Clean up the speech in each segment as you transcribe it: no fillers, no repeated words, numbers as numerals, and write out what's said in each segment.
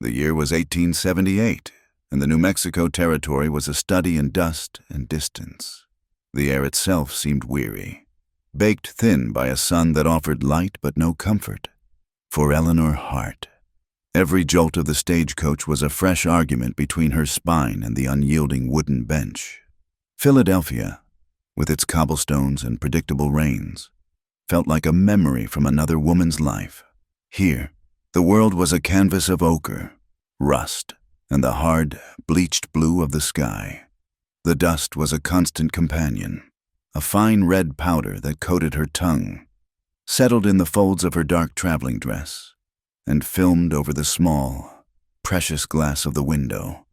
The year was 1878, and the New Mexico territory was a study in dust and distance. The air itself seemed weary, baked thin by a sun that offered light but no comfort. For Eleanor Hart, every jolt of the stagecoach was a fresh argument between her spine and the unyielding wooden bench. Philadelphia, with its cobblestones and predictable rains, felt like a memory from another woman's life. Here, the world was a canvas of ochre, rust, and the hard, bleached blue of the sky. The dust was a constant companion, a fine red powder that coated her tongue, settled in the folds of her dark traveling dress, and filmed over the small, precious glass of the window.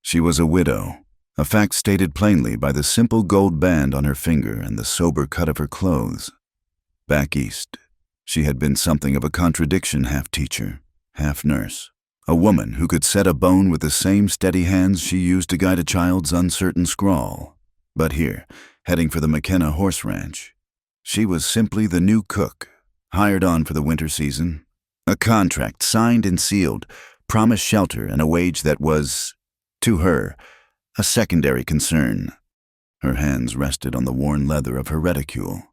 She was a widow, a fact stated plainly by the simple gold band on her finger and the sober cut of her clothes. Back east, she had been something of a contradiction, half teacher, half nurse, a woman who could set a bone with the same steady hands she used to guide a child's uncertain scrawl. But here, heading for the McKenna horse ranch, she was simply the new cook, hired on for the winter season. A contract signed and sealed, promised shelter and a wage that was, to her, a secondary concern. Her hands rested on the worn leather of her reticule,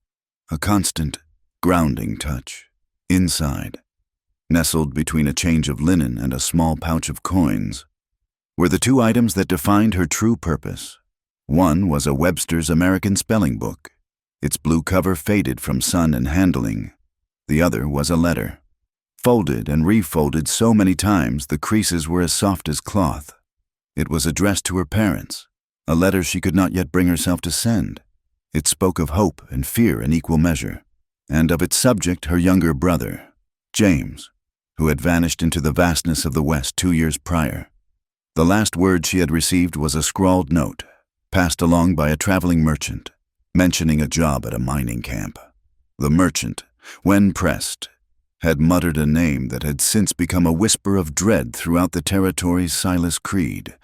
a constant, grounding touch. Inside, nestled between a change of linen and a small pouch of coins, were the two items that defined her true purpose. One was a Webster's American Spelling Book, its blue cover faded from sun and handling. The other was a letter, folded and refolded so many times the creases were as soft as cloth. It was addressed to her parents, a letter she could not yet bring herself to send. It spoke of hope and fear in equal measure, and of its subject her younger brother, James, who had vanished into the vastness of the West 2 years prior. The last word she had received was a scrawled note, passed along by a traveling merchant, mentioning a job at a mining camp. The merchant, when pressed, had muttered a name that had since become a whisper of dread throughout the territory's Silas Creed.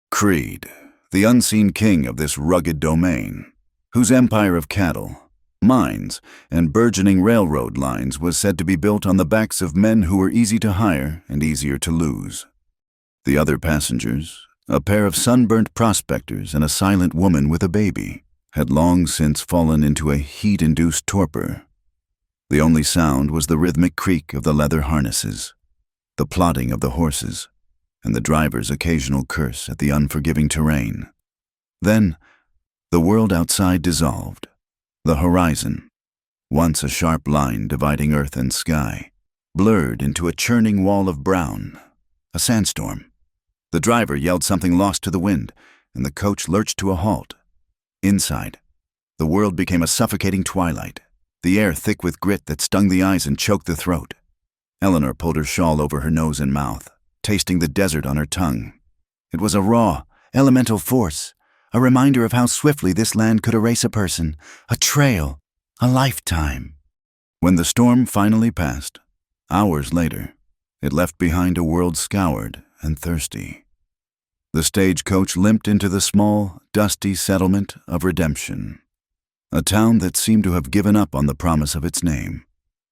Creed, the unseen king of this rugged domain, whose empire of cattle, mines, and burgeoning railroad lines was said to be built on the backs of men who were easy to hire and easier to lose. The other passengers, a pair of sunburnt prospectors and a silent woman with a baby, had long since fallen into a heat-induced torpor. The only sound was the rhythmic creak of the leather harnesses, the plodding of the horses, and the driver's occasional curse at the unforgiving terrain. Then, the world outside dissolved. The horizon, once a sharp line dividing earth and sky, blurred into a churning wall of brown, a sandstorm. The driver yelled something lost to the wind, and the coach lurched to a halt. Inside, the world became a suffocating twilight, the air thick with grit that stung the eyes and choked the throat. Eleanor pulled her shawl over her nose and mouth, tasting the desert on her tongue. It was a raw, elemental force, a reminder of how swiftly this land could erase a person, a trail, a lifetime. When the storm finally passed, hours later, it left behind a world scoured and thirsty. The stagecoach limped into the small, dusty settlement of Redemption, a town that seemed to have given up on the promise of its name.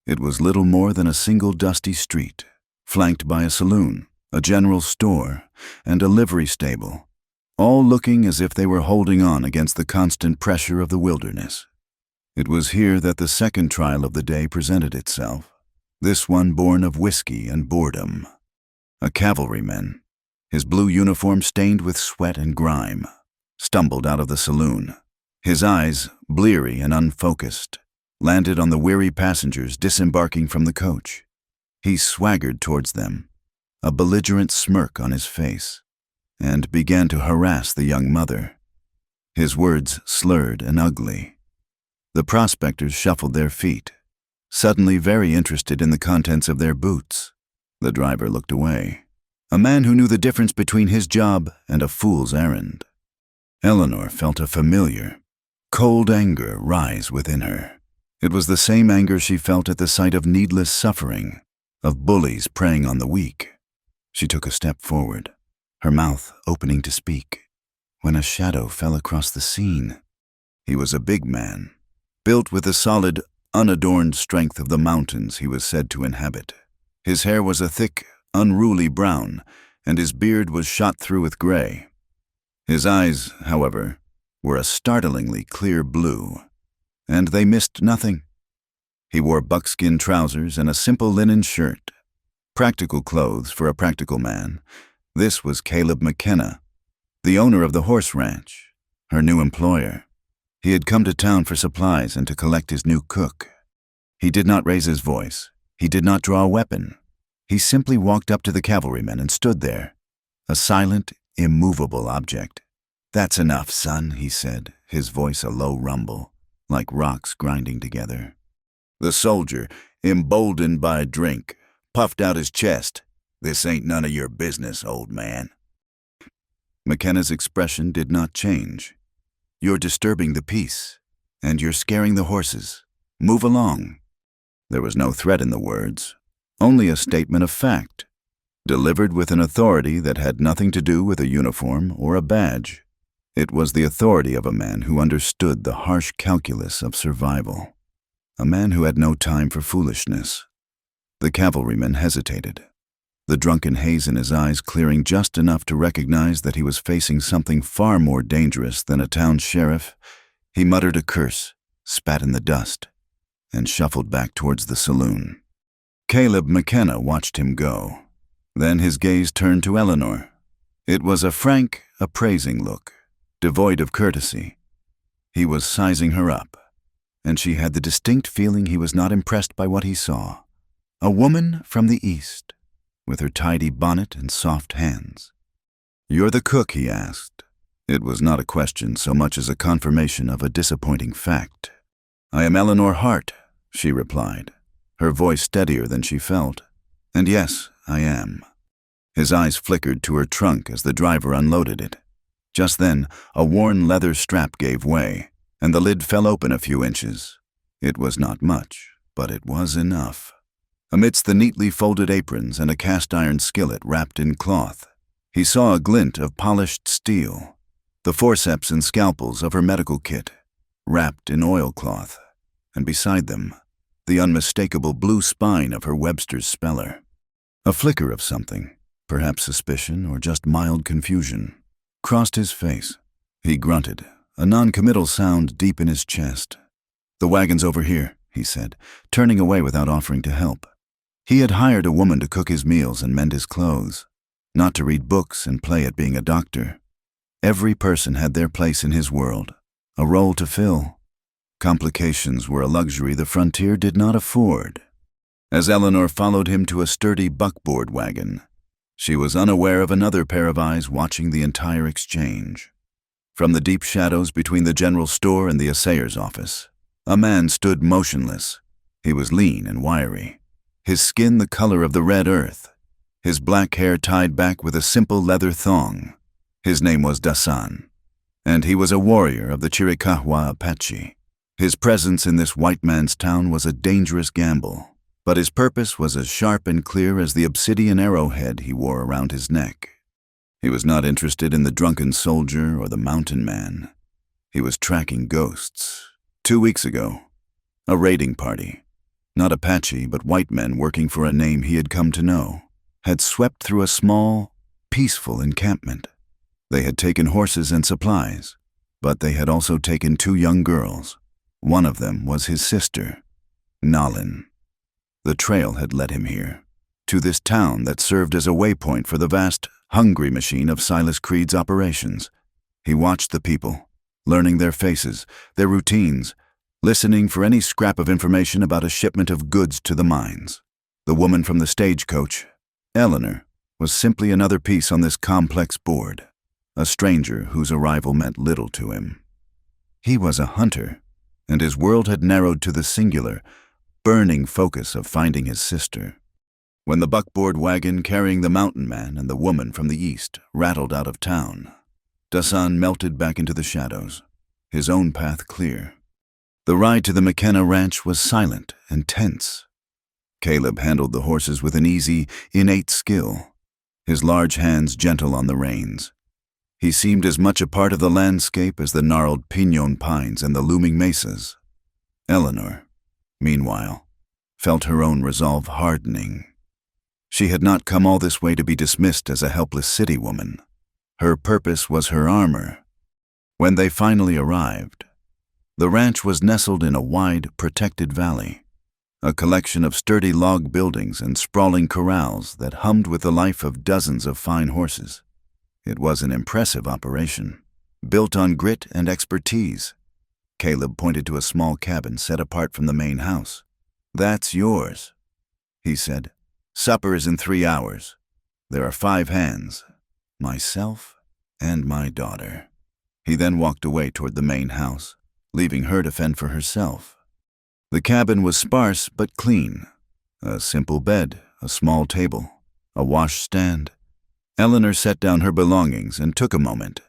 It was little more than a single dusty street, flanked by a saloon, a general store, and a livery stable, all looking as if they were holding on against the constant pressure of the wilderness. It was here that the second trial of the day presented itself, this one born of whiskey and boredom. A cavalryman, his blue uniform stained with sweat and grime, stumbled out of the saloon. His eyes, bleary and unfocused, landed on the weary passengers disembarking from the coach. He swaggered towards them, a belligerent smirk on his face, and began to harass the young mother. His words slurred and ugly. The prospectors shuffled their feet, suddenly very interested in the contents of their boots. The driver looked away, a man who knew the difference between his job and a fool's errand. Eleanor felt a familiar, cold anger rise within her. It was the same anger she felt at the sight of needless suffering, of bullies preying on the weak. She took a step forward, her mouth opening to speak, when a shadow fell across the scene. He was a big man, built with the solid, unadorned strength of the mountains he was said to inhabit. His hair was a thick, unruly brown, and his beard was shot through with gray. His eyes, however, were a startlingly clear blue, and they missed nothing. He wore buckskin trousers and a simple linen shirt. Practical clothes for a practical man. This was Caleb McKenna, the owner of the horse ranch, her new employer. He had come to town for supplies and to collect his new cook. He did not raise his voice. He did not draw a weapon. He simply walked up to the cavalryman and stood there, a silent, immovable object. "That's enough, son," he said, his voice a low rumble, like rocks grinding together. The soldier, emboldened by a drink, puffed out his chest. "This ain't none of your business, old man." McKenna's expression did not change. "You're disturbing the peace, and you're scaring the horses. Move along." There was no threat in the words, only a statement of fact, delivered with an authority that had nothing to do with a uniform or a badge. It was the authority of a man who understood the harsh calculus of survival, a man who had no time for foolishness. The cavalryman hesitated, the drunken haze in his eyes clearing just enough to recognize that he was facing something far more dangerous than a town sheriff. He muttered a curse, spat in the dust, and shuffled back towards the saloon. Caleb McKenna watched him go. Then his gaze turned to Eleanor. It was a frank, appraising look, devoid of courtesy. He was sizing her up, and she had the distinct feeling he was not impressed by what he saw. A woman from the East, with her tidy bonnet and soft hands. "You're the cook?" he asked. It was not a question so much as a confirmation of a disappointing fact. "I am Eleanor Hart," she replied, her voice steadier than she felt. "And yes, I am." His eyes flickered to her trunk as the driver unloaded it. Just then, a worn leather strap gave way, and the lid fell open a few inches. It was not much, but it was enough. Amidst the neatly folded aprons and a cast-iron skillet wrapped in cloth, he saw a glint of polished steel, the forceps and scalpels of her medical kit, wrapped in oilcloth, and beside them, the unmistakable blue spine of her Webster's speller. A flicker of something, perhaps suspicion or just mild confusion, crossed his face. He grunted, a non-committal sound deep in his chest. "The wagon's over here," he said, turning away without offering to help. He had hired a woman to cook his meals and mend his clothes, not to read books and play at being a doctor. Every person had their place in his world, a role to fill. Complications were a luxury the frontier did not afford. As Eleanor followed him to a sturdy buckboard wagon, she was unaware of another pair of eyes watching the entire exchange. From the deep shadows between the general store and the assayer's office, a man stood motionless. He was lean and wiry, his skin the color of the red earth, his black hair tied back with a simple leather thong. His name was Dasan, and he was a warrior of the Chiricahua Apache. His presence in this white man's town was a dangerous gamble, but his purpose was as sharp and clear as the obsidian arrowhead he wore around his neck. He was not interested in the drunken soldier or the mountain man. He was tracking ghosts. 2 weeks ago, a raiding party, not Apache but white men working for a name he had come to know, had swept through a small, peaceful encampment. They had taken horses and supplies, but they had also taken 2 young girls. One of them was his sister, Nalin. The trail had led him here, to this town that served as a waypoint for the vast, hungry machine of Silas Creed's operations. He watched the people, learning their faces, their routines, listening for any scrap of information about a shipment of goods to the mines. The woman from the stagecoach, Eleanor, was simply another piece on this complex board, a stranger whose arrival meant little to him. He was a hunter, and his world had narrowed to the singular, burning focus of finding his sister. When the buckboard wagon carrying the mountain man and the woman from the east rattled out of town, Dasan melted back into the shadows, his own path clear. The ride to the McKenna ranch was silent and tense. Caleb handled the horses with an easy, innate skill, his large hands gentle on the reins. He seemed as much a part of the landscape as the gnarled pinon pines and the looming mesas. Eleanor, meanwhile, felt her own resolve hardening. She had not come all this way to be dismissed as a helpless city woman. Her purpose was her armor. When they finally arrived, the ranch was nestled in a wide, protected valley, a collection of sturdy log buildings and sprawling corrals that hummed with the life of dozens of fine horses. It was an impressive operation, built on grit and expertise. Caleb pointed to a small cabin set apart from the main house. "That's yours," he said. "Supper is in 3 hours. There are 5 hands, myself and my daughter." He then walked away toward the main house, leaving her to fend for herself. The cabin was sparse but clean. A simple bed, a small table, a washstand. Eleanor set down her belongings and took a moment,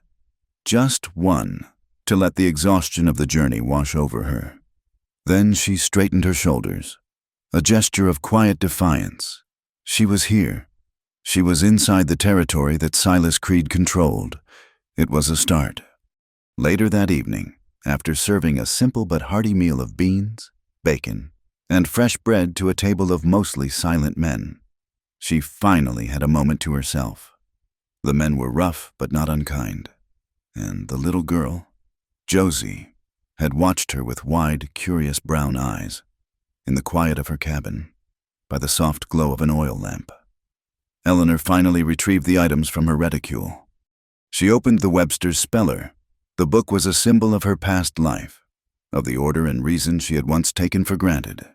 just one, to let the exhaustion of the journey wash over her. Then she straightened her shoulders, a gesture of quiet defiance. She was here. She was inside the territory that Silas Creed controlled. It was a start. Later that evening, after serving a simple but hearty meal of beans, bacon, and fresh bread to a table of mostly silent men, she finally had a moment to herself. The men were rough but not unkind, and the little girl, Josie, had watched her with wide, curious brown eyes, in the quiet of her cabin, by the soft glow of an oil lamp. Eleanor finally retrieved the items from her reticule. She opened the Webster's Speller. The book was a symbol of her past life, of the order and reason she had once taken for granted.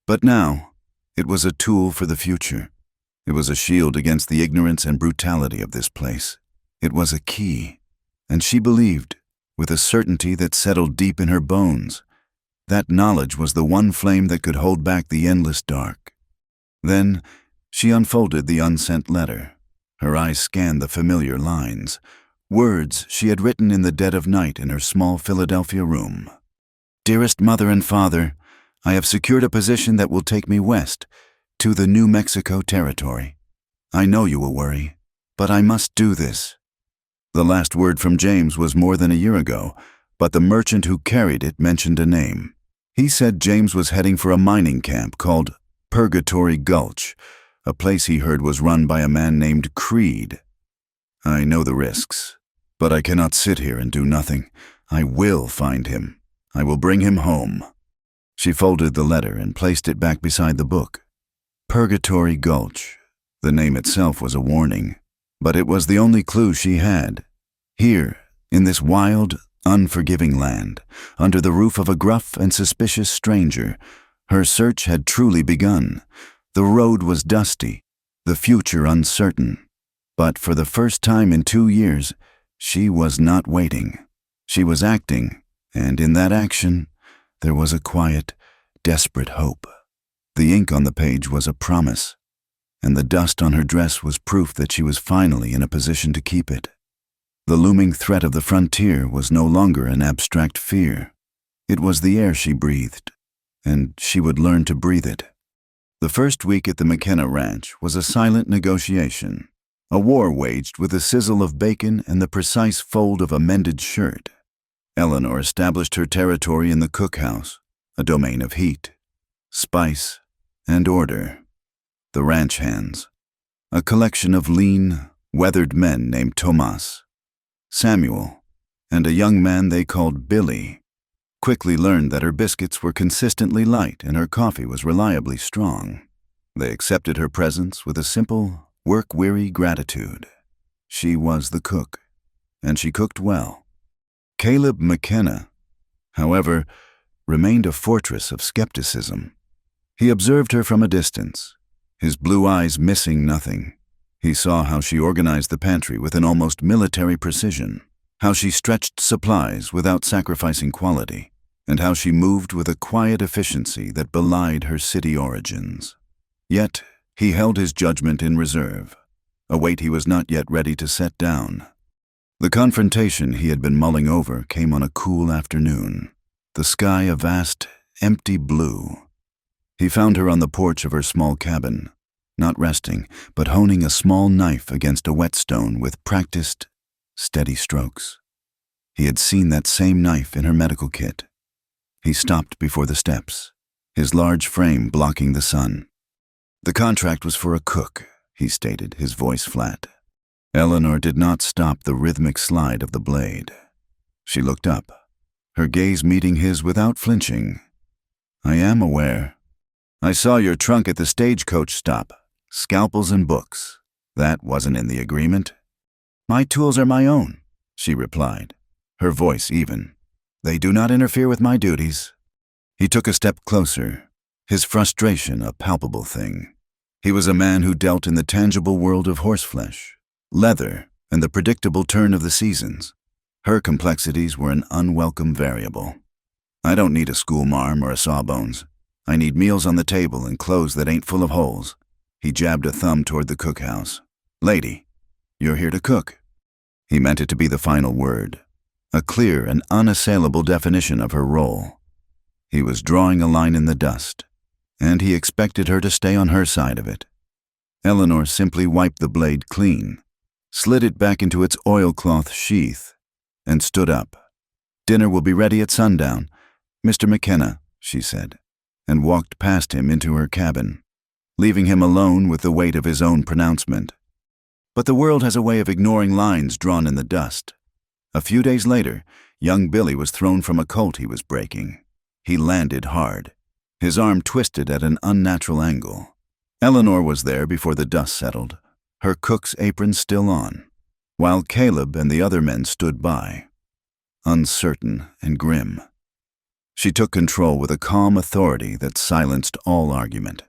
But now, it was a tool for the future. It was a shield against the ignorance and brutality of this place. It was a key, and she believed, with a certainty that settled deep in her bones, that knowledge was the one flame that could hold back the endless dark. Then, she unfolded the unsent letter. Her eyes scanned the familiar lines, words she had written in the dead of night in her small Philadelphia room. "Dearest Mother and Father, I have secured a position that will take me west, to the New Mexico territory. I know you will worry, but I must do this." The last word from James was more than a year ago, but the merchant who carried it mentioned a name. He said James was heading for a mining camp called Purgatory Gulch, a place he heard was run by a man named Creed. "I know the risks, but I cannot sit here and do nothing. I will find him. I will bring him home." She folded the letter and placed it back beside the book. Purgatory Gulch. The name itself was a warning, but it was the only clue she had. Here, in this wild, unforgiving land, under the roof of a gruff and suspicious stranger, her search had truly begun. The road was dusty, the future uncertain. But for the first time in 2 years, she was not waiting. She was acting, and in that action, there was a quiet, desperate hope. The ink on the page was a promise, and the dust on her dress was proof that she was finally in a position to keep it. The looming threat of the frontier was no longer an abstract fear. It was the air she breathed, and she would learn to breathe it. The first week at the McKenna Ranch was a silent negotiation, a war waged with the sizzle of bacon and the precise fold of a mended shirt. Eleanor established her territory in the cookhouse, a domain of heat, spice, and order. The ranch hands, a collection of lean, weathered men named Tomas, Samuel, and a young man they called Billy, quickly learned that her biscuits were consistently light and her coffee was reliably strong. They accepted her presence with a simple, work-weary gratitude. She was the cook, and she cooked well. Caleb McKenna, however, remained a fortress of skepticism. He observed her from a distance, his blue eyes missing nothing. He saw how she organized the pantry with an almost military precision, how she stretched supplies without sacrificing quality, and how she moved with a quiet efficiency that belied her city origins. Yet, he held his judgment in reserve, a weight he was not yet ready to set down. The confrontation he had been mulling over came on a cool afternoon, the sky a vast, empty blue. He found her on the porch of her small cabin, not resting, but honing a small knife against a whetstone with practiced, steady strokes. He had seen that same knife in her medical kit. He stopped before the steps, his large frame blocking the sun. The contract was for a cook, he stated, his voice flat. Eleanor did not stop the rhythmic slide of the blade. She looked up, her gaze meeting his without flinching. I am aware. I saw your trunk at the stagecoach stop. Scalpels and books. That wasn't in the agreement. My tools are my own, she replied, her voice even. They do not interfere with my duties. He took a step closer, his frustration a palpable thing. He was a man who dealt in the tangible world of horseflesh, leather, and the predictable turn of the seasons. Her complexities were an unwelcome variable. I don't need a schoolmarm or a sawbones. I need meals on the table and clothes that ain't full of holes. He jabbed a thumb toward the cookhouse. Lady, you're here to cook. He meant it to be the final word, a clear and unassailable definition of her role. He was drawing a line in the dust, and he expected her to stay on her side of it. Eleanor simply wiped the blade clean, slid it back into its oilcloth sheath, and stood up. Dinner will be ready at sundown, Mr. McKenna, she said, and walked past him into her cabin, leaving him alone with the weight of his own pronouncement. But the world has a way of ignoring lines drawn in the dust. A few days later, young Billy was thrown from a colt he was breaking. He landed hard. His arm twisted at an unnatural angle. Eleanor was there before the dust settled, her cook's apron still on, while Caleb and the other men stood by, uncertain and grim. She took control with a calm authority that silenced all argument.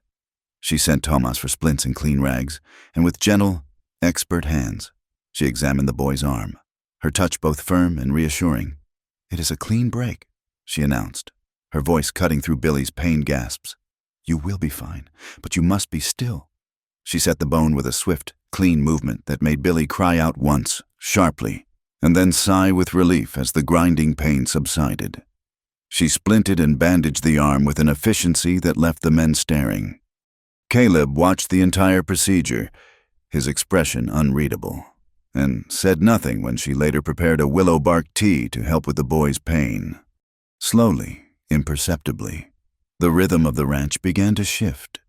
She sent Thomas for splints and clean rags, and with gentle, expert hands, she examined the boy's arm, her touch both firm and reassuring. It is a clean break, she announced, her voice cutting through Billy's pained gasps. You will be fine, but you must be still. She set the bone with a swift, clean movement that made Billy cry out once, sharply, and then sigh with relief as the grinding pain subsided. She splinted and bandaged the arm with an efficiency that left the men staring. Caleb watched the entire procedure, his expression unreadable, and said nothing when she later prepared a willow bark tea to help with the boy's pain. Slowly, imperceptibly, the rhythm of the ranch began to shift,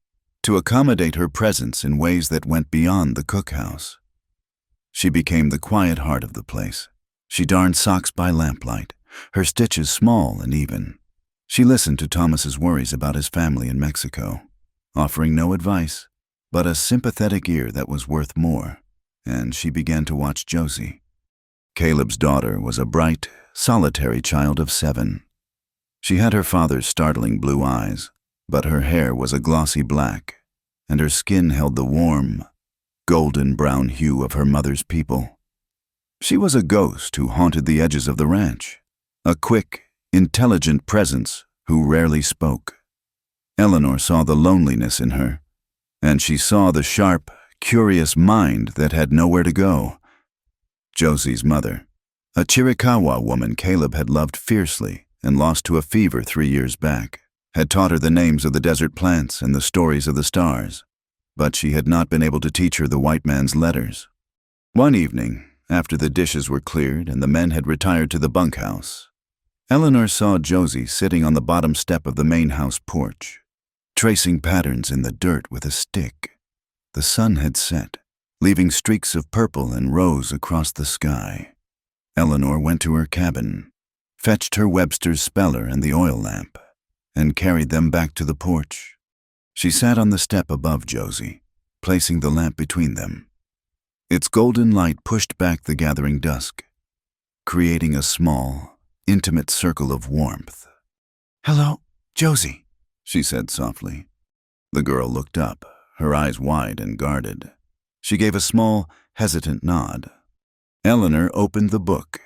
to accommodate her presence in ways that went beyond the cookhouse. She became the quiet heart of the place. She darned socks by lamplight, her stitches small and even. She listened to Thomas's worries about his family in Mexico, offering no advice, but a sympathetic ear that was worth more, and she began to watch Josie. Caleb's daughter was a bright, solitary child of 7. She had her father's startling blue eyes, but her hair was a glossy black, and her skin held the warm, golden-brown hue of her mother's people. She was a ghost who haunted the edges of the ranch, a quick, intelligent presence who rarely spoke. Eleanor saw the loneliness in her, and she saw the sharp, curious mind that had nowhere to go. Josie's mother, a Chiricahua woman Caleb had loved fiercely and lost to a fever 3 years back, had taught her the names of the desert plants and the stories of the stars, but she had not been able to teach her the white man's letters. One evening, after the dishes were cleared and the men had retired to the bunkhouse, Eleanor saw Josie sitting on the bottom step of the main house porch, tracing patterns in the dirt with a stick. The sun had set, leaving streaks of purple and rose across the sky. Eleanor went to her cabin, fetched her Webster's speller and the oil lamp, and carried them back to the porch. She sat on the step above Josie, placing the lamp between them. Its golden light pushed back the gathering dusk, creating a small, intimate circle of warmth. "Hello, Josie," she said softly. The girl looked up, her eyes wide and guarded. She gave a small, hesitant nod. Eleanor opened the book.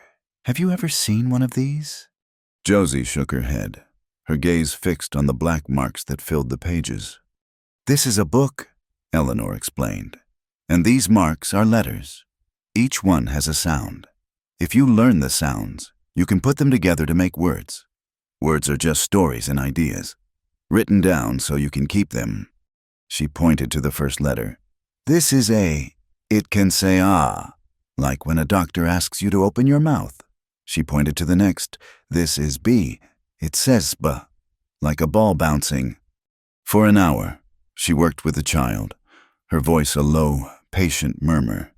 "Have you ever seen one of these?" Josie shook her head, her gaze fixed on the black marks that filled the pages. "This is a book," Eleanor explained, "and these marks are letters. Each one has a sound. If you learn the sounds, you can put them together to make words. Words are just stories and ideas, written down so you can keep them." She pointed to the first letter. "This is A. It can say ah, like when a doctor asks you to open your mouth." She pointed to the next. "This is B. It says B, like a ball bouncing." For an hour, she worked with the child, her voice a low, patient murmur.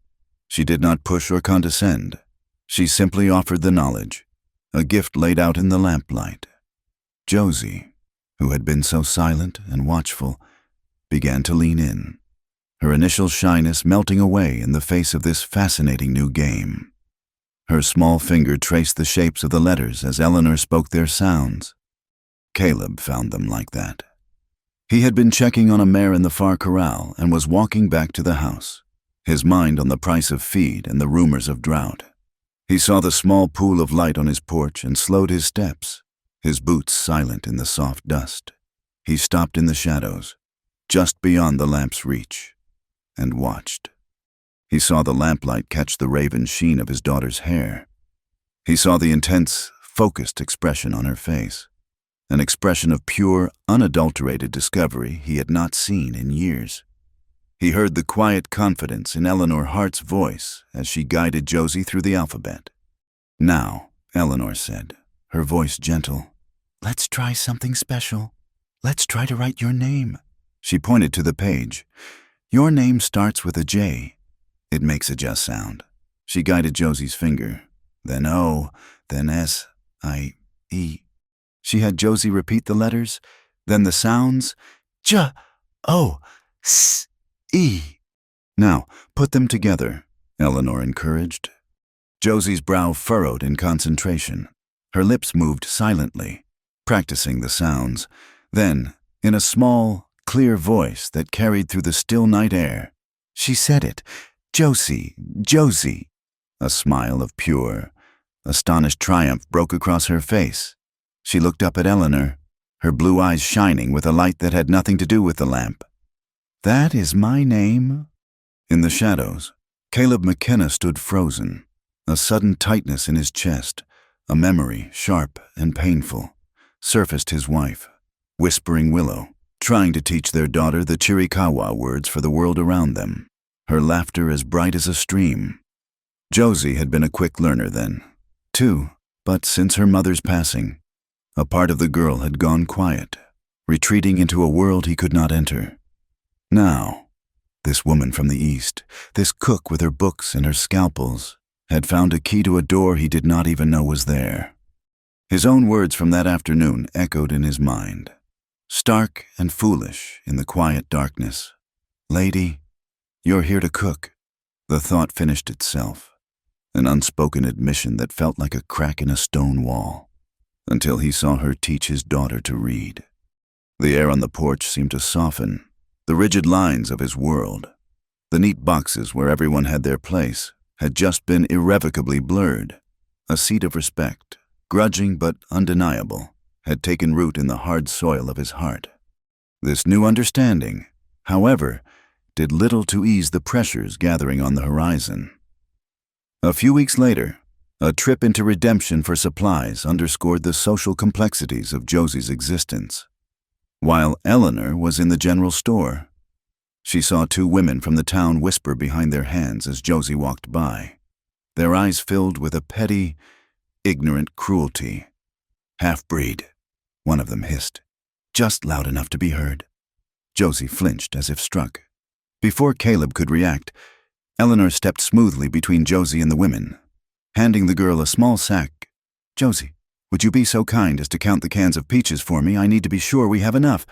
She did not push or condescend. She simply offered the knowledge, a gift laid out in the lamplight. Josie, who had been so silent and watchful, began to lean in, her initial shyness melting away in the face of this fascinating new game. Her small finger traced the shapes of the letters as Eleanor spoke their sounds. Caleb found them like that. He had been checking on a mare in the far corral and was walking back to the house, his mind on the price of feed and the rumors of drought. He saw the small pool of light on his porch and slowed his steps, his boots silent in the soft dust. He stopped in the shadows, just beyond the lamp's reach, and watched. He saw the lamplight catch the raven sheen of his daughter's hair. He saw the intense, focused expression on her face, an expression of pure, unadulterated discovery he had not seen in years. He heard the quiet confidence in Eleanor Hart's voice as she guided Josie through the alphabet. "Now," Eleanor said, her voice gentle, "let's try something special. Let's try to write your name." She pointed to the page. "Your name starts with a J. It makes a just sound." She guided Josie's finger. Then O, then S, I, E. She had Josie repeat the letters, then the sounds. J, O, S, E. "Now, put them together," Eleanor encouraged. Josie's brow furrowed in concentration. Her lips moved silently, practicing the sounds. Then, in a small, clear voice that carried through the still night air, she said it. "Josie, Josie." A smile of pure, astonished triumph broke across her face. She looked up at Eleanor, her blue eyes shining with a light that had nothing to do with the lamp. "That is my name." In the shadows, Caleb McKenna stood frozen, a sudden tightness in his chest, a memory, sharp and painful, surfaced his wife, Whispering Willow, trying to teach their daughter the Chiricahua words for the world around them, her laughter as bright as a stream. Josie had been a quick learner then, too, but since her mother's passing, a part of the girl had gone quiet, retreating into a world he could not enter. Now, this woman from the East, this cook with her books and her scalpels, had found a key to a door he did not even know was there. His own words from that afternoon echoed in his mind, stark and foolish in the quiet darkness. "Lady, you're here to cook." The thought finished itself, an unspoken admission that felt like a crack in a stone wall, until he saw her teach his daughter to read. The air on the porch seemed to soften, the rigid lines of his world. The neat boxes where everyone had their place had just been irrevocably blurred. A seed of respect, grudging but undeniable, had taken root in the hard soil of his heart. This new understanding, however, did little to ease the pressures gathering on the horizon. A few weeks later, a trip into redemption for supplies underscored the social complexities of Josie's existence. While Eleanor was in the general store, she saw two women from the town whisper behind their hands as Josie walked by, their eyes filled with a petty, ignorant cruelty. "Half-breed," one of them hissed, just loud enough to be heard. Josie flinched as if struck. Before Caleb could react, Eleanor stepped smoothly between Josie and the women, handing the girl a small sack. "Josie, would you be so kind as to count the cans of peaches for me? I need to be sure we have enough."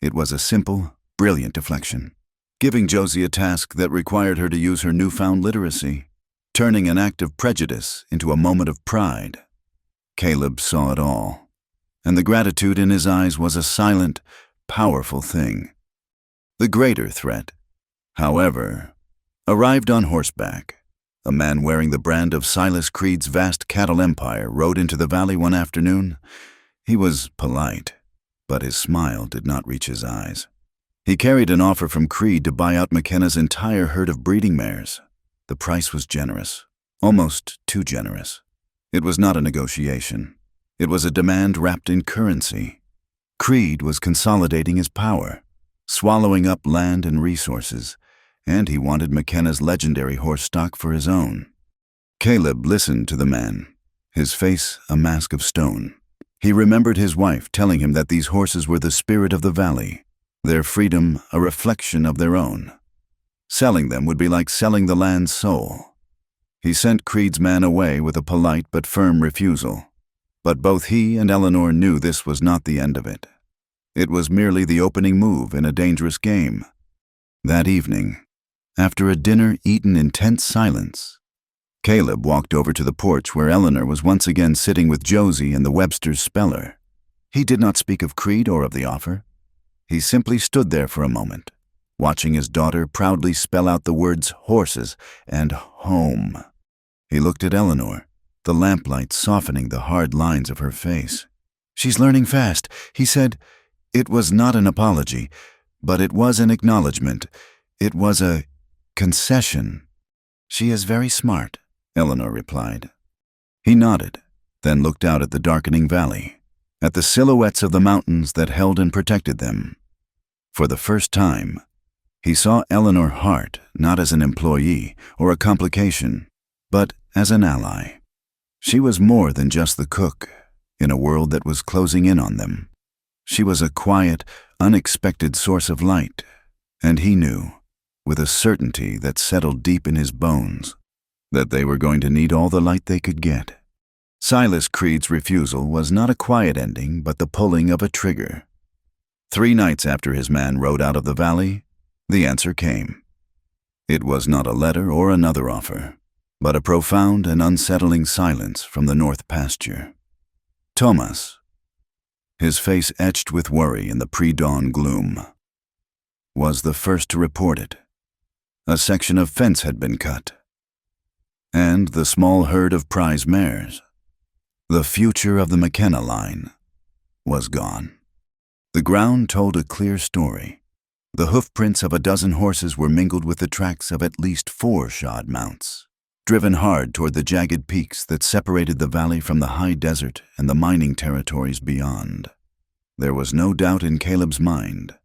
It was a simple, brilliant deflection, giving Josie a task that required her to use her newfound literacy, turning an act of prejudice into a moment of pride. Caleb saw it all, and the gratitude in his eyes was a silent, powerful thing. The greater threat, however, arrived on horseback. A man wearing the brand of Silas Creed's vast cattle empire rode into the valley one afternoon. He was polite, but his smile did not reach his eyes. He carried an offer from Creed to buy out McKenna's entire herd of breeding mares. The price was generous, almost too generous. It was not a negotiation. It was a demand wrapped in currency. Creed was consolidating his power, swallowing up land and resources, and he wanted McKenna's legendary horse stock for his own. Caleb listened to the man, his face a mask of stone. He remembered his wife telling him that these horses were the spirit of the valley, their freedom a reflection of their own. Selling them would be like selling the land's soul. He sent Creed's man away with a polite but firm refusal. But both he and Eleanor knew this was not the end of it. It was merely the opening move in a dangerous game. That evening, after a dinner eaten in tense silence, Caleb walked over to the porch where Eleanor was once again sitting with Josie and the Webster's speller. He did not speak of Creed or of the offer. He simply stood there for a moment, watching his daughter proudly spell out the words horses and home. He looked at Eleanor, the lamplight softening the hard lines of her face. "She's learning fast," he said. It was not an apology, but it was an acknowledgement. It was a concession. "She is very smart," Eleanor replied. He nodded, then looked out at the darkening valley, at the silhouettes of the mountains that held and protected them. For the first time, he saw Eleanor Hart not as an employee or a complication, but as an ally. She was more than just the cook in a world that was closing in on them. She was a quiet, unexpected source of light, and he knew, with a certainty that settled deep in his bones, that they were going to need all the light they could get. Silas Creed's refusal was not a quiet ending, but the pulling of a trigger. 3 nights after his man rode out of the valley, the answer came. It was not a letter or another offer, but a profound and unsettling silence from the north pasture. Thomas, his face etched with worry in the pre-dawn gloom, was the first to report it. A section of fence had been cut, and the small herd of prize mares, the future of the McKenna line, was gone. The ground told a clear story. The hoofprints of a dozen horses were mingled with the tracks of at least 4 shod mounts, driven hard toward the jagged peaks that separated the valley from the high desert and the mining territories beyond. There was no doubt in Caleb's mind.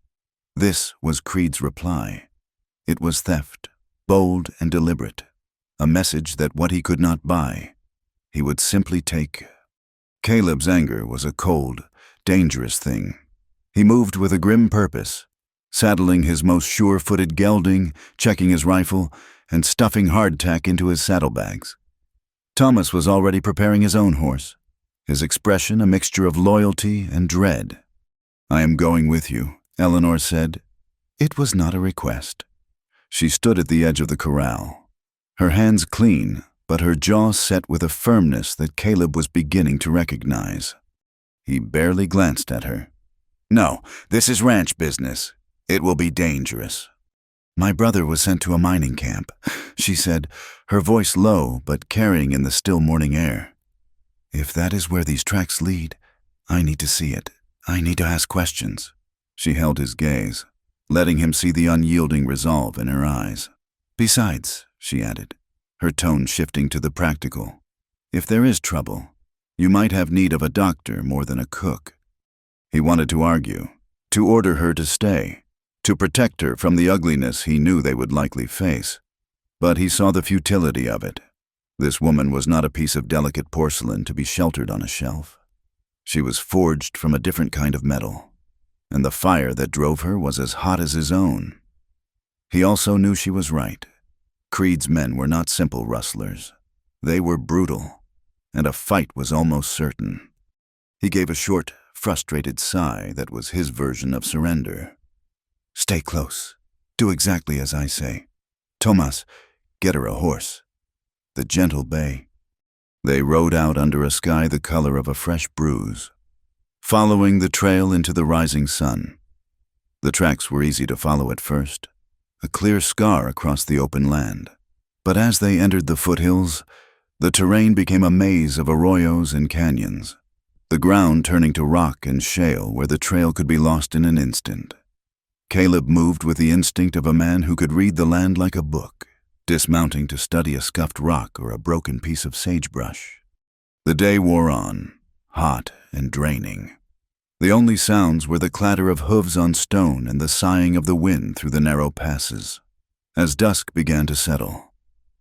This was Creed's reply. It was theft, bold and deliberate, a message that what he could not buy, he would simply take. Caleb's anger was a cold, dangerous thing. He moved with a grim purpose, saddling his most sure-footed gelding, checking his rifle, and stuffing hardtack into his saddlebags. Thomas was already preparing his own horse, his expression a mixture of loyalty and dread. "I am going with you," Eleanor said. It was not a request. She stood at the edge of the corral, her hands clean, but her jaw set with a firmness that Caleb was beginning to recognize. He barely glanced at her. "No, this is ranch business. It will be dangerous." "My brother was sent to a mining camp," she said, her voice low but carrying in the still morning air. "If that is where these tracks lead, I need to see it. I need to ask questions." She held his gaze, letting him see the unyielding resolve in her eyes. "Besides," she added, her tone shifting to the practical, "if there is trouble, you might have need of a doctor more than a cook." He wanted to argue, to order her to stay, to protect her from the ugliness he knew they would likely face, but he saw the futility of it. This woman was not a piece of delicate porcelain to be sheltered on a shelf. She was forged from a different kind of metal, and the fire that drove her was as hot as his own. He also knew she was right. Creed's men were not simple rustlers. They were brutal, and a fight was almost certain. He gave a short, frustrated sigh that was his version of surrender. "Stay close. Do exactly as I say. Thomas, get her a horse." The gentle bay. They rode out under a sky the color of a fresh bruise, following the trail into the rising sun. The tracks were easy to follow at first, a clear scar across the open land. But as they entered the foothills, the terrain became a maze of arroyos and canyons, the ground turning to rock and shale where the trail could be lost in an instant. Caleb moved with the instinct of a man who could read the land like a book, dismounting to study a scuffed rock or a broken piece of sagebrush. The day wore on, hot and draining. The only sounds were the clatter of hooves on stone and the sighing of the wind through the narrow passes. As dusk began to settle,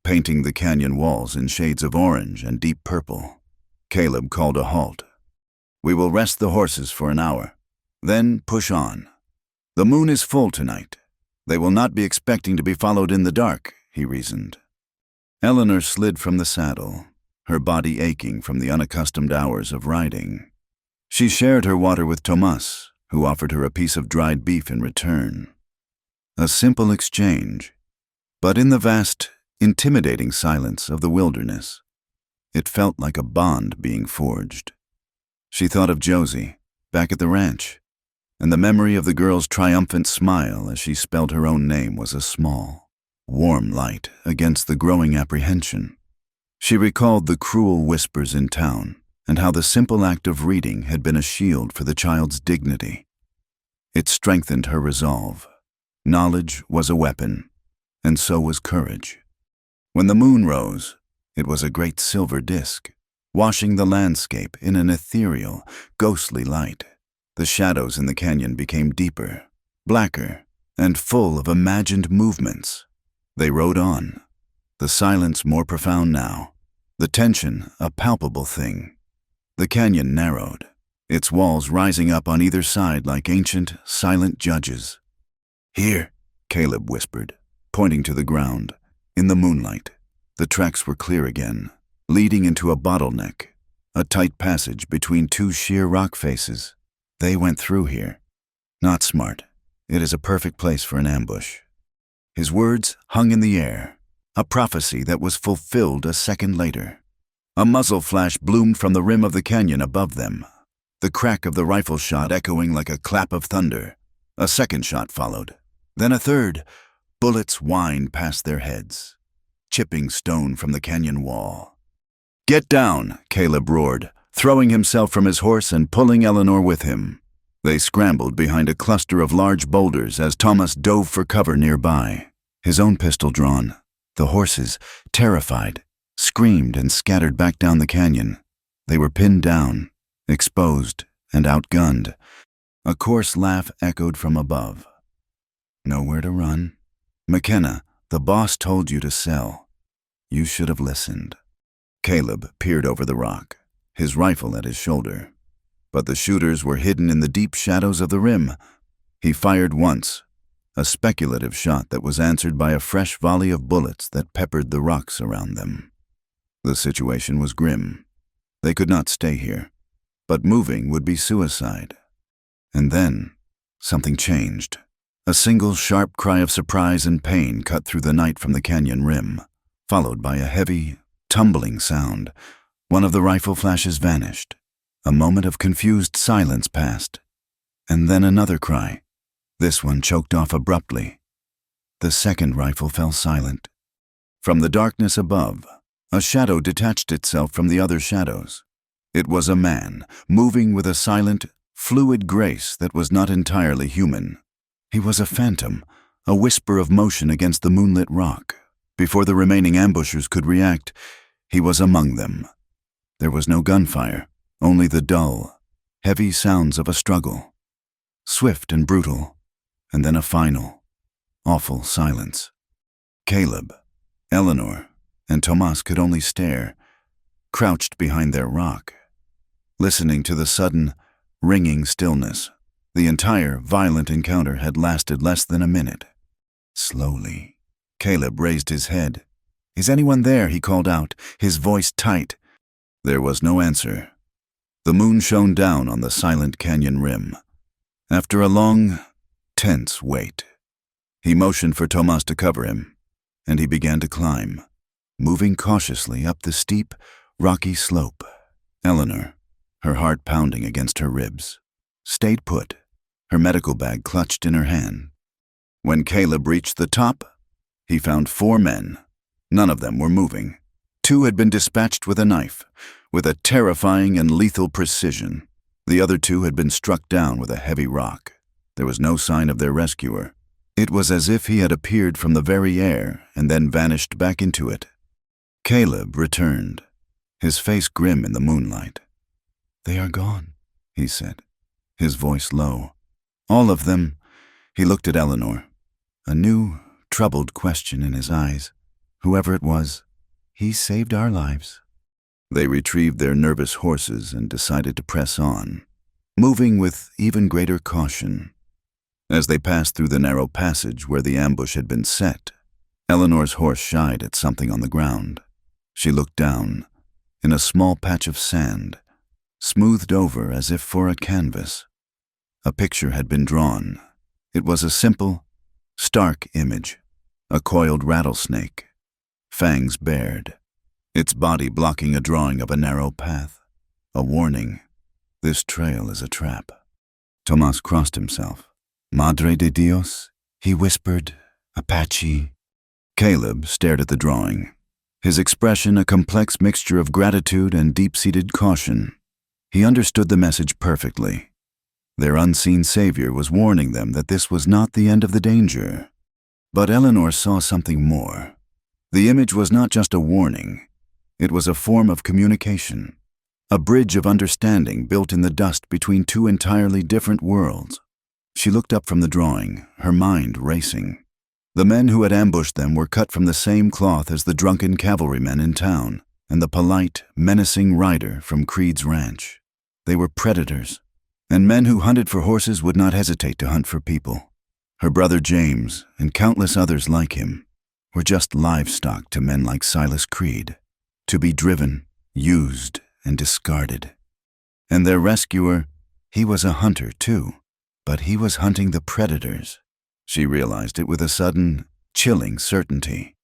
painting the canyon walls in shades of orange and deep purple, Caleb called a halt. "We will rest the horses for an hour, then push on. The moon is full tonight. They will not be expecting to be followed in the dark, he reasoned. Eleanor slid from the saddle, her body aching from the unaccustomed hours of riding. She shared her water with Tomas, who offered her a piece of dried beef in return. A simple exchange, but in the vast, intimidating silence of the wilderness, it felt like a bond being forged. She thought of Josie, back at the ranch, and the memory of the girl's triumphant smile as she spelled her own name was a small, warm light against the growing apprehension. She recalled the cruel whispers in town and how the simple act of reading had been a shield for the child's dignity. It strengthened her resolve. Knowledge was a weapon, and so was courage. When the moon rose, it was a great silver disk, washing the landscape in an ethereal, ghostly light. The shadows in the canyon became deeper, blacker, and full of imagined movements. They rode on, the silence more profound now, the tension a palpable thing. The canyon narrowed, its walls rising up on either side like ancient, silent judges. "Here," Caleb whispered, pointing to the ground. In the moonlight, the tracks were clear again, leading into a bottleneck, a tight passage between two sheer rock faces. They went through here. Not smart. It is a perfect place for an ambush. His words hung in the air, a prophecy that was fulfilled a second later. A muzzle flash bloomed from the rim of the canyon above them, the crack of the rifle shot echoing like a clap of thunder. A second shot followed, then a third. Bullets whined past their heads, chipping stone from the canyon wall. "Get down," Caleb roared, throwing himself from his horse and pulling Eleanor with him. They scrambled behind a cluster of large boulders as Thomas dove for cover nearby, his own pistol drawn. The horses, terrified, screamed and scattered back down the canyon. They were pinned down, exposed, and outgunned. A coarse laugh echoed from above. "Nowhere to run. McKenna, the boss told you to sell. You should have listened." Caleb peered over the rock, his rifle at his shoulder. But the shooters were hidden in the deep shadows of the rim. He fired once, a speculative shot that was answered by a fresh volley of bullets that peppered the rocks around them. The situation was grim. They could not stay here, but moving would be suicide. And then, something changed. A single sharp cry of surprise and pain cut through the night from the canyon rim, followed by a heavy, tumbling sound. One of the rifle flashes vanished. A moment of confused silence passed, and then another cry. This one choked off abruptly. The second rifle fell silent. From the darkness above, a shadow detached itself from the other shadows. It was a man, moving with a silent, fluid grace that was not entirely human. He was a phantom, a whisper of motion against the moonlit rock. Before the remaining ambushers could react, he was among them. There was no gunfire, only the dull, heavy sounds of a struggle. Swift and brutal, and then a final, awful silence. Caleb, Eleanor, and Tomas could only stare, crouched behind their rock, listening to the sudden, ringing stillness. The entire violent encounter had lasted less than a minute. Slowly, Caleb raised his head. "Is anyone there?" he called out, his voice tight. There was no answer. The moon shone down on the silent canyon rim. After a long, tense wait, he motioned for Tomas to cover him, and he began to climb, moving cautiously up the steep, rocky slope. Eleanor, her heart pounding against her ribs, stayed put, her medical bag clutched in her hand. When Caleb reached the top, he found 4 men. None of them were moving. 2 had been dispatched with a knife, with a terrifying and lethal precision. The other 2 had been struck down with a heavy rock. There was no sign of their rescuer. It was as if he had appeared from the very air and then vanished back into it. Caleb returned, his face grim in the moonlight. "They are gone," he said, his voice low. "All of them." He looked at Eleanor, a new, troubled question in his eyes. "Whoever it was, he saved our lives." They retrieved their nervous horses and decided to press on, moving with even greater caution. As they passed through the narrow passage where the ambush had been set, Eleanor's horse shied at something on the ground. She looked down. In a small patch of sand, smoothed over as if for a canvas, a picture had been drawn. It was a simple, stark image. A coiled rattlesnake, fangs bared, its body blocking a drawing of a narrow path. A warning. This trail is a trap. Tomas crossed himself. Madre de Dios, he whispered. Apache. Caleb stared at the drawing, his expression a complex mixture of gratitude and deep-seated caution. He understood the message perfectly. Their unseen savior was warning them that this was not the end of the danger. But Eleanor saw something more. The image was not just a warning. It was a form of communication, a bridge of understanding built in the dust between two entirely different worlds. She looked up from the drawing, her mind racing. The men who had ambushed them were cut from the same cloth as the drunken cavalrymen in town and the polite, menacing rider from Creed's ranch. They were predators, and men who hunted for horses would not hesitate to hunt for people. Her brother James, and countless others like him, were just livestock to men like Silas Creed, to be driven, used, and discarded. And their rescuer, he was a hunter too, but he was hunting the predators. She realized it with a sudden, chilling certainty.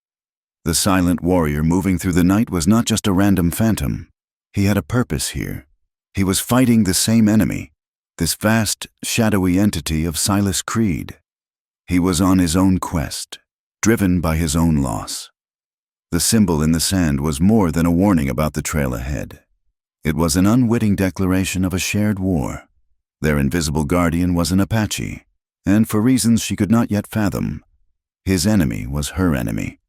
The silent warrior moving through the night was not just a random phantom. He had a purpose here. He was fighting the same enemy, this vast, shadowy entity of Silas Creed. He was on his own quest, driven by his own loss. The symbol in the sand was more than a warning about the trail ahead. It was an unwitting declaration of a shared war. Their invisible guardian was an Apache, and for reasons she could not yet fathom, his enemy was her enemy.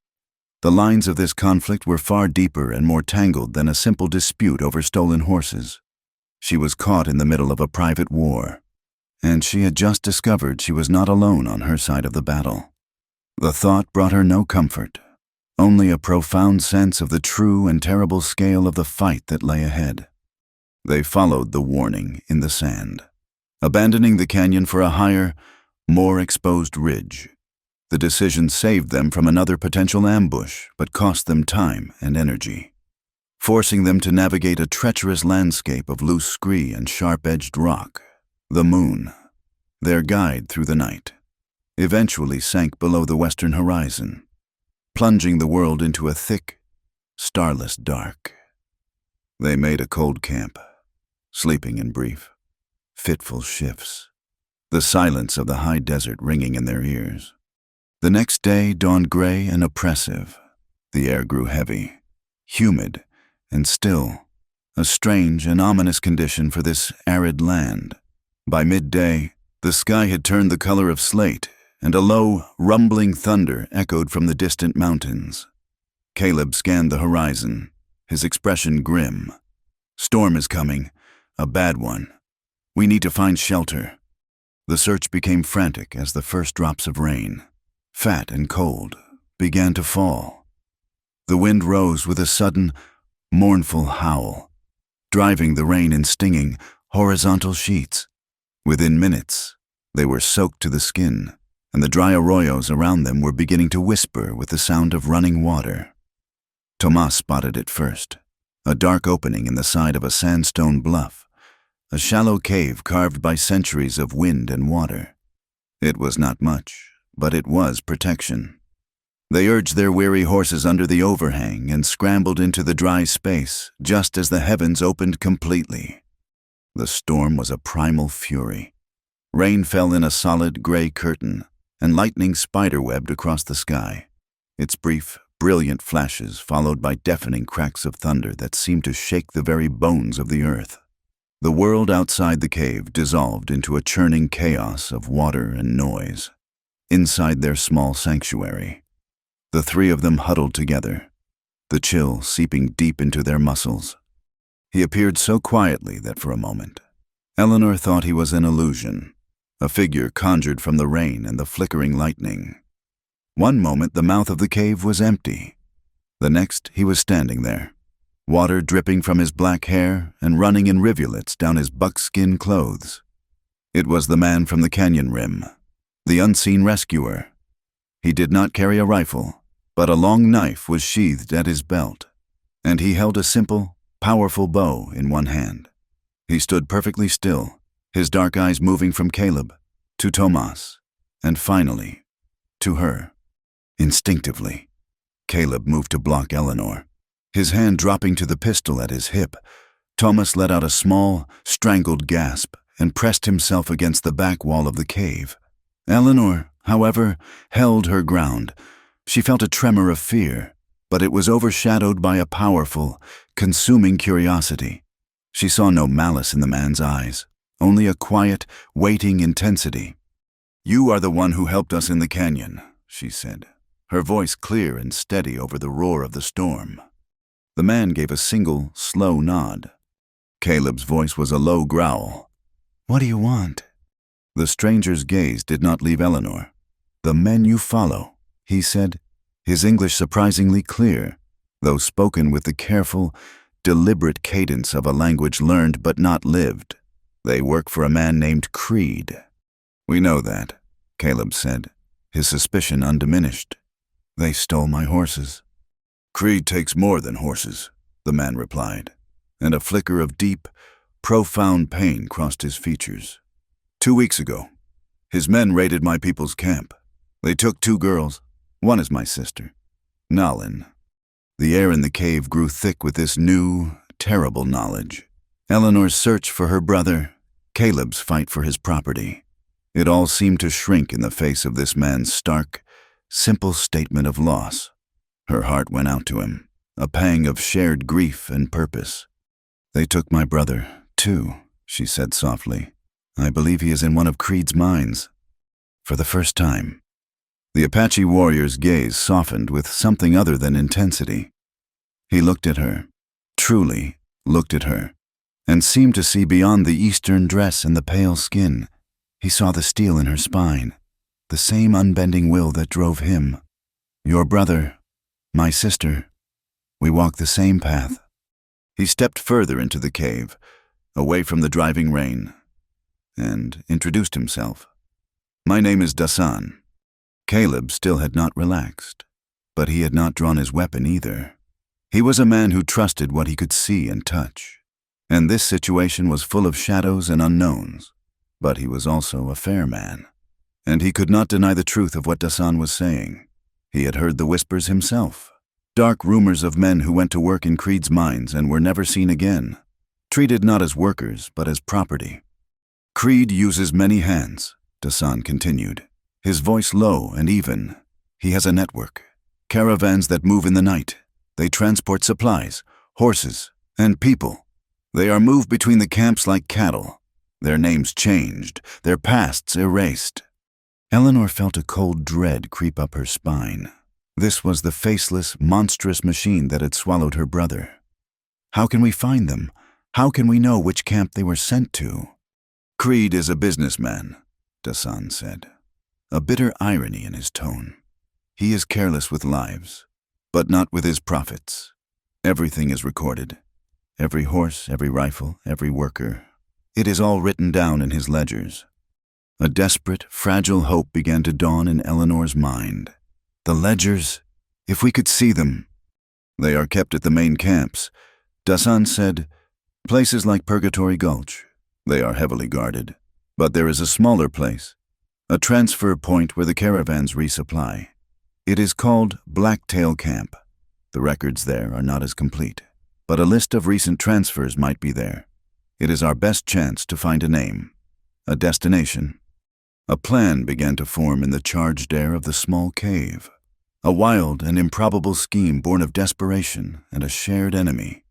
The lines of this conflict were far deeper and more tangled than a simple dispute over stolen horses. She was caught in the middle of a private war, and she had just discovered she was not alone on her side of the battle. The thought brought her no comfort, only a profound sense of the true and terrible scale of the fight that lay ahead. They followed the warning in the sand, abandoning the canyon for a higher, more exposed ridge. The decision saved them from another potential ambush, but cost them time and energy, forcing them to navigate a treacherous landscape of loose scree and sharp-edged rock. The moon, their guide through the night, eventually sank below the western horizon, plunging the world into a thick, starless dark. They made a cold camp, sleeping in brief, fitful shifts, the silence of the high desert ringing in their ears. The next day dawned gray and oppressive. The air grew heavy, humid, and still, a strange and ominous condition for this arid land. By midday, the sky had turned the color of slate, and a low, rumbling thunder echoed from the distant mountains. Caleb scanned the horizon, his expression grim. "Storm is coming, a bad one. We need to find shelter." The search became frantic as the first drops of rain, fat and cold, began to fall. The wind rose with a sudden, mournful howl, driving the rain in stinging, horizontal sheets. Within minutes, they were soaked to the skin, and the dry arroyos around them were beginning to whisper with the sound of running water. Tomas spotted it first, a dark opening in the side of a sandstone bluff, a shallow cave carved by centuries of wind and water. It was not much, but it was protection. They urged their weary horses under the overhang and scrambled into the dry space just as the heavens opened completely. The storm was a primal fury. Rain fell in a solid gray curtain, and lightning spiderwebbed across the sky, its brief, brilliant flashes followed by deafening cracks of thunder that seemed to shake the very bones of the earth. The world outside the cave dissolved into a churning chaos of water and noise. Inside their small sanctuary, the three of them huddled together, the chill seeping deep into their muscles. He appeared so quietly that for a moment, Eleanor thought he was an illusion, a figure conjured from the rain and the flickering lightning. One moment the mouth of the cave was empty. The next he was standing there, water dripping from his black hair and running in rivulets down his buckskin clothes. It was the man from the canyon rim, The unseen rescuer. He did not carry a rifle, but a long knife was sheathed at his belt, and he held a simple, powerful bow in one hand. He stood perfectly still, his dark eyes moving from Caleb to Tomas, and finally, to her. Instinctively, Caleb moved to block Eleanor. His hand dropping to the pistol at his hip, Thomas let out a small, strangled gasp and pressed himself against the back wall of the cave. Eleanor, however, held her ground. She felt a tremor of fear, but it was overshadowed by a powerful, consuming curiosity. She saw no malice in the man's eyes, only a quiet, waiting intensity. "You are the one who helped us in the canyon," she said, her voice clear and steady over the roar of the storm. The man gave a single, slow nod. Caleb's voice was a low growl. "What do you want?" The stranger's gaze did not leave Eleanor. "The men you follow," he said, his English surprisingly clear, though spoken with the careful, deliberate cadence of a language learned but not lived. "They work for a man named Creed." "We know that," Caleb said, his suspicion undiminished. "They stole my horses." "Creed takes more than horses," the man replied, and a flicker of deep, profound pain crossed his features. "2 weeks ago, his men raided my people's camp. They took 2 girls. One is my sister, Nalin." The air in the cave grew thick with this new, terrible knowledge. Eleanor's search for her brother, Caleb's fight for his property. It all seemed to shrink in the face of this man's stark, simple statement of loss. Her heart went out to him, a pang of shared grief and purpose. "They took my brother, too," she said softly. "I believe he is in one of Creed's mines." For the first time, the Apache warrior's gaze softened with something other than intensity. He looked at her, truly looked at her, and seemed to see beyond the Eastern dress and the pale skin. He saw the steel in her spine, the same unbending will that drove him. "Your brother, my sister, we walk the same path." He stepped further into the cave, away from the driving rain, and introduced himself. "My name is Dasan." Caleb still had not relaxed, but he had not drawn his weapon either. He was a man who trusted what he could see and touch, and this situation was full of shadows and unknowns, but he was also a fair man, and he could not deny the truth of what Dasan was saying. He had heard the whispers himself, dark rumors of men who went to work in Creed's mines and were never seen again, treated not as workers but as property. "Creed uses many hands," Dasan continued, his voice low and even. "He has a network, caravans that move in the night. They transport supplies, horses, and people. They are moved between the camps like cattle, their names changed, their pasts erased." Eleanor felt a cold dread creep up her spine. This was the faceless, monstrous machine that had swallowed her brother. "How can we find them? How can we know which camp they were sent to?" "Creed is a businessman," Dasan said, a bitter irony in his tone. "He is careless with lives, but not with his profits. Everything is recorded. Every horse, every rifle, every worker. It is all written down in his ledgers." A desperate, fragile hope began to dawn in Eleanor's mind. The ledgers, if we could see them. "They are kept at the main camps," Dasan said. "Places like Purgatory Gulch. They are heavily guarded. But there is a smaller place, a transfer point where the caravans resupply. It is called Blacktail Camp. The records there are not as complete, but a list of recent transfers might be there. It is our best chance to find a name, a destination." A plan began to form in the charged air of the small cave, a wild and improbable scheme born of desperation and a shared enemy.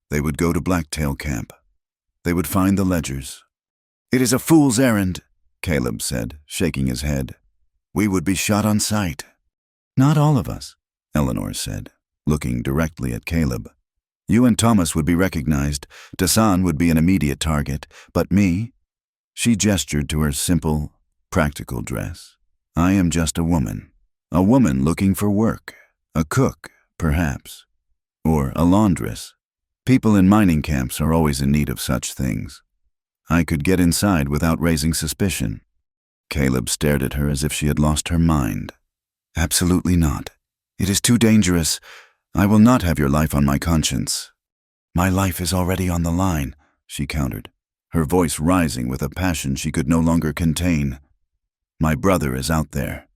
They would go to Blacktail Camp. They would find the ledgers. "It is a fool's errand," Caleb said, shaking his head. "We would be shot on sight." "Not all of us," Eleanor said, looking directly at Caleb. "You and Thomas would be recognized. Dasan would be an immediate target. But me?" She gestured to her simple, practical dress. "I am just a woman looking for work, a cook, perhaps, or a laundress. People in mining camps are always in need of such things. I could get inside without raising suspicion." Caleb stared at her as if she had lost her mind. Absolutely not. It is too dangerous. I will not have your life on my conscience. My life is already on the line, she countered, her voice rising with a passion she could no longer contain. My brother is out there,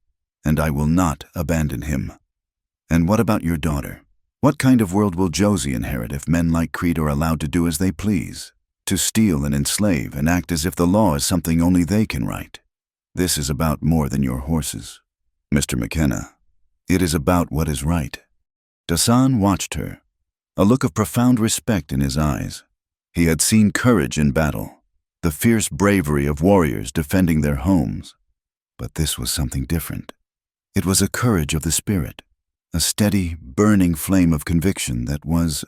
and I will not abandon him. And what about your daughter? What kind of world will Josie inherit if men like Creed are allowed to do as they please, to steal and enslave and act as if the law is something only they can write? This is about more than your horses, Mr. McKenna. It is about what is right. Dasan watched her, a look of profound respect in his eyes. He had seen courage in battle, the fierce bravery of warriors defending their homes. But this was something different. It was a courage of the spirit, a steady, burning flame of conviction that was,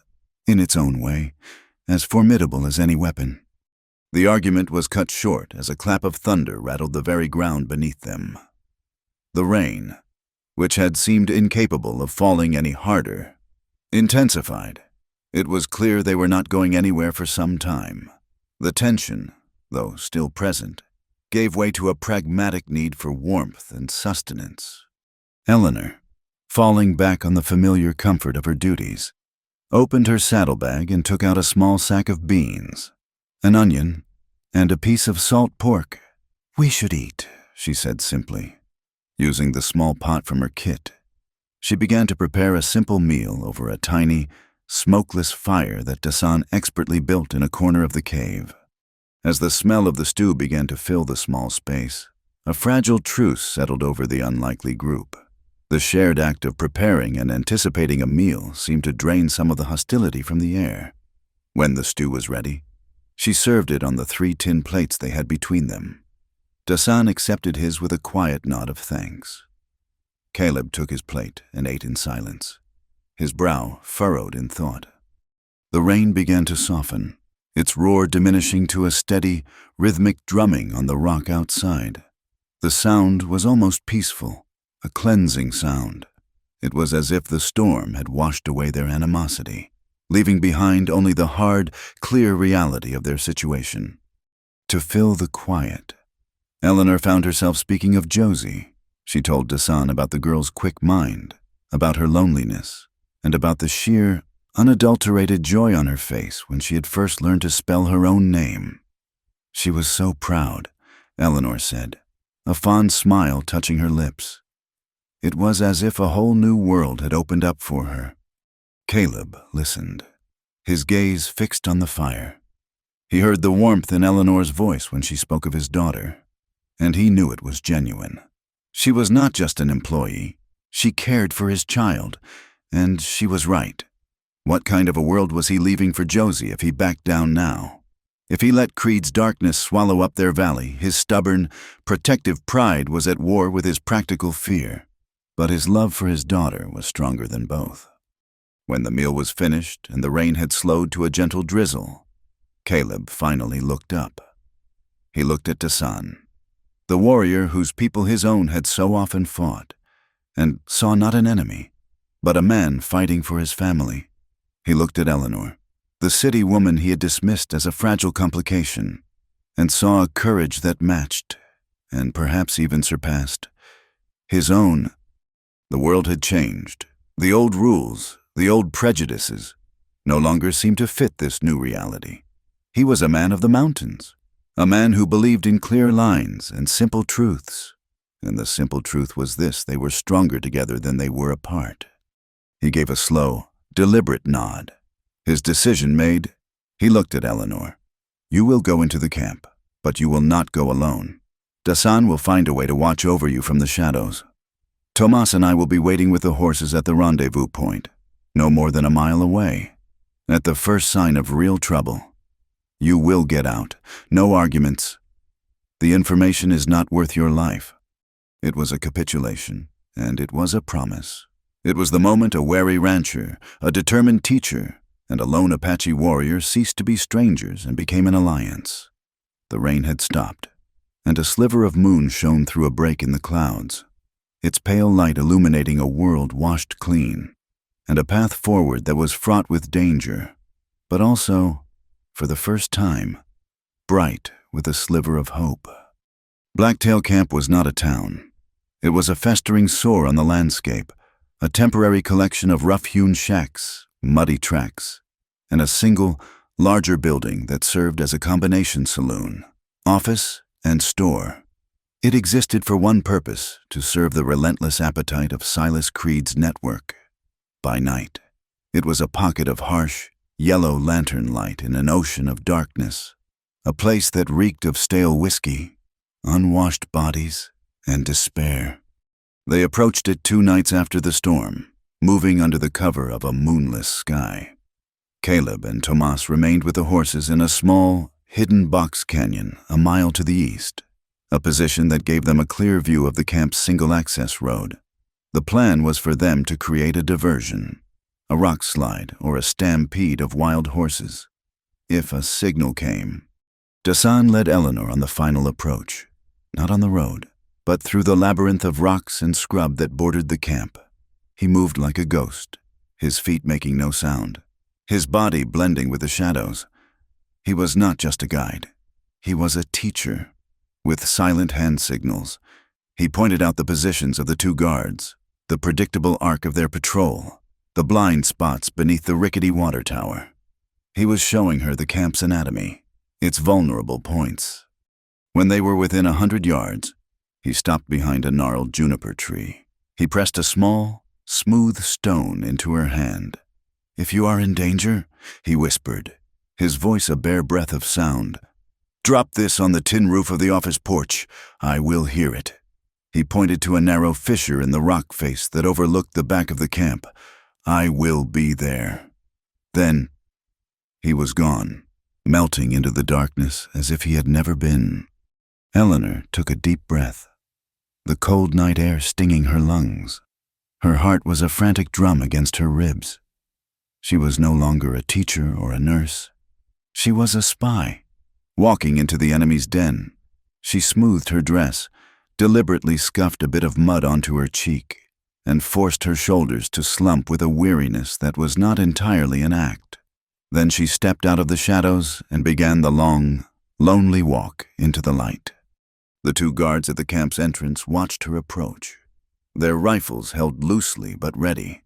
in its own way, as formidable as any weapon. The argument was cut short as a clap of thunder rattled the very ground beneath them. The rain, which had seemed incapable of falling any harder, intensified. It was clear they were not going anywhere for some time. The tension, though still present, gave way to a pragmatic need for warmth and sustenance. Eleanor, falling back on the familiar comfort of her duties, opened her saddlebag and took out a small sack of beans, an onion, and a piece of salt pork. We should eat, she said simply. Using the small pot from her kit, she began to prepare a simple meal over a tiny, smokeless fire that Dasan expertly built in a corner of the cave. As the smell of the stew began to fill the small space, a fragile truce settled over the unlikely group. The shared act of preparing and anticipating a meal seemed to drain some of the hostility from the air. When the stew was ready, she served it on the 3 tin plates they had between them. Dasan accepted his with a quiet nod of thanks. Caleb took his plate and ate in silence, his brow furrowed in thought. The rain began to soften, its roar diminishing to a steady, rhythmic drumming on the rock outside. The sound was almost peaceful, a cleansing sound. It was as if the storm had washed away their animosity, leaving behind only the hard, clear reality of their situation. To fill the quiet, Eleanor found herself speaking of Josie. She told Dasan about the girl's quick mind, about her loneliness, and about the sheer, unadulterated joy on her face when she had first learned to spell her own name. She was so proud, Eleanor said, a fond smile touching her lips. It was as if a whole new world had opened up for her. Caleb listened, his gaze fixed on the fire. He heard the warmth in Eleanor's voice when she spoke of his daughter, and he knew it was genuine. She was not just an employee. She cared for his child, and she was right. What kind of a world was he leaving for Josie if he backed down now? If he let Creed's darkness swallow up their valley, his stubborn, protective pride was at war with his practical fear. But his love for his daughter was stronger than both. When the meal was finished and the rain had slowed to a gentle drizzle, Caleb finally looked up. He looked at Dasan, the warrior whose people his own had so often fought, and saw not an enemy, but a man fighting for his family. He looked at Eleanor, the city woman he had dismissed as a fragile complication, and saw a courage that matched, and perhaps even surpassed, his own. The world had changed. The old rules, the old prejudices, no longer seemed to fit this new reality. He was a man of the mountains, a man who believed in clear lines and simple truths. And the simple truth was this: they were stronger together than they were apart. He gave a slow, deliberate nod. His decision made, he looked at Eleanor. You will go into the camp, but you will not go alone. Dasan will find a way to watch over you from the shadows. Tomas and I will be waiting with the horses at the rendezvous point, no more than a mile away. At the first sign of real trouble, you will get out. No arguments. The information is not worth your life. It was a capitulation, and it was a promise. It was the moment a wary rancher, a determined teacher, and a lone Apache warrior ceased to be strangers and became an alliance. The rain had stopped, and a sliver of moon shone through a break in the clouds, its pale light illuminating a world washed clean, and a path forward that was fraught with danger, but also, for the first time, bright with a sliver of hope. Blacktail Camp was not a town. It was a festering sore on the landscape, a temporary collection of rough-hewn shacks, muddy tracks, and a single, larger building that served as a combination saloon, office, and store. It existed for one purpose, to serve the relentless appetite of Silas Creed's network. By night, it was a pocket of harsh, yellow lantern light in an ocean of darkness, a place that reeked of stale whiskey, unwashed bodies, and despair. They approached it 2 nights after the storm, moving under the cover of a moonless sky. Caleb and Tomas remained with the horses in a small, hidden box canyon a mile to the east, a position that gave them a clear view of the camp's single-access road. The plan was for them to create a diversion, a rock slide or a stampede of wild horses, if a signal came. Dasan led Eleanor on the final approach, not on the road, but through the labyrinth of rocks and scrub that bordered the camp. He moved like a ghost, his feet making no sound, his body blending with the shadows. He was not just a guide. He was a teacher. With silent hand signals, he pointed out the positions of the 2 guards, the predictable arc of their patrol, the blind spots beneath the rickety water tower. He was showing her the camp's anatomy, its vulnerable points. When they were within 100 yards, he stopped behind a gnarled juniper tree. He pressed a small, smooth stone into her hand. "If you are in danger," he whispered, his voice a bare breath of sound, "drop this on the tin roof of the office porch. I will hear it." He pointed to a narrow fissure in the rock face that overlooked the back of the camp. "I will be there." Then he was gone, melting into the darkness as if he had never been. Eleanor took a deep breath, the cold night air stinging her lungs. Her heart was a frantic drum against her ribs. She was no longer a teacher or a nurse. She was a spy, walking into the enemy's den. She smoothed her dress, deliberately scuffed a bit of mud onto her cheek, and forced her shoulders to slump with a weariness that was not entirely an act. Then she stepped out of the shadows and began the long, lonely walk into the light. The 2 guards at the camp's entrance watched her approach, their rifles held loosely but ready.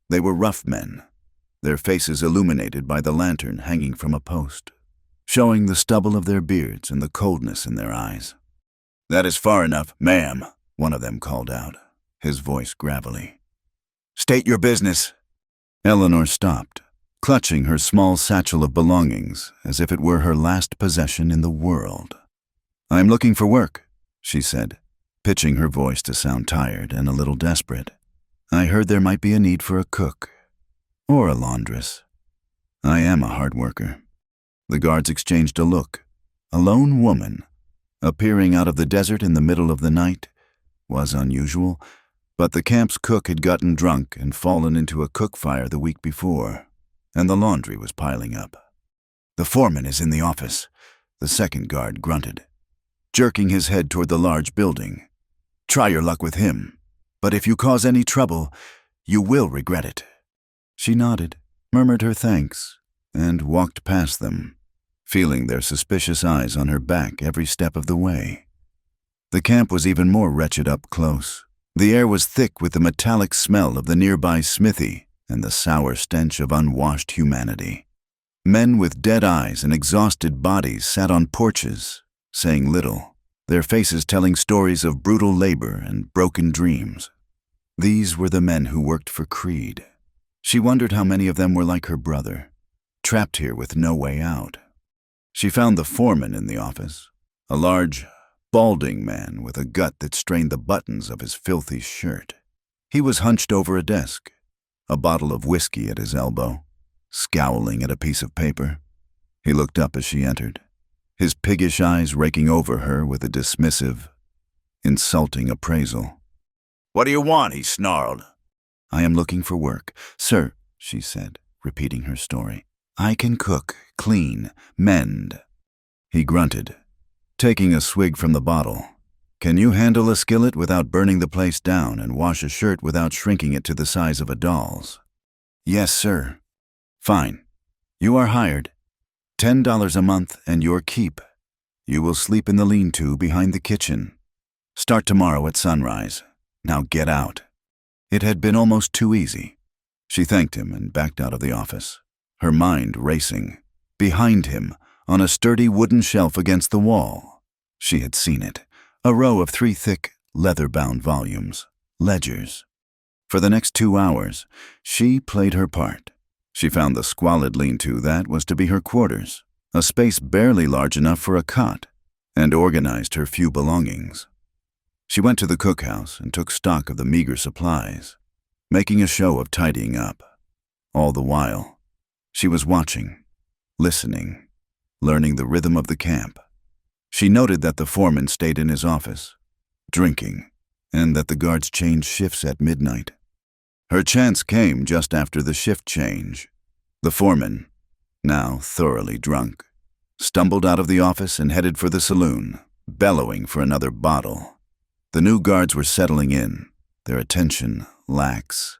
They were rough men, their faces illuminated by the lantern hanging from a post, showing the stubble of their beards and the coldness in their eyes. "That is far enough, ma'am," one of them called out, his voice gravelly. "State your business." Eleanor stopped, clutching her small satchel of belongings as if it were her last possession in the world. "I'm looking for work," she said, pitching her voice to sound tired and a little desperate. "I heard there might be a need for a cook, or a laundress. I am a hard worker." The guards exchanged a look. A lone woman, appearing out of the desert in the middle of the night, was unusual, but the camp's cook had gotten drunk and fallen into a cook fire the week before, and the laundry was piling up. "The foreman is in the office," the second guard grunted, jerking his head toward the large building. "Try your luck with him, but if you cause any trouble, you will regret it." She nodded, murmured her thanks, and walked past them, feeling their suspicious eyes on her back every step of the way. The camp was even more wretched up close. The air was thick with the metallic smell of the nearby smithy and the sour stench of unwashed humanity. Men with dead eyes and exhausted bodies sat on porches, saying little, their faces telling stories of brutal labor and broken dreams. These were the men who worked for Creed. She wondered how many of them were like her brother, trapped here with no way out. She found the foreman in the office, a large, balding man with a gut that strained the buttons of his filthy shirt. He was hunched over a desk, a bottle of whiskey at his elbow, scowling at a piece of paper. He looked up as she entered, his piggish eyes raking over her with a dismissive, insulting appraisal. "What do you want?" he snarled. "I am looking for work, sir," she said, repeating her story. "I can cook, clean, mend." He grunted, taking a swig from the bottle. "Can you handle a skillet without burning the place down and wash a shirt without shrinking it to the size of a doll's?" "Yes, sir." "Fine. You are hired. $10 a month and your keep. You will sleep in the lean-to behind the kitchen. Start tomorrow at sunrise. Now get out." It had been almost too easy. She thanked him and backed out of the office, her mind racing. Behind him, on a sturdy wooden shelf against the wall, she had seen it, a row of 3 thick, leather-bound volumes, ledgers. For the next 2 hours, she played her part. She found the squalid lean-to that was to be her quarters, a space barely large enough for a cot, and organized her few belongings. She went to the cookhouse and took stock of the meager supplies, making a show of tidying up. All the while, she was watching, listening, learning the rhythm of the camp. She noted that the foreman stayed in his office, drinking, and that the guards changed shifts at midnight. Her chance came just after the shift change. The foreman, now thoroughly drunk, stumbled out of the office and headed for the saloon, bellowing for another bottle. The new guards were settling in, their attention lax.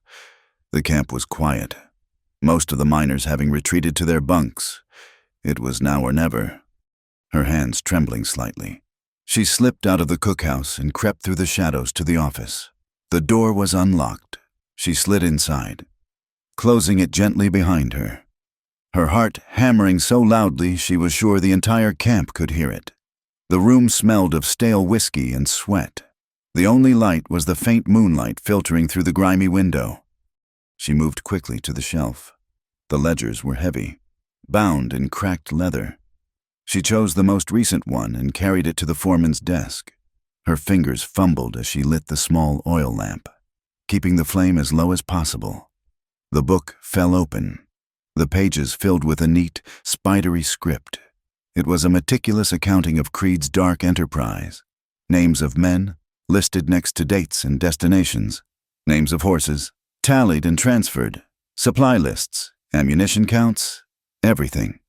The camp was quiet, most of the miners having retreated to their bunks. It was now or never. Her hands trembling slightly, she slipped out of the cookhouse and crept through the shadows to the office. The door was unlocked. She slid inside, closing it gently behind her, her heart hammering so loudly she was sure the entire camp could hear it. The room smelled of stale whiskey and sweat. The only light was the faint moonlight filtering through the grimy window. She moved quickly to the shelf. The ledgers were heavy, bound in cracked leather. She chose the most recent one and carried it to the foreman's desk. Her fingers fumbled as she lit the small oil lamp, keeping the flame as low as possible. The book fell open, the pages filled with a neat, spidery script. It was a meticulous accounting of Creed's dark enterprise. Names of men, listed next to dates and destinations. Names of horses, tallied and transferred. Supply lists, ammunition counts, everything.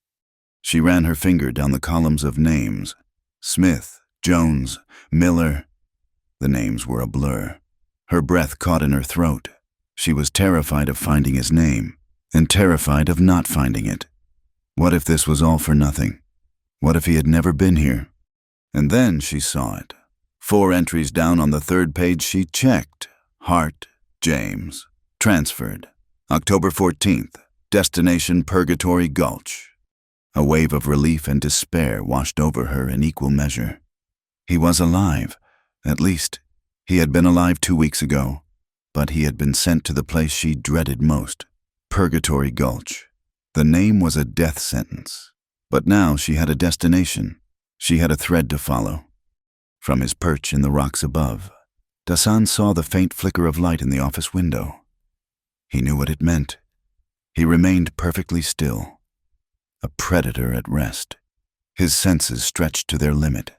She ran her finger down the columns of names. Smith, Jones, Miller. The names were a blur. Her breath caught in her throat. She was terrified of finding his name, and terrified of not finding it. What if this was all for nothing? What if he had never been here? And then she saw it. 4 entries down on the 3rd page she checked. Hart, James. Transferred. October 14th. Destination Purgatory Gulch. A wave of relief and despair washed over her in equal measure. He was alive. At least, he had been alive 2 weeks ago, but he had been sent to the place she dreaded most, Purgatory Gulch. The name was a death sentence, but now she had a destination. She had a thread to follow. From his perch in the rocks above, Dasan saw the faint flicker of light in the office window. He knew what it meant. He remained perfectly still, a predator at rest, his senses stretched to their limit,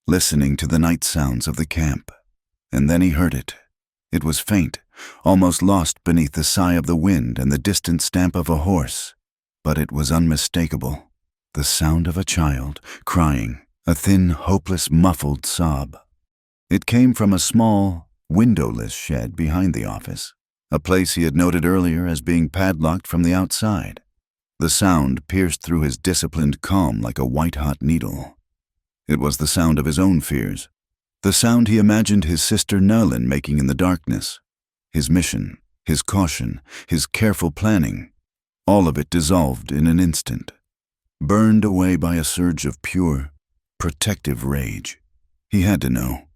listening to the night sounds of the camp. And then he heard it. It was faint, almost lost beneath the sigh of the wind and the distant stamp of a horse, but it was unmistakable. The sound of a child, crying, a thin, hopeless, muffled sob. It came from a small, windowless shed behind the office, a place he had noted earlier as being padlocked from the outside. The sound pierced through his disciplined calm like a white-hot needle. It was the sound of his own fears, the sound he imagined his sister Nerlin making in the darkness. His mission, his caution, his careful planning, all of it dissolved in an instant, burned away by a surge of pure, protective rage. He had to know.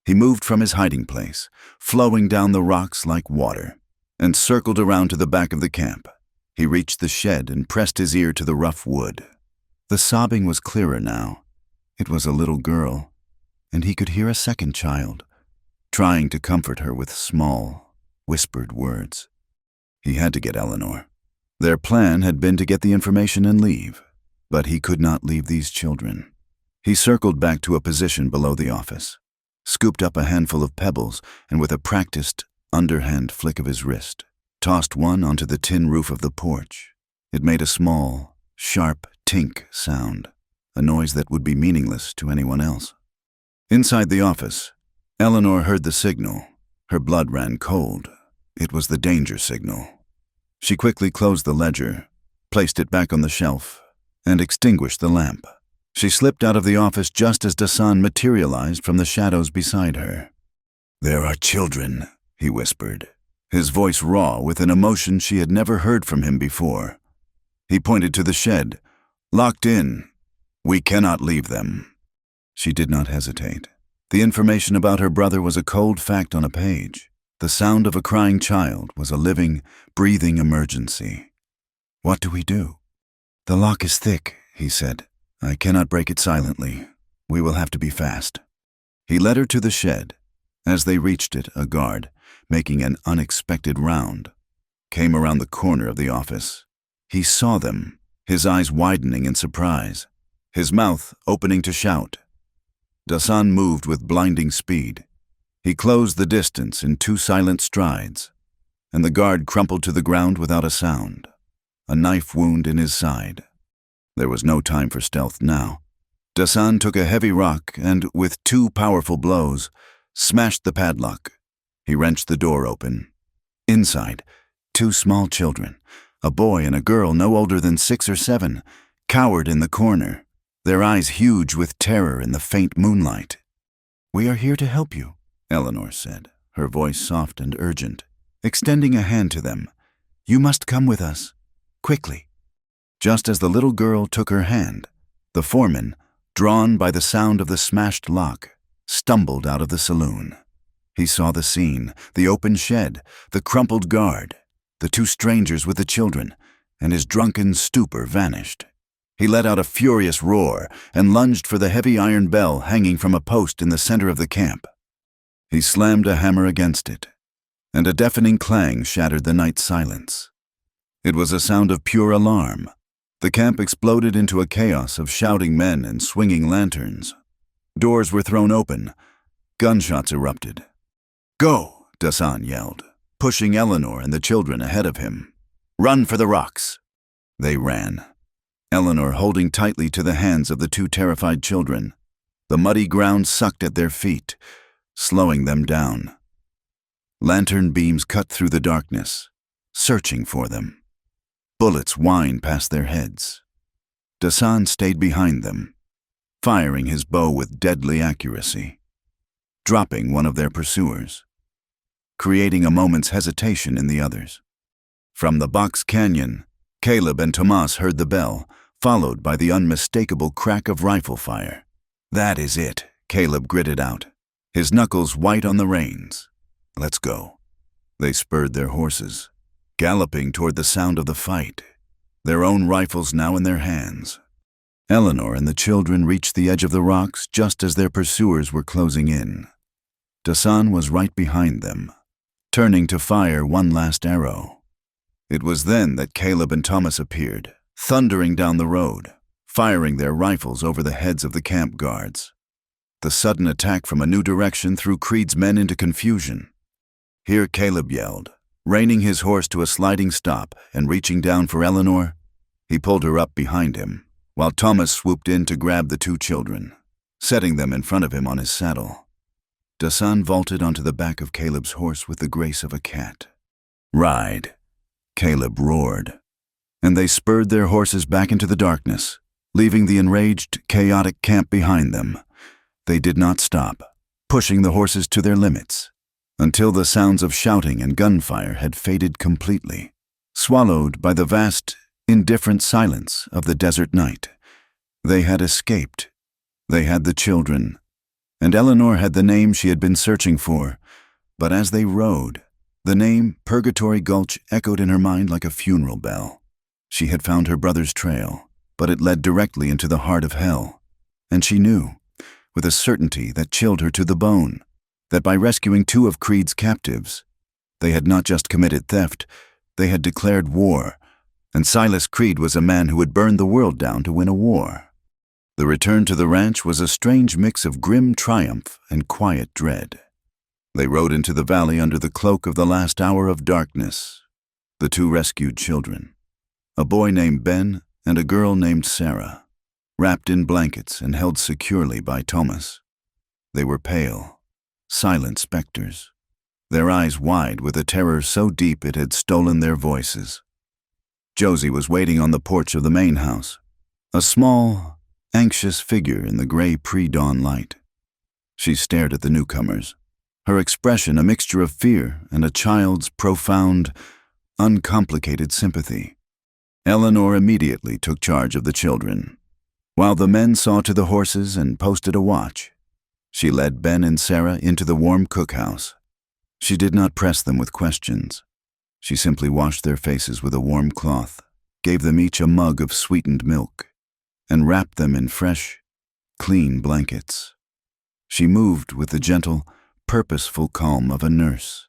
He moved from his hiding place, flowing down the rocks like water, and circled around to the back of the camp. He reached the shed and pressed his ear to the rough wood. The sobbing was clearer now. It was a little girl, and he could hear a second child, trying to comfort her with small, whispered words. He had to get Eleanor. Their plan had been to get the information and leave, but he could not leave these children. He circled back to a position below the office, scooped up a handful of pebbles, and with a practiced, underhand flick of his wrist, tossed one onto the tin roof of the porch. It made a small, sharp tink sound, a noise that would be meaningless to anyone else. Inside the office, Eleanor heard the signal. Her blood ran cold. It was the danger signal. She quickly closed the ledger, placed it back on the shelf, and extinguished the lamp. She slipped out of the office just as Dasan materialized from the shadows beside her. "There are children," he whispered, his voice raw with an emotion she had never heard from him before. He pointed to the shed. "Locked in. We cannot leave them." She did not hesitate. The information about her brother was a cold fact on a page. The sound of a crying child was a living, breathing emergency. "What do we do?" "The lock is thick," he said. "I cannot break it silently. We will have to be fast." He led her to the shed. As they reached it, a guard, making an unexpected round, came around the corner of the office. He saw them, his eyes widening in surprise, his mouth opening to shout. Dasan moved with blinding speed. He closed the distance in 2 silent strides, and the guard crumpled to the ground without a sound, a knife wound in his side. There was no time for stealth now. Dasan took a heavy rock and, with 2 powerful blows, smashed the padlock. He wrenched the door open. Inside, 2 small children, a boy and a girl no older than 6 or 7, cowered in the corner, their eyes huge with terror in the faint moonlight. "We are here to help you," Eleanor said, her voice soft and urgent, extending a hand to them. "You must come with us, quickly." Just as the little girl took her hand, the foreman, drawn by the sound of the smashed lock, stumbled out of the saloon. He saw the scene, the open shed, the crumpled guard, the 2 strangers with the children, and his drunken stupor vanished. He let out a furious roar and lunged for the heavy iron bell hanging from a post in the center of the camp. He slammed a hammer against it, and a deafening clang shattered the night silence. It was a sound of pure alarm. The camp exploded into a chaos of shouting men and swinging lanterns. Doors were thrown open. Gunshots erupted. "Go!" Dasan yelled, pushing Eleanor and the children ahead of him. "Run for the rocks!" They ran, Eleanor holding tightly to the hands of the 2 terrified children. The muddy ground sucked at their feet, slowing them down. Lantern beams cut through the darkness, searching for them. Bullets whined past their heads. Dasan stayed behind them, firing his bow with deadly accuracy, dropping one of their pursuers, creating a moment's hesitation in the others. From the box canyon, Caleb and Tomas heard the bell, followed by the unmistakable crack of rifle fire. "That is it," Caleb gritted out, his knuckles white on the reins. "Let's go." They spurred their horses, galloping toward the sound of the fight, their own rifles now in their hands. Eleanor and the children reached the edge of the rocks just as their pursuers were closing in. Dasan was right behind them, turning to fire one last arrow. It was then that Caleb and Thomas appeared, thundering down the road, firing their rifles over the heads of the camp guards. The sudden attack from a new direction threw Creed's men into confusion. Here Caleb yelled, reining his horse to a sliding stop and reaching down for Eleanor. He pulled her up behind him, while Thomas swooped in to grab the 2 children, setting them in front of him on his saddle. Dasan vaulted onto the back of Caleb's horse with the grace of a cat. "Ride," Caleb roared, and they spurred their horses back into the darkness, leaving the enraged, chaotic camp behind them. They did not stop, pushing the horses to their limits, until the sounds of shouting and gunfire had faded completely, swallowed by the vast, indifferent silence of the desert night. They had escaped. They had the children, and Eleanor had the name she had been searching for. But as they rode, the name Purgatory Gulch echoed in her mind like a funeral bell. She had found her brother's trail, but it led directly into the heart of hell. And she knew, with a certainty that chilled her to the bone, that by rescuing 2 of Creed's captives, they had not just committed theft, they had declared war, and Silas Creed was a man who would burn the world down to win a war. The return to the ranch was a strange mix of grim triumph and quiet dread. They rode into the valley under the cloak of the last hour of darkness. The 2 rescued children, a boy named Ben and a girl named Sarah, wrapped in blankets and held securely by Thomas. They were pale, silent specters, their eyes wide with a terror so deep it had stolen their voices. Josie was waiting on the porch of the main house, a small, anxious figure in the gray pre-dawn light. She stared at the newcomers, her expression a mixture of fear and a child's profound, uncomplicated sympathy. Eleanor immediately took charge of the children. While the men saw to the horses and posted a watch, she led Ben and Sarah into the warm cookhouse. She did not press them with questions. She simply washed their faces with a warm cloth, gave them each a mug of sweetened milk, and wrapped them in fresh, clean blankets. She moved with the gentle, purposeful calm of a nurse,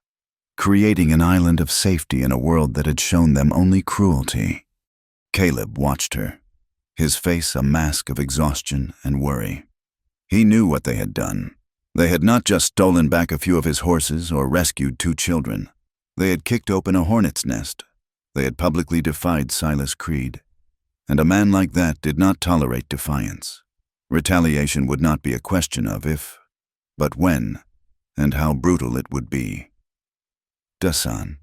creating an island of safety in a world that had shown them only cruelty. Caleb watched her, his face a mask of exhaustion and worry. He knew what they had done. They had not just stolen back a few of his horses or rescued 2 children. They had kicked open a hornet's nest. They had publicly defied Silas Creed. And a man like that did not tolerate defiance. Retaliation would not be a question of if, but when, and how brutal it would be. Dasan,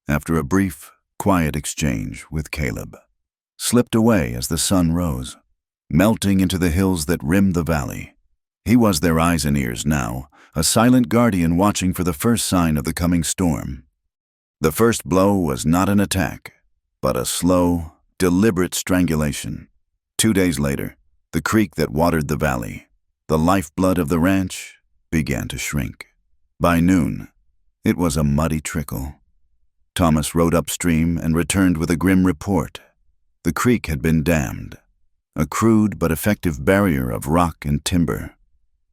after a brief, quiet exchange with Caleb, slipped away as the sun rose, melting into the hills that rimmed the valley. He was their eyes and ears now, a silent guardian watching for the first sign of the coming storm. The first blow was not an attack, but a slow, deliberate strangulation. 2 days later, the creek that watered the valley, the lifeblood of the ranch, began to shrink. By noon, it was a muddy trickle. Thomas rode upstream and returned with a grim report. The creek had been dammed, a crude but effective barrier of rock and timber.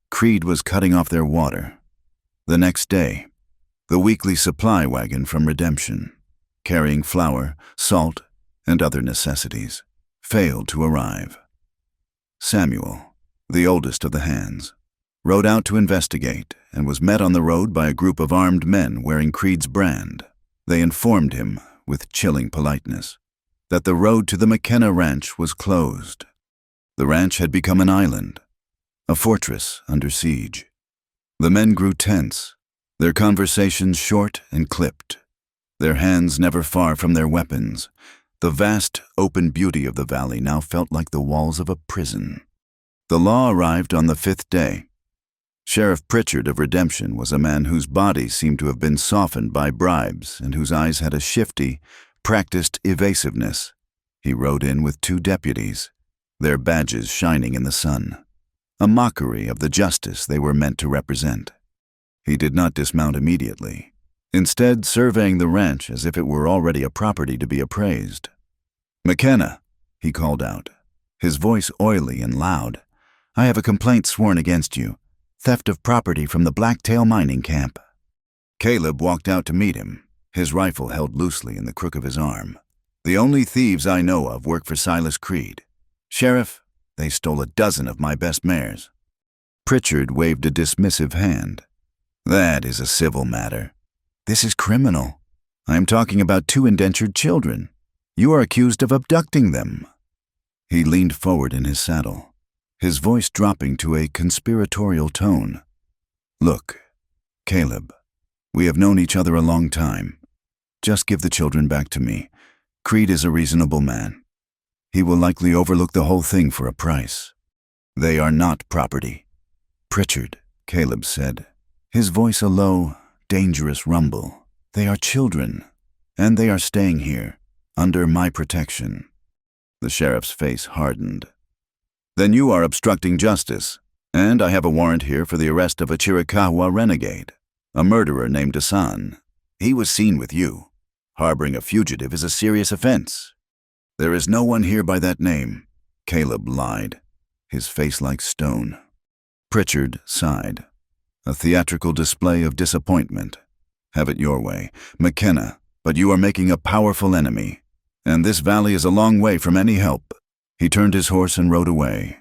Creed was cutting off their water. The next day, the weekly supply wagon from Redemption, carrying flour, salt, and other necessities, failed to arrive. Samuel, the oldest of the hands, rode out to investigate and was met on the road by a group of armed men wearing Creed's brand. They informed him, with chilling politeness, that the road to the McKenna Ranch was closed. The ranch had become an island, a fortress under siege. The men grew tense, their conversations short and clipped, their hands never far from their weapons. The vast, open beauty of the valley now felt like the walls of a prison. The law arrived on the 5th day. Sheriff Pritchard of Redemption was a man whose body seemed to have been softened by bribes and whose eyes had a shifty, practiced evasiveness. He rode in with 2 deputies, their badges shining in the sun, a mockery of the justice they were meant to represent. He did not dismount immediately, instead surveying the ranch as if it were already a property to be appraised. "McKenna," he called out, his voice oily and loud, "I have a complaint sworn against you. Theft of property from the Blacktail mining camp." Caleb walked out to meet him, his rifle held loosely in the crook of his arm. "The only thieves I know of work for Silas Creed. Sheriff, they stole a dozen of my best mares." Pritchard waved a dismissive hand. "That is a civil matter. This is criminal. I am talking about 2 indentured children. You are accused of abducting them." He leaned forward in his saddle, his voice dropping to a conspiratorial tone. "Look, Caleb, we have known each other a long time. Just give the children back to me. Creed is a reasonable man. He will likely overlook the whole thing for a price." "They are not property." "Pritchard," Caleb said, his voice a low, dangerous rumble. "They are children, and they are staying here, under my protection." The sheriff's face hardened. "Then you are obstructing justice, and I have a warrant here for the arrest of a Chiricahua renegade, a murderer named Dasan. He was seen with you. Harboring a fugitive is a serious offense." "There is no one here by that name," Caleb lied, his face like stone. Pritchard sighed, a theatrical display of disappointment. "Have it your way, McKenna, but you are making a powerful enemy, and this valley is a long way from any help." He turned his horse and rode away,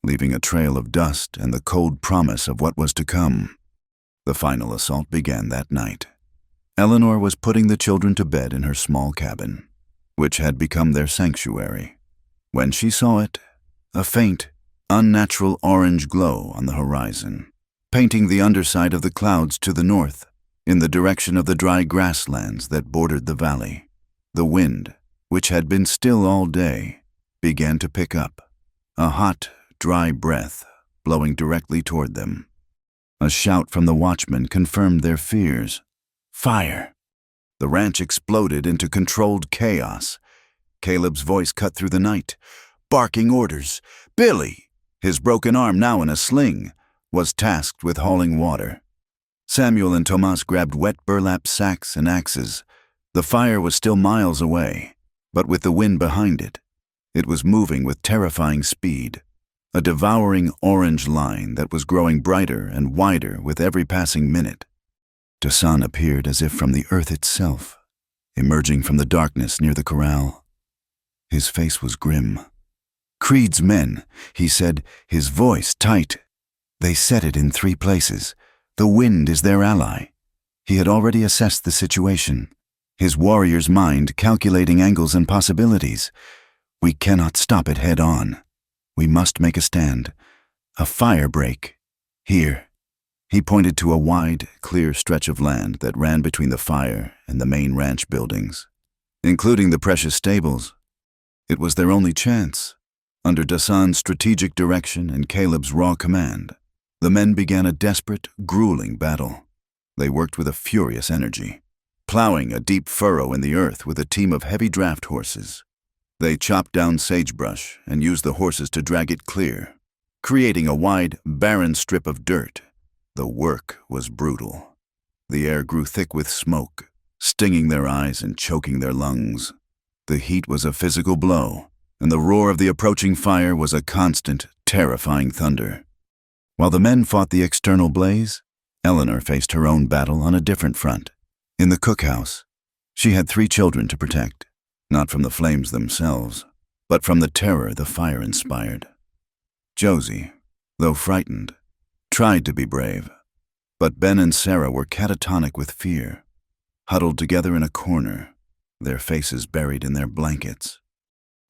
leaving a trail of dust and the cold promise of what was to come. The final assault began that night. Eleanor was putting the children to bed in her small cabin, which had become their sanctuary, when she saw it, a faint, unnatural orange glow on the horizon, painting the underside of the clouds to the north, in the direction of the dry grasslands that bordered the valley. The wind, which had been still all day, began to pick up, a hot, dry breath, blowing directly toward them. A shout from the watchman confirmed their fears. Fire! The ranch exploded into controlled chaos. Caleb's voice cut through the night, barking orders. Billy, his broken arm now in a sling, was tasked with hauling water. Samuel and Tomas grabbed wet burlap sacks and axes. The fire was still miles away, but with the wind behind it, it was moving with terrifying speed, a devouring orange line that was growing brighter and wider with every passing minute. Dasan appeared as if from the earth itself, emerging from the darkness near the corral. His face was grim. Creed's men, he said, his voice tight. They said it in 3 places. The wind is their ally. He had already assessed the situation, his warrior's mind calculating angles and possibilities. We cannot stop it head on. We must make a stand. A fire break. Here. He pointed to a wide, clear stretch of land that ran between the fire and the main ranch buildings, including the precious stables. It was their only chance. Under Dasan's strategic direction and Caleb's raw command, the men began a desperate, grueling battle. They worked with a furious energy, plowing a deep furrow in the earth with a team of heavy draft horses. They chopped down sagebrush and used the horses to drag it clear, creating a wide, barren strip of dirt. The work was brutal. The air grew thick with smoke, stinging their eyes and choking their lungs. The heat was a physical blow, and the roar of the approaching fire was a constant, terrifying thunder. While the men fought the external blaze, Eleanor faced her own battle on a different front. In the cookhouse, she had 3 children to protect, not from the flames themselves, but from the terror the fire inspired. Josie, though frightened, tried to be brave, but Ben and Sarah were catatonic with fear, huddled together in a corner, their faces buried in their blankets.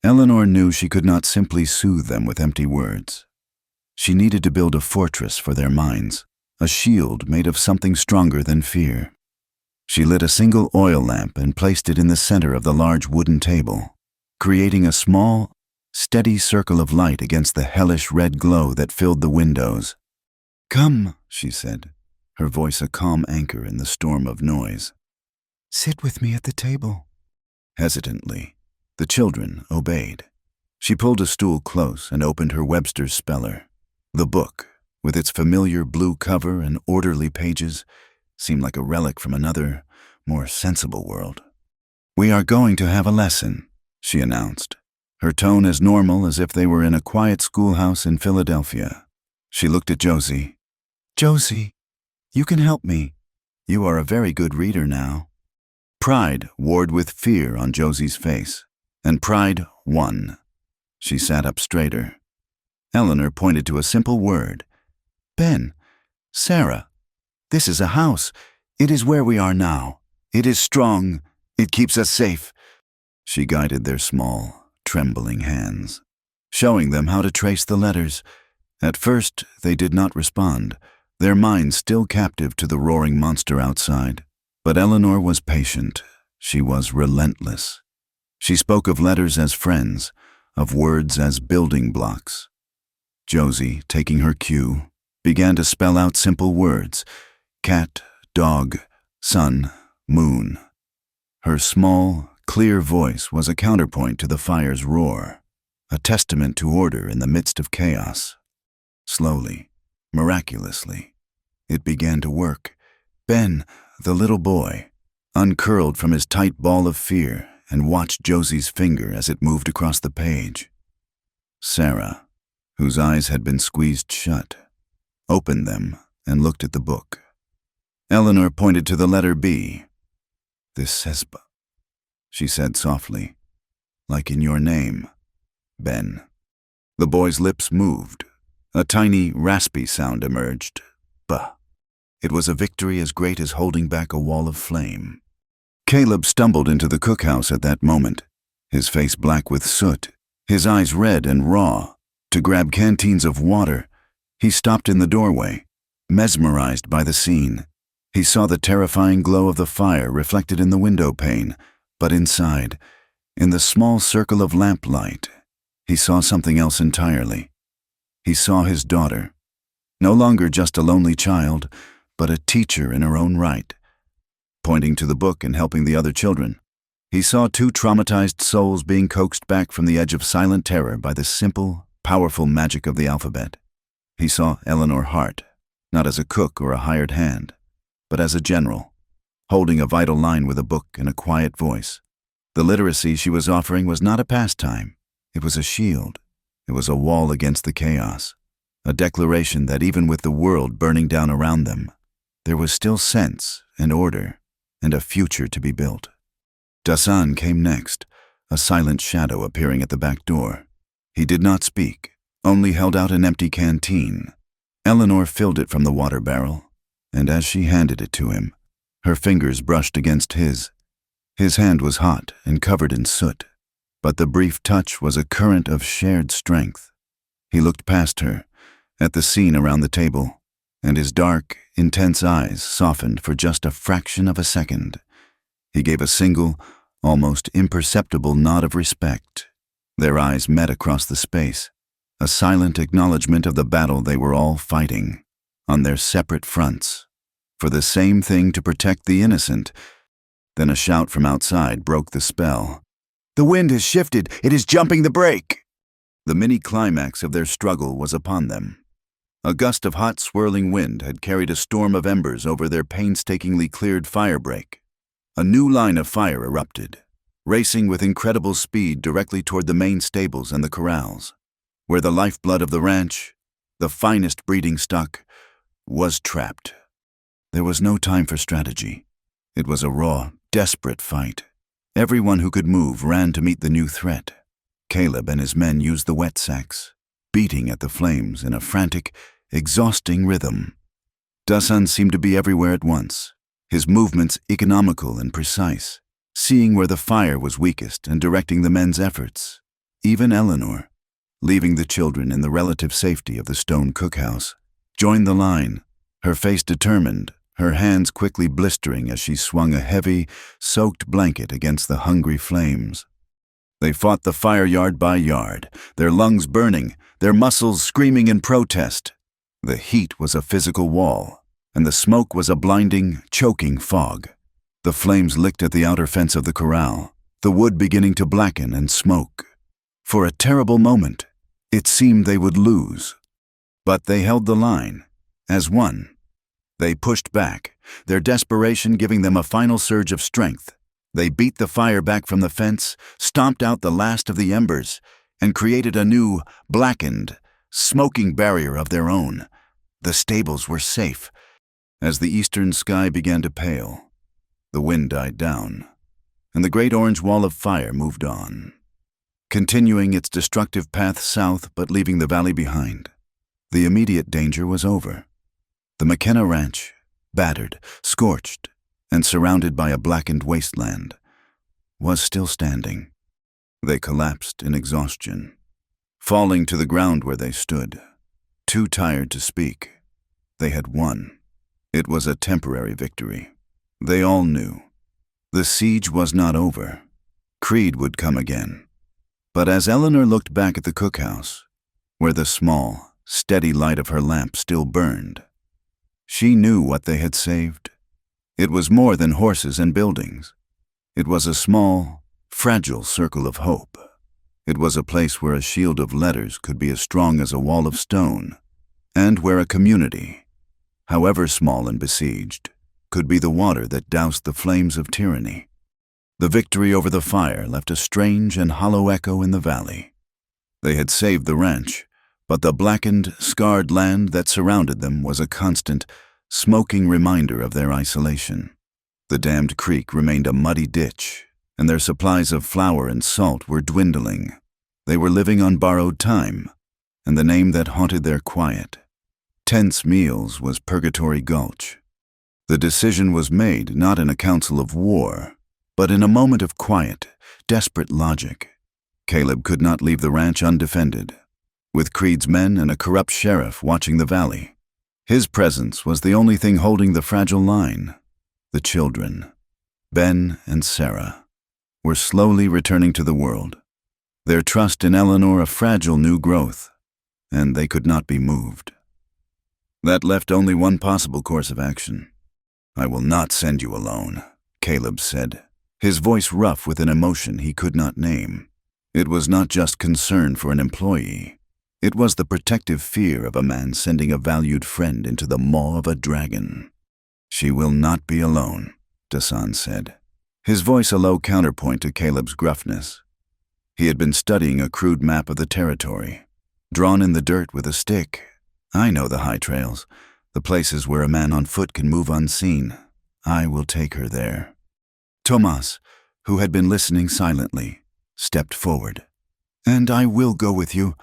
Eleanor knew she could not simply soothe them with empty words. She needed to build a fortress for their minds, a shield made of something stronger than fear. She lit a single oil lamp and placed it in the center of the large wooden table, creating a small, steady circle of light against the hellish red glow that filled the windows. "Come," she said, her voice a calm anchor in the storm of noise. "Sit with me at the table." Hesitantly, the children obeyed. She pulled a stool close and opened her Webster's Speller. The book, with its familiar blue cover and orderly pages, seemed like a relic from another, more sensible world. "We are going to have a lesson," she announced, her tone as normal as if they were in a quiet schoolhouse in Philadelphia. She looked at Josie. "Josie, you can help me. You are a very good reader now." Pride warred with fear on Josie's face, and pride won. She sat up straighter. Eleanor pointed to a simple word. "Ben, Sarah, this is a house. It is where we are now. It is strong. It keeps us safe." She guided their small, trembling hands, showing them how to trace the letters. At first, they did not respond, their minds still captive to the roaring monster outside. But Eleanor was patient. She was relentless. She spoke of letters as friends, of words as building blocks. Josie, taking her cue, began to spell out simple words: cat, dog, sun, moon. Her small, clear voice was a counterpoint to the fire's roar, a testament to order in the midst of chaos. Slowly, miraculously, it began to work. Ben, the little boy, uncurled from his tight ball of fear and watched Josie's finger as it moved across the page. Sarah, whose eyes had been squeezed shut, opened them and looked at the book. Eleanor pointed to the letter B. "This says B," she said softly, "like in your name, Ben." The boy's lips moved. A tiny, raspy sound emerged. B. It was a victory as great as holding back a wall of flame. Caleb stumbled into the cookhouse at that moment, his face black with soot, his eyes red and raw. To grab canteens of water, he stopped in the doorway, mesmerized by the scene. He saw the terrifying glow of the fire reflected in the window pane, but inside, in the small circle of lamplight, he saw something else entirely. He saw his daughter, no longer just a lonely child, but a teacher in her own right. Pointing to the book and helping the other children, he saw two traumatized souls being coaxed back from the edge of silent terror by the simple, powerful magic of the alphabet. He saw Eleanor Hart, not as a cook or a hired hand, but as a general, holding a vital line with a book and a quiet voice. The literacy she was offering was not a pastime. It was a shield. It was a wall against the chaos, a declaration that even with the world burning down around them, there was still sense and order and a future to be built. Dasan came next, a silent shadow appearing at the back door. He did not speak, only held out an empty canteen. Eleanor filled it from the water barrel, and as she handed it to him, her fingers brushed against his. His hand was hot and covered in soot, but the brief touch was a current of shared strength. He looked past her, at the scene around the table, and his dark, intense eyes softened for just a fraction of a second. He gave a single, almost imperceptible nod of respect. Their eyes met across the space, a silent acknowledgement of the battle they were all fighting, on their separate fronts, for the same thing to protect the innocent. Then a shout from outside broke the spell. "The wind has shifted! It is jumping the break!" The mini-climax of their struggle was upon them. A gust of hot, swirling wind had carried a storm of embers over their painstakingly cleared firebreak. A new line of fire erupted, racing with incredible speed directly toward the main stables and the corrals, where the lifeblood of the ranch, the finest breeding stock, was trapped. There was no time for strategy. It was a raw, desperate fight. Everyone who could move ran to meet the new threat. Caleb and his men used the wet sacks, beating at the flames in a frantic, exhausting rhythm. Dasan seemed to be everywhere at once, his movements economical and precise, seeing where the fire was weakest and directing the men's efforts. Even Eleanor, leaving the children in the relative safety of the stone cookhouse, joined the line, her face determined, her hands quickly blistering as she swung a heavy, soaked blanket against the hungry flames. They fought the fire yard by yard, their lungs burning, their muscles screaming in protest. The heat was a physical wall, and the smoke was a blinding, choking fog. The flames licked at the outer fence of the corral, the wood beginning to blacken and smoke. For a terrible moment, it seemed they would lose. But they held the line, as one. They pushed back, their desperation giving them a final surge of strength. They beat the fire back from the fence, stomped out the last of the embers, and created a new, blackened, smoking barrier of their own. The stables were safe. As the eastern sky began to pale, the wind died down, and the great orange wall of fire moved on, continuing its destructive path south but leaving the valley behind. The immediate danger was over. The McKenna Ranch, battered, scorched, and surrounded by a blackened wasteland, was still standing. They collapsed in exhaustion, falling to the ground where they stood, too tired to speak. They had won. It was a temporary victory. They all knew. The siege was not over. Creed would come again. But as Eleanor looked back at the cookhouse, where the small, steady light of her lamp still burned, she knew what they had saved. It was more than horses and buildings. It was a small, fragile circle of hope. It was a place where a shield of letters could be as strong as a wall of stone, and where a community, however small and besieged, could be the water that doused the flames of tyranny. The victory over the fire left a strange and hollow echo in the valley. They had saved the ranch, but the blackened, scarred land that surrounded them was a constant, smoking reminder of their isolation. The dammed creek remained a muddy ditch, and their supplies of flour and salt were dwindling. They were living on borrowed time, and the name that haunted their quiet, tense meals was Purgatory Gulch. The decision was made not in a council of war, but in a moment of quiet, desperate logic. Caleb could not leave the ranch undefended, with Creed's men and a corrupt sheriff watching the valley. His presence was the only thing holding the fragile line. The children, Ben and Sarah, were slowly returning to the world, their trust in Eleanor a fragile new growth. and they could not be moved. That left only one possible course of action. "I will not send you alone," Caleb said, his voice rough with an emotion he could not name. It was not just concern for an employee. It was the protective fear of a man sending a valued friend into the maw of a dragon. "She will not be alone," Dasan said, his voice a low counterpoint to Caleb's gruffness. He had been studying a crude map of the territory, drawn in the dirt with a stick. "I know the high trails, the places where a man on foot can move unseen. I will take her there." Tomas, who had been listening silently, stepped forward. "And I will go with you.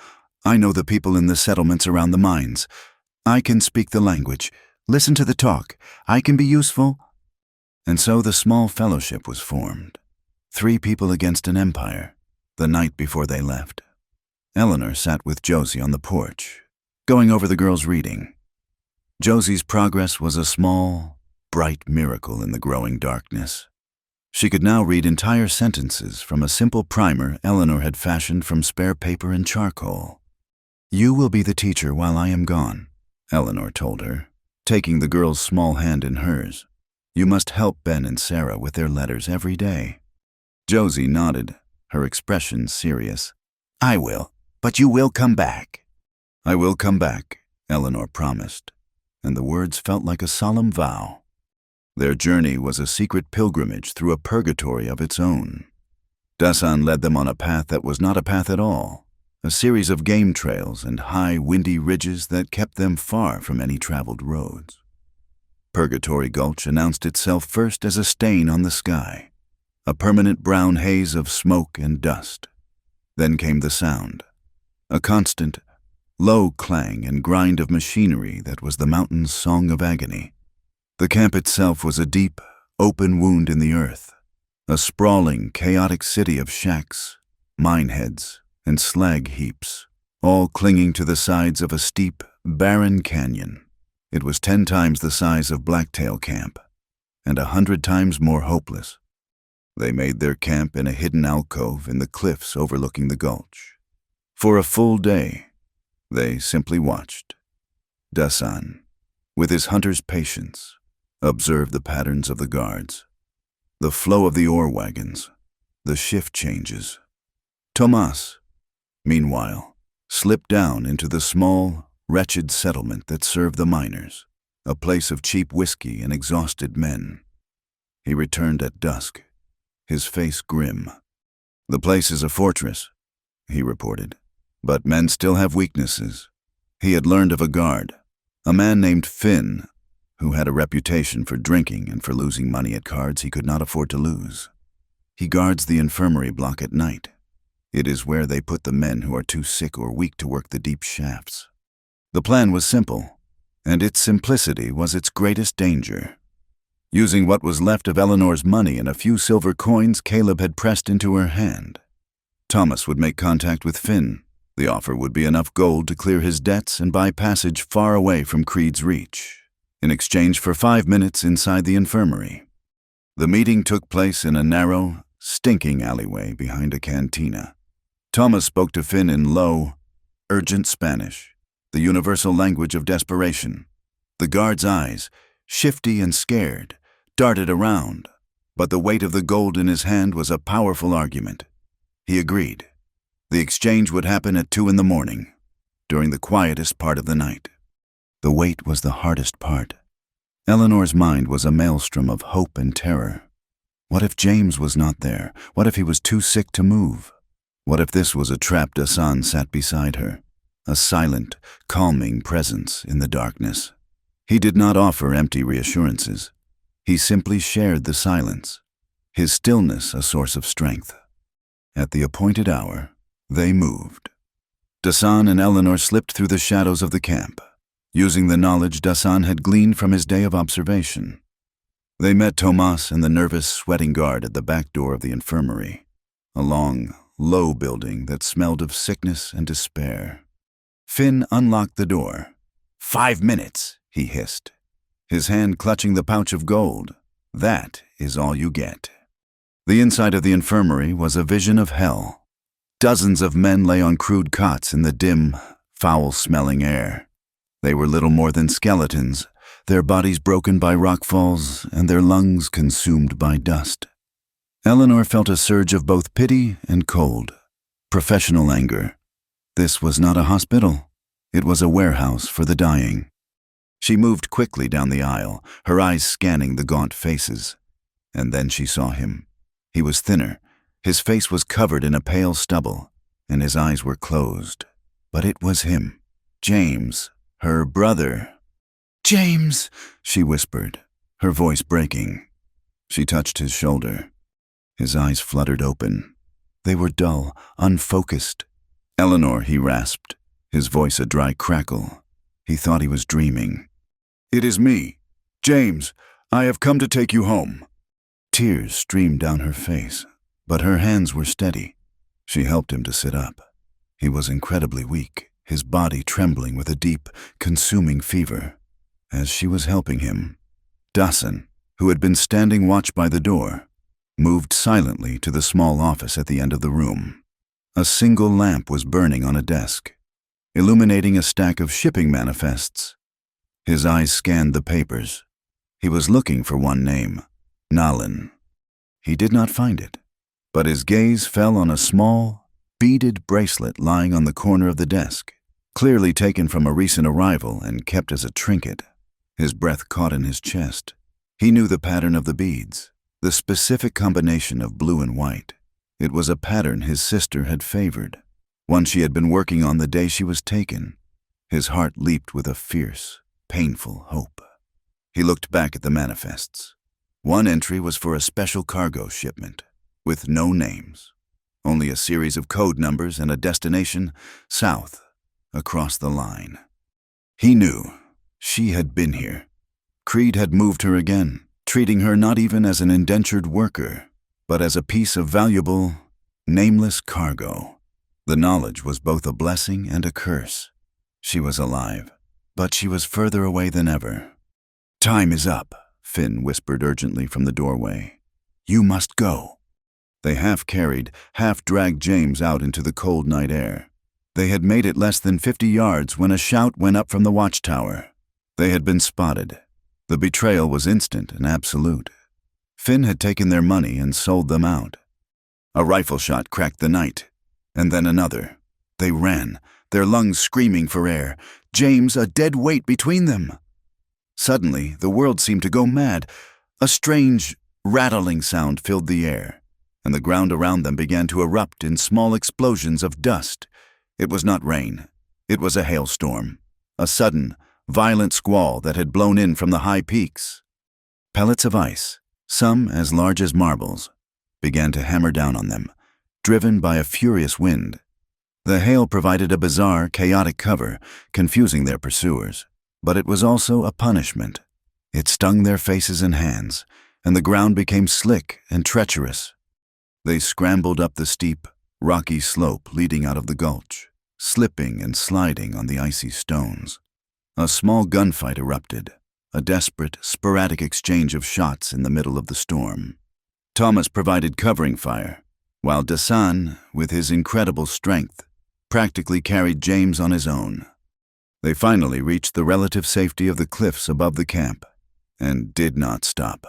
I know the people in the settlements around the mines. I can speak the language, listen to the talk. I can be useful." And so the small fellowship was formed. 3 people against an empire, the night before they left. Eleanor sat with Josie on the porch, going over the girls' reading. Josie's progress was a small, bright miracle in the growing darkness. She could now read entire sentences from a simple primer Eleanor had fashioned from spare paper and charcoal. "You will be the teacher while I am gone," Eleanor told her, taking the girl's small hand in hers. "You must help Ben and Sarah with their letters every day." Josie nodded, her expression serious. "I will, but you will come back." "I will come back," Eleanor promised, and the words felt like a solemn vow. Their journey was a secret pilgrimage through a purgatory of its own. Dasan led them on a path that was not a path at all, a series of game trails and high, windy ridges that kept them far from any traveled roads. Purgatory Gulch announced itself first as a stain on the sky, a permanent brown haze of smoke and dust. Then came the sound, a constant, low clang and grind of machinery that was the mountain's song of agony. The camp itself was a deep, open wound in the earth, a sprawling, chaotic city of shacks, mine heads, and slag heaps, all clinging to the sides of a steep, barren canyon. It was 10 times the size of Blacktail Camp, and 100 times more hopeless. They made their camp in a hidden alcove in the cliffs overlooking the gulch. For a full day, they simply watched. Dasan, with his hunter's patience, observed the patterns of the guards, the flow of the ore wagons, the shift changes. Tomas, meanwhile, slipped down into the small, wretched settlement that served the miners, a place of cheap whiskey and exhausted men. He returned at dusk, his face grim. "The place is a fortress," he reported, "but men still have weaknesses." He had learned of a guard, a man named Finn, who had a reputation for drinking and for losing money at cards he could not afford to lose. He guards the infirmary block at night. It is where they put the men who are too sick or weak to work the deep shafts. The plan was simple, and its simplicity was its greatest danger. Using what was left of Eleanor's money and a few silver coins Caleb had pressed into her hand, Thomas would make contact with Finn. The offer would be enough gold to clear his debts and buy passage far away from Creed's reach, in exchange for 5 minutes inside the infirmary. The meeting took place in a narrow, stinking alleyway behind a cantina. Thomas spoke to Finn in low, urgent Spanish, the universal language of desperation. The guard's eyes, shifty and scared, darted around, but the weight of the gold in his hand was a powerful argument. He agreed. The exchange would happen at 2 in the morning, during the quietest part of the night. The wait was the hardest part. Eleanor's mind was a maelstrom of hope and terror. What if James was not there? What if he was too sick to move? What if this was a trap? Dasan sat beside her, a silent, calming presence in the darkness. He did not offer empty reassurances. He simply shared the silence, his stillness a source of strength. At the appointed hour, they moved. Dasan and Eleanor slipped through the shadows of the camp, using the knowledge Dasan had gleaned from his day of observation. They met Tomas and the nervous, sweating guard at the back door of the infirmary, a long, low building that smelled of sickness and despair. Finn unlocked the door. 5 minutes, he hissed, his hand clutching the pouch of gold. That is all you get. The inside of the infirmary was a vision of hell. Dozens of men lay on crude cots in the dim, foul-smelling air. They were little more than skeletons, their bodies broken by rockfalls and their lungs consumed by dust. Eleanor felt a surge of both pity and cold. Professional anger. This was not a hospital. It was a warehouse for the dying. She moved quickly down the aisle, her eyes scanning the gaunt faces. And then she saw him. He was thinner. His face was covered in a pale stubble, and his eyes were closed. But it was him. James, her brother. "James," she whispered, her voice breaking. She touched his shoulder. His eyes fluttered open. They were dull, unfocused. "Eleanor," he rasped, his voice a dry crackle. He thought he was dreaming. "It is me, James. I have come to take you home." Tears streamed down her face, but her hands were steady. She helped him to sit up. He was incredibly weak, his body trembling with a deep, consuming fever. As she was helping him, Dasan, who had been standing watch by the door, moved silently to the small office at the end of the room. A single lamp was burning on a desk, illuminating a stack of shipping manifests. His eyes scanned the papers. He was looking for one name, Nalan. He did not find it, but his gaze fell on a small, beaded bracelet lying on the corner of the desk, clearly taken from a recent arrival and kept as a trinket. His breath caught in his chest. He knew the pattern of the beads, the specific combination of blue and white. It was a pattern his sister had favored, one she had been working on the day she was taken. His heart leaped with a fierce, painful hope. He looked back at the manifests. One entry was for a special cargo shipment, with no names, only a series of code numbers and a destination south, across the line. He knew she had been here. Creed had moved her again, treating her not even as an indentured worker, but as a piece of valuable, nameless cargo. The knowledge was both a blessing and a curse. She was alive, but she was further away than ever. "Time is up," Finn whispered urgently from the doorway. "You must go." They half-carried, half-dragged James out into the cold night air. They had made it less than 50 yards when a shout went up from the watchtower. They had been spotted. The betrayal was instant and absolute. Finn had taken their money and sold them out. A rifle shot cracked the night, and then another. They ran, their lungs screaming for air. James, a dead weight between them. Suddenly, the world seemed to go mad. A strange, rattling sound filled the air, and the ground around them began to erupt in small explosions of dust. It was not rain. It was a hailstorm, a sudden, violent squall that had blown in from the high peaks. Pellets of ice, some as large as marbles, began to hammer down on them, driven by a furious wind. The hail provided a bizarre, chaotic cover, confusing their pursuers, but it was also a punishment. It stung their faces and hands, and the ground became slick and treacherous. They scrambled up the steep, rocky slope leading out of the gulch, slipping and sliding on the icy stones. A small gunfight erupted, a desperate, sporadic exchange of shots in the middle of the storm. Thomas provided covering fire, while Dasan, with his incredible strength, practically carried James on his own. They finally reached the relative safety of the cliffs above the camp, and did not stop,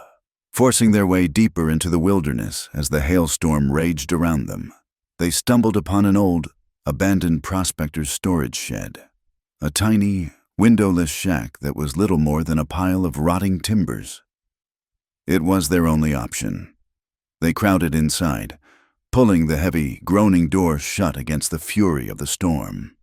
forcing their way deeper into the wilderness as the hailstorm raged around them. They stumbled upon an old, abandoned prospector's storage shed, a tiny, windowless shack that was little more than a pile of rotting timbers. It was their only option. They crowded inside, pulling the heavy, groaning doors shut against the fury of the storm.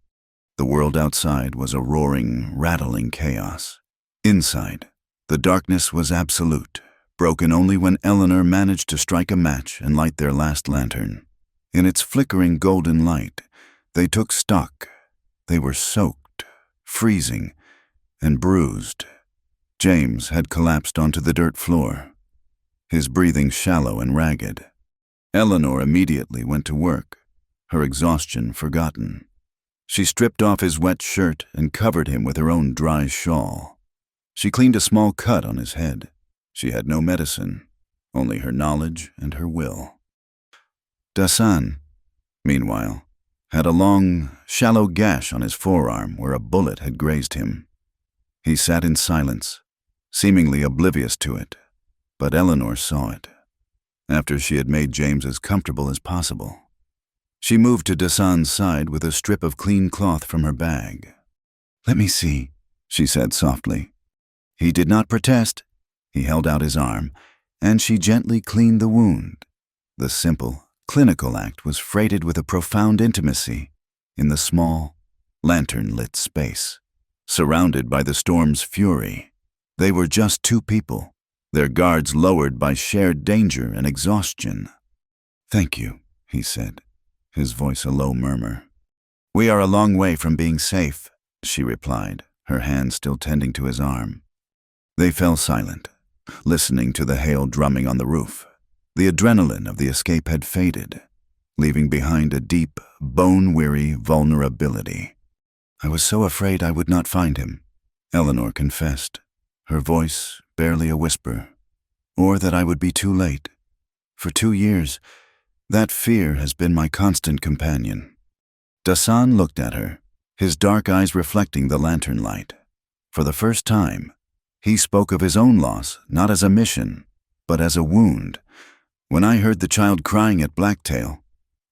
The world outside was a roaring, rattling chaos. Inside, the darkness was absolute, broken only when Eleanor managed to strike a match and light their last lantern. In its flickering golden light, they took stock. They were soaked, freezing, and bruised. James had collapsed onto the dirt floor, his breathing shallow and ragged. Eleanor immediately went to work, her exhaustion forgotten. She stripped off his wet shirt and covered him with her own dry shawl. She cleaned a small cut on his head. She had no medicine, only her knowledge and her will. Dasan, meanwhile, had a long, shallow gash on his forearm where a bullet had grazed him. He sat in silence, seemingly oblivious to it, but Eleanor saw it. After she had made James as comfortable as possible, she moved to Dasan's side with a strip of clean cloth from her bag. "Let me see," she said softly. He did not protest. He held out his arm, and she gently cleaned the wound. The simple, clinical act was freighted with a profound intimacy in the small, lantern-lit space. Surrounded by the storm's fury, they were just two people, their guards lowered by shared danger and exhaustion. "Thank you," he said, his voice a low murmur. "We are a long way from being safe," she replied, her hand still tending to his arm. They fell silent, listening to the hail drumming on the roof. The adrenaline of the escape had faded, leaving behind a deep, bone-weary vulnerability. "I was so afraid I would not find him," Eleanor confessed, her voice barely a whisper, "or that I would be too late. For 2 years, that fear has been my constant companion." Dasan looked at her, his dark eyes reflecting the lantern light. For the first time, he spoke of his own loss not as a mission, but as a wound. "When I heard the child crying at Blacktail,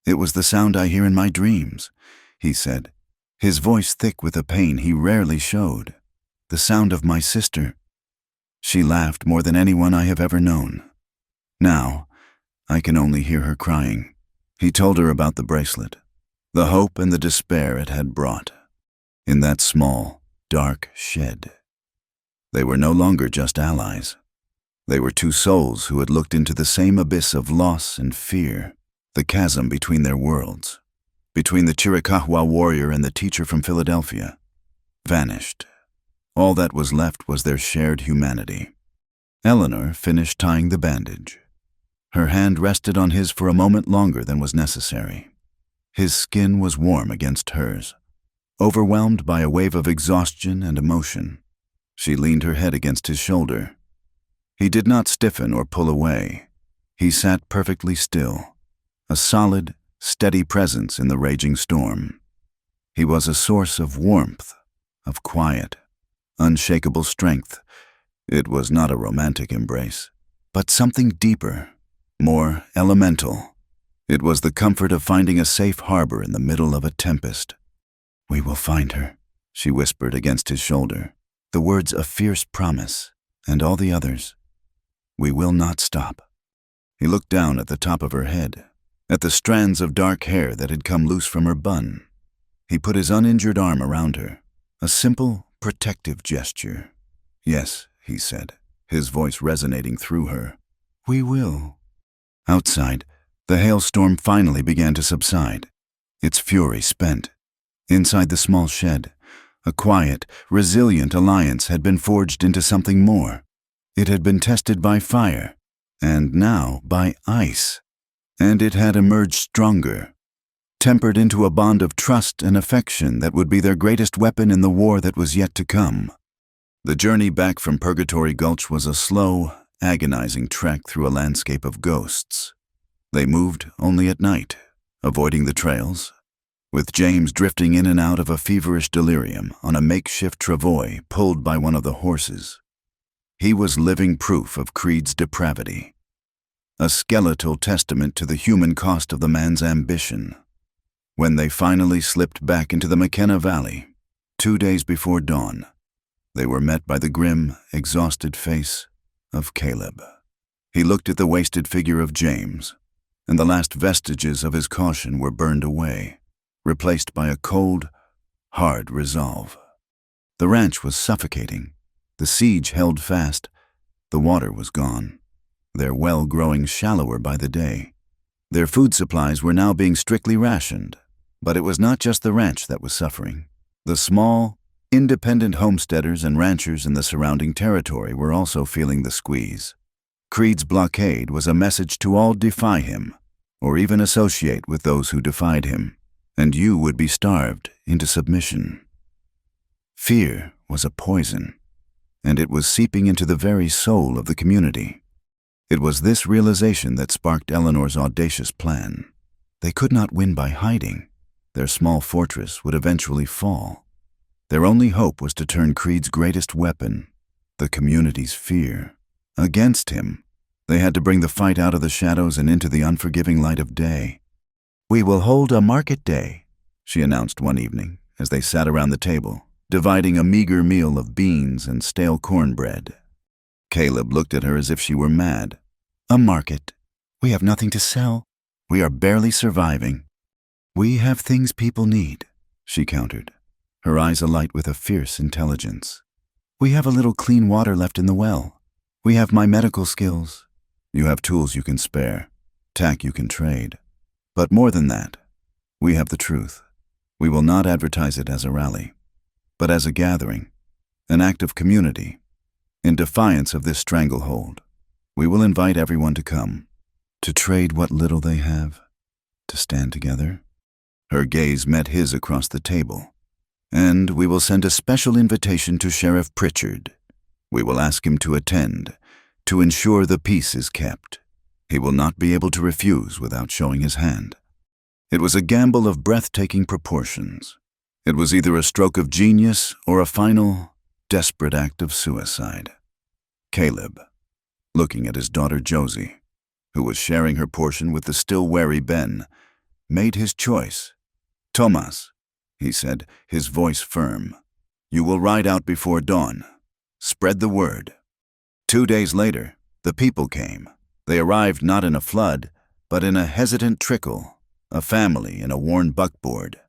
it was the sound I hear in my dreams," he said, his voice thick with a pain he rarely showed. "The sound of my sister. She laughed more than anyone I have ever known. Now, I can only hear her crying." He told her about the bracelet, the hope and the despair it had brought. In that small, dark shed, they were no longer just allies. They were two souls who had looked into the same abyss of loss and fear, the chasm between their worlds, between the Chiricahua warrior and the teacher from Philadelphia, vanished. All that was left was their shared humanity. Eleanor finished tying the bandage. Her hand rested on his for a moment longer than was necessary. His skin was warm against hers. Overwhelmed by a wave of exhaustion and emotion, she leaned her head against his shoulder. He did not stiffen or pull away. He sat perfectly still, a solid, steady presence in the raging storm. He was a source of warmth, of quiet, unshakable strength. It was not a romantic embrace, but something deeper, more elemental. It was the comfort of finding a safe harbor in the middle of a tempest. "We will find her," she whispered against his shoulder, the words a fierce promise, and all the others. "We will not stop." He looked down at the top of her head, at the strands of dark hair that had come loose from her bun. He put his uninjured arm around her, a simple, protective gesture. "Yes," he said, his voice resonating through her. "We will." Outside, the hailstorm finally began to subside, its fury spent. Inside the small shed, a quiet, resilient alliance had been forged into something more. It had been tested by fire, and now by ice. And it had emerged stronger, tempered into a bond of trust and affection that would be their greatest weapon in the war that was yet to come. The journey back from Purgatory Gulch was a slow, agonizing trek through a landscape of ghosts. They moved only at night, avoiding the trails, with James drifting in and out of a feverish delirium on a makeshift travois pulled by one of the horses. He was living proof of Creed's depravity, a skeletal testament to the human cost of the man's ambition. When they finally slipped back into the McKenna Valley, 2 days before dawn, they were met by the grim, exhausted face of Caleb. He looked at the wasted figure of James, and the last vestiges of his caution were burned away, replaced by a cold, hard resolve. The ranch was suffocating. The siege held fast. The water was gone, their well growing shallower by the day. Their food supplies were now being strictly rationed, but it was not just the ranch that was suffering. The small, independent homesteaders and ranchers in the surrounding territory were also feeling the squeeze. Creed's blockade was a message to all defy him, or even associate with those who defied him, and you would be starved into submission. Fear was a poison, and it was seeping into the very soul of the community. It was this realization that sparked Eleanor's audacious plan. They could not win by hiding. Their small fortress would eventually fall. Their only hope was to turn Creed's greatest weapon, the community's fear, against him. They had to bring the fight out of the shadows and into the unforgiving light of day. "We will hold a market day," she announced one evening as they sat around the table, dividing a meager meal of beans and stale cornbread. Caleb looked at her as if she were mad. "A market? We have nothing to sell. We are barely surviving." "We have things people need," she countered, her eyes alight with a fierce intelligence. "We have a little clean water left in the well. We have my medical skills. You have tools you can spare, tack you can trade. But more than that, we have the truth. We will not advertise it as a rally, but as a gathering, an act of community. In defiance of this stranglehold, we will invite everyone to come, to trade what little they have, to stand together." Her gaze met his across the table. "And we will send a special invitation to Sheriff Pritchard. We will ask him to attend, to ensure the peace is kept. He will not be able to refuse without showing his hand." It was a gamble of breathtaking proportions. It was either a stroke of genius or a final, desperate act of suicide. Caleb, looking at his daughter Josie, who was sharing her portion with the still wary Ben, made his choice. "Thomas," he said, his voice firm, "you will ride out before dawn. Spread the word." 2 days later, the people came. They arrived not in a flood, but in a hesitant trickle, a family in a worn buckboard,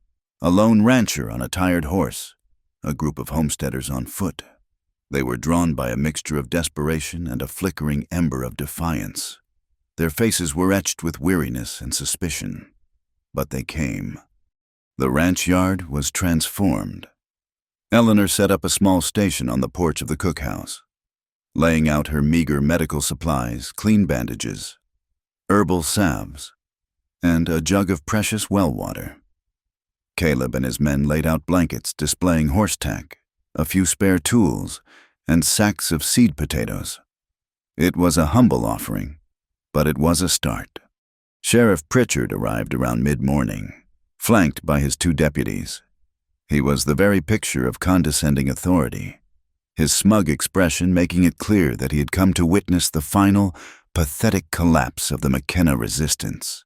a lone rancher on a tired horse, a group of homesteaders on foot. They were drawn by a mixture of desperation and a flickering ember of defiance. Their faces were etched with weariness and suspicion. But they came. The ranch yard was transformed. Eleanor set up a small station on the porch of the cookhouse, laying out her meager medical supplies, clean bandages, herbal salves, and a jug of precious well water. Caleb and his men laid out blankets displaying horse tack, a few spare tools, and sacks of seed potatoes. It was a humble offering, but it was a start. Sheriff Pritchard arrived around mid-morning, flanked by his 2 deputies. He was the very picture of condescending authority, his smug expression making it clear that he had come to witness the final, pathetic collapse of the McKenna resistance.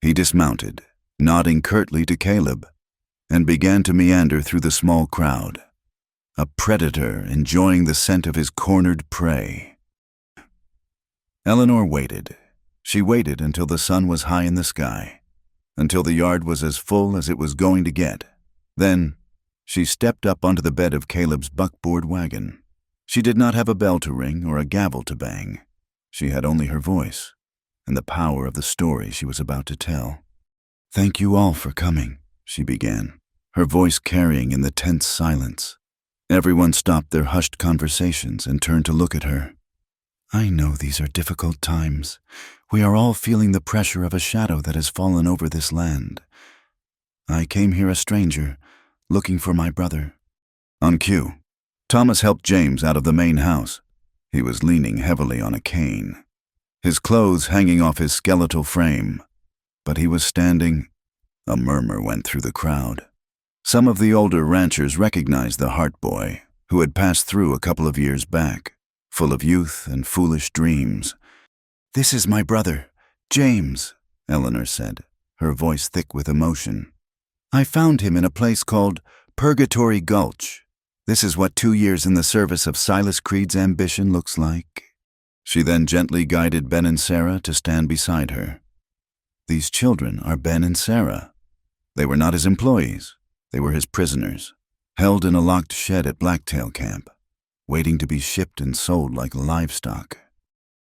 He dismounted, nodding curtly to Caleb, and began to meander through the small crowd, a predator enjoying the scent of his cornered prey. Eleanor waited. She waited until the sun was high in the sky, until the yard was as full as it was going to get. Then, she stepped up onto the bed of Caleb's buckboard wagon. She did not have a bell to ring or a gavel to bang. She had only her voice and the power of the story she was about to tell. "Thank you all for coming," she began, her voice carrying in the tense silence. Everyone stopped their hushed conversations and turned to look at her. "I know these are difficult times. We are all feeling the pressure of a shadow that has fallen over this land. I came here a stranger, looking for my brother." On cue, Thomas helped James out of the main house. He was leaning heavily on a cane, his clothes hanging off his skeletal frame, but he was standing. A murmur went through the crowd. Some of the older ranchers recognized the Hart boy, who had passed through a couple of years back, full of youth and foolish dreams. "This is my brother, James," Eleanor said, her voice thick with emotion. "I found him in a place called Purgatory Gulch. This is what 2 years in the service of Silas Creed's ambition looks like." She then gently guided Ben and Sarah to stand beside her. These children are Ben and Sarah. They were not his employees. They were his prisoners, held in a locked shed at Blacktail Camp, waiting to be shipped and sold like livestock.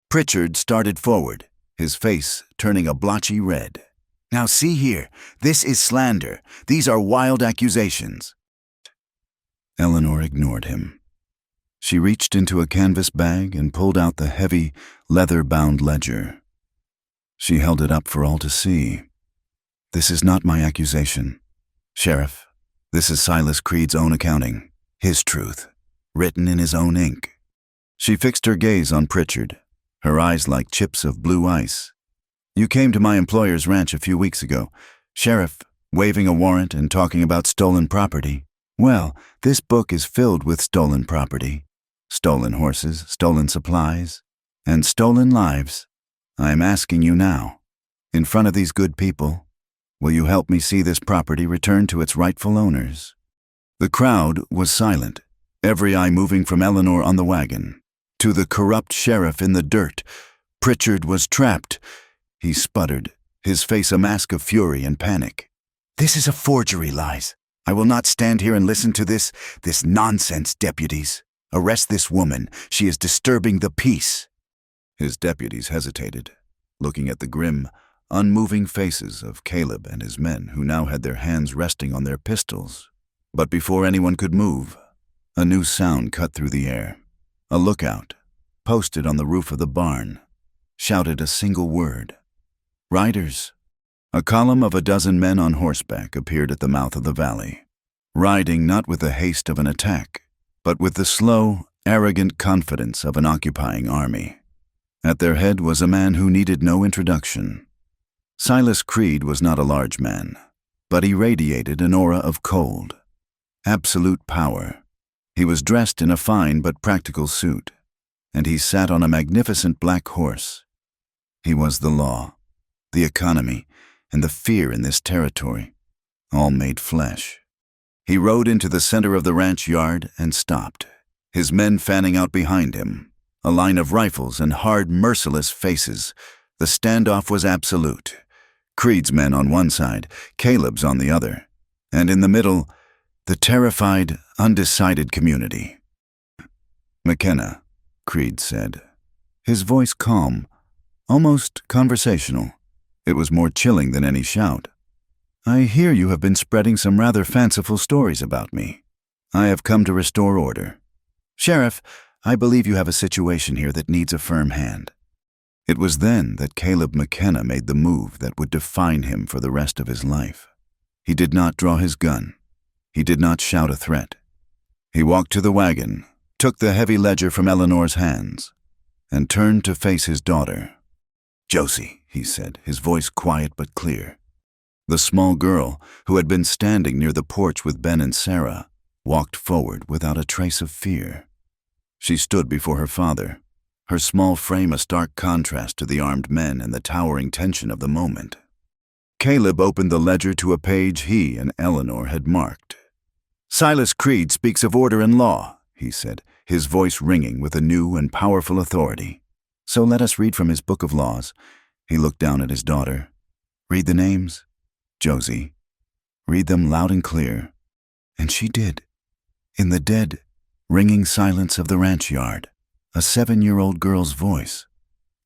Pritchard started forward, his face turning a blotchy red. "Now see here, this is slander. These are wild accusations." Eleanor ignored him. She reached into a canvas bag and pulled out the heavy, leather-bound ledger. She held it up for all to see. "This is not my accusation, Sheriff. This is Silas Creed's own accounting, his truth, written in his own ink." She fixed her gaze on Pritchard, her eyes like chips of blue ice. "You came to my employer's ranch a few weeks ago. Sheriff, waving a warrant and talking about stolen property. Well, this book is filled with stolen property. Stolen horses, stolen supplies, and stolen lives. I am asking you now, in front of these good people, will you help me see this property returned to its rightful owners? The crowd was silent, every eye moving from Eleanor on the wagon to the corrupt sheriff in the dirt. Pritchard was trapped. He sputtered, his face a mask of fury and panic. This is a forgery, Lies. I will not stand here and listen to this nonsense, deputies. Arrest this woman. She is disturbing the peace. His deputies hesitated, looking at the grim, unmoving faces of Caleb and his men, who now had their hands resting on their pistols. But before anyone could move, a new sound cut through the air. A lookout, posted on the roof of the barn, shouted a single word. Riders. A column of a dozen men on horseback appeared at the mouth of the valley, riding not with the haste of an attack, but with the slow, arrogant confidence of an occupying army. At their head was a man who needed no introduction. Silas Creed was not a large man, but he radiated an aura of cold, absolute power. He was dressed in a fine but practical suit, and he sat on a magnificent black horse. He was the law, the economy, and the fear in this territory, all made flesh. He rode into the center of the ranch yard and stopped, his men fanning out behind him, a line of rifles and hard, merciless faces. The standoff was absolute. Creed's men on one side, Caleb's on the other, and in the middle, the terrified, undecided community. McKenna, Creed said, his voice calm, almost conversational. It was more chilling than any shout. I hear you have been spreading some rather fanciful stories about me. I have come to restore order. Sheriff, I believe you have a situation here that needs a firm hand. It was then that Caleb McKenna made the move that would define him for the rest of his life. He did not draw his gun. He did not shout a threat. He walked to the wagon, took the heavy ledger from Eleanor's hands, and turned to face his daughter. Josie, he said, his voice quiet but clear. The small girl, who had been standing near the porch with Ben and Sarah, walked forward without a trace of fear. She stood before her father, her small frame a stark contrast to the armed men and the towering tension of the moment. Caleb opened the ledger to a page he and Eleanor had marked. Silas Creed speaks of order and law, he said, his voice ringing with a new and powerful authority. So let us read from his book of laws. He looked down at his daughter. Read the names, Josie. Read them loud and clear. And she did. In the dead, ringing silence of the ranch yard, a 7-year-old girl's voice,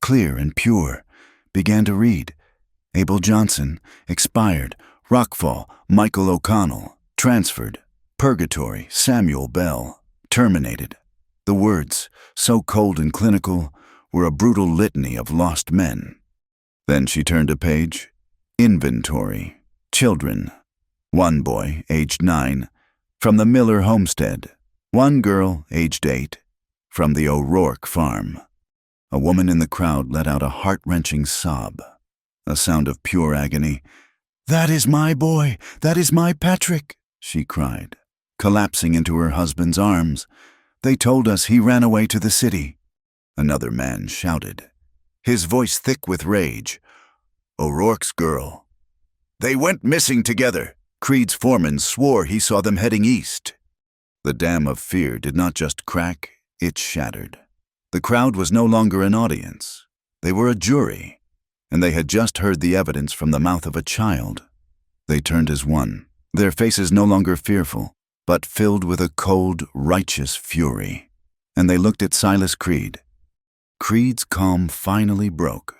clear and pure, began to read. Abel Johnson, expired. Rockfall, Michael O'Connell, transferred. Purgatory, Samuel Bell, terminated. The words, so cold and clinical, were a brutal litany of lost men. Then she turned a page. Inventory. Children. 1 boy, aged 9, from the Miller homestead. 1 girl, aged 8, from the O'Rourke farm. A woman in the crowd let out a heart-wrenching sob, a sound of pure agony. That is my boy! That is my Patrick! She cried, collapsing into her husband's arms. They told us he ran away to the city. Another man shouted, his voice thick with rage. O'Rourke's girl. They went missing together. Creed's foreman swore he saw them heading east. The dam of fear did not just crack, it shattered. The crowd was no longer an audience. They were a jury, and they had just heard the evidence from the mouth of a child. They turned as one, their faces no longer fearful, but filled with a cold, righteous fury. And they looked at Silas Creed. Creed's calm finally broke.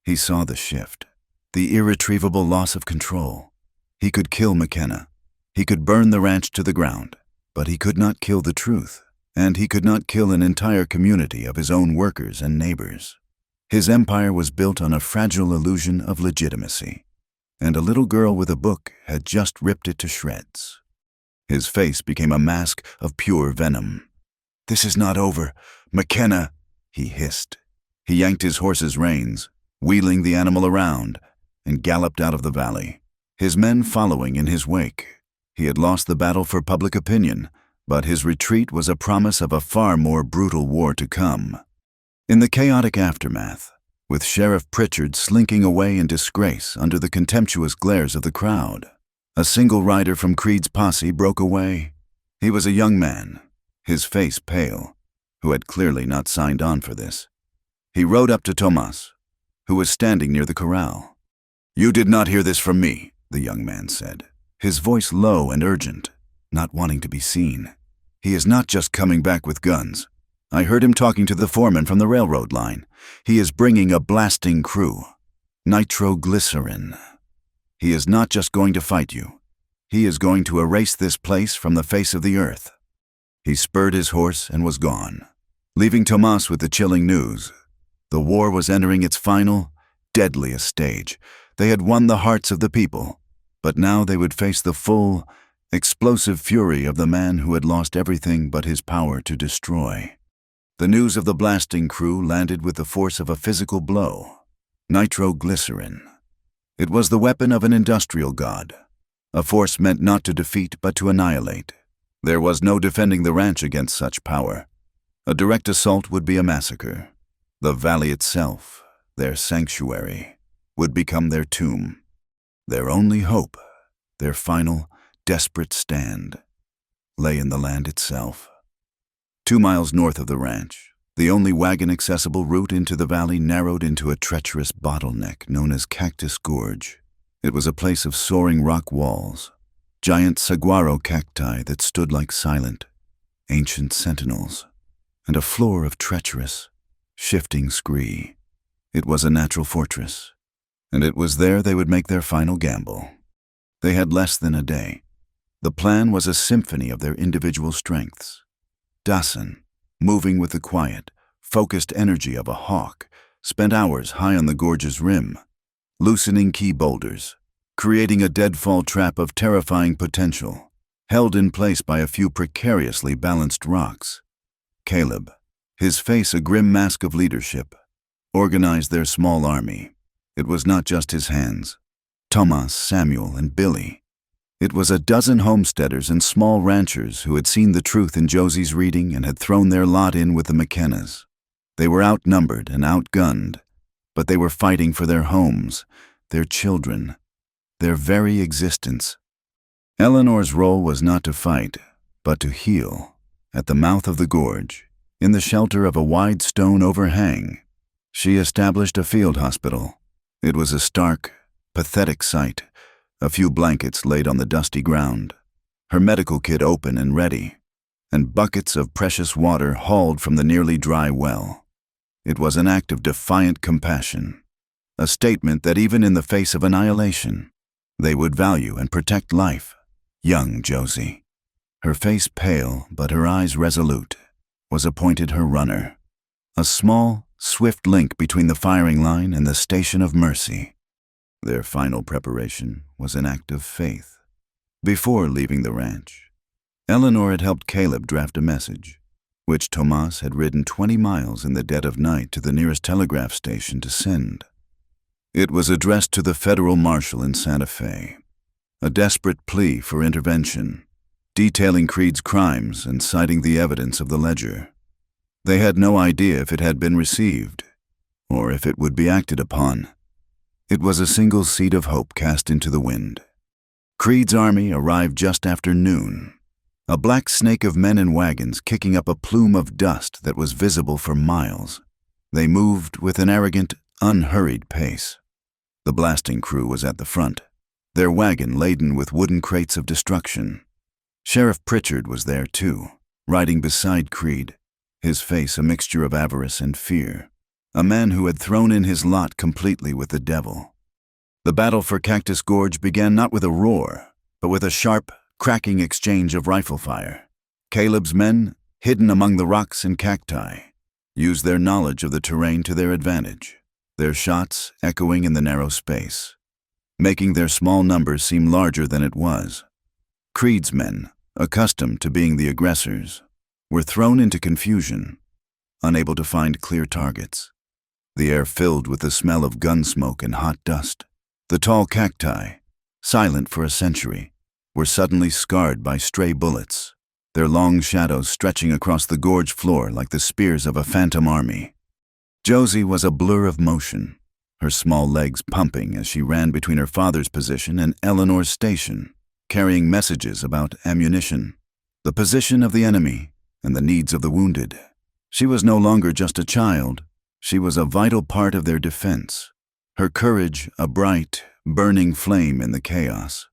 He saw the shift, the irretrievable loss of control. He could kill McKenna. He could burn the ranch to the ground, but he could not kill the truth, and he could not kill an entire community of his own workers and neighbors. His empire was built on a fragile illusion of legitimacy, and a little girl with a book had just ripped it to shreds. His face became a mask of pure venom. This is not over, McKenna, he hissed. He yanked his horse's reins, wheeling the animal around, and galloped out of the valley. his men following in his wake. He had lost the battle for public opinion, but his retreat was a promise of a far more brutal war to come. In the chaotic aftermath, with Sheriff Pritchard slinking away in disgrace under the contemptuous glares of the crowd, a single rider from Creed's posse broke away. He was a young man, his face pale, who had clearly not signed on for this. He rode up to Tomas, who was standing near the corral. "You did not hear this from me," the young man said, his voice low and urgent, not wanting to be seen. "He is not just coming back with guns. I heard him talking to the foreman from the railroad line. He is bringing a blasting crew. Nitroglycerin. He is not just going to fight you. He is going to erase this place from the face of the earth." He spurred his horse and was gone, leaving Tomas with the chilling news. The war was entering its final, deadliest stage. They had won the hearts of the people, but now they would face the full, explosive fury of the man who had lost everything but his power to destroy. The news of the blasting crew landed with the force of a physical blow. Nitroglycerin. It was the weapon of an industrial god, a force meant not to defeat but to annihilate. There was no defending the ranch against such power. A direct assault would be a massacre. The valley itself, their sanctuary, would become their tomb. Their only hope, their final, desperate stand, lay in the land itself. 2 miles north of the ranch, the only wagon-accessible route into the valley narrowed into a treacherous bottleneck known as Cactus Gorge. It was a place of soaring rock walls, giant saguaro cacti that stood like silent, ancient sentinels, and a floor of treacherous, shifting scree. It was a natural fortress, and it was there they would make their final gamble. They had less than a day. The plan was a symphony of their individual strengths. Dasan, moving with the quiet, focused energy of a hawk, spent hours high on the gorge's rim, loosening key boulders, creating a deadfall trap of terrifying potential, held in place by a few precariously balanced rocks. Caleb, his face a grim mask of leadership, organized their small army. It was not just his hands. Tomas, Samuel, and Billy. It was a dozen homesteaders and small ranchers who had seen the truth in Josie's reading and had thrown their lot in with the McKennas. They were outnumbered and outgunned, but they were fighting for their homes, their children, their very existence. Eleanor's role was not to fight, but to heal. At the mouth of the gorge, in the shelter of a wide stone overhang, she established a field hospital. It was a stark, pathetic sight, a few blankets laid on the dusty ground, her medical kit open and ready, and buckets of precious water hauled from the nearly dry well. It was an act of defiant compassion, a statement that even in the face of annihilation, they would value and protect life. Young Josie, her face pale but her eyes resolute, was appointed her runner, a small, swift link between the firing line and the station of mercy. Their final preparation was an act of faith. Before leaving the ranch, Eleanor had helped Caleb draft a message, which Tomas had ridden 20 miles in the dead of night to the nearest telegraph station to send. It was addressed to the federal marshal in Santa Fe, a desperate plea for intervention, detailing Creed's crimes and citing the evidence of the ledger. They had no idea if it had been received, or if it would be acted upon. It was a single seed of hope cast into the wind. Creed's army arrived just after noon, a black snake of men and wagons kicking up a plume of dust that was visible for miles. They moved with an arrogant, unhurried pace. The blasting crew was at the front, their wagon laden with wooden crates of destruction. Sheriff Pritchard was there too, riding beside Creed, his face a mixture of avarice and fear. A man who had thrown in his lot completely with the devil. The battle for Cactus Gorge began not with a roar, but with a sharp, cracking exchange of rifle fire. Caleb's men, hidden among the rocks and cacti, used their knowledge of the terrain to their advantage, their shots echoing in the narrow space, making their small numbers seem larger than it was. Creed's men, accustomed to being the aggressors, were thrown into confusion, unable to find clear targets. The air filled with the smell of gun smoke and hot dust. The tall cacti, silent for a century, were suddenly scarred by stray bullets, their long shadows stretching across the gorge floor like the spears of a phantom army. Josie was a blur of motion, her small legs pumping as she ran between her father's position and Eleanor's station, carrying messages about ammunition, the position of the enemy, and the needs of the wounded. She was no longer just a child. She was a vital part of their defense, her courage a bright, burning flame in the chaos.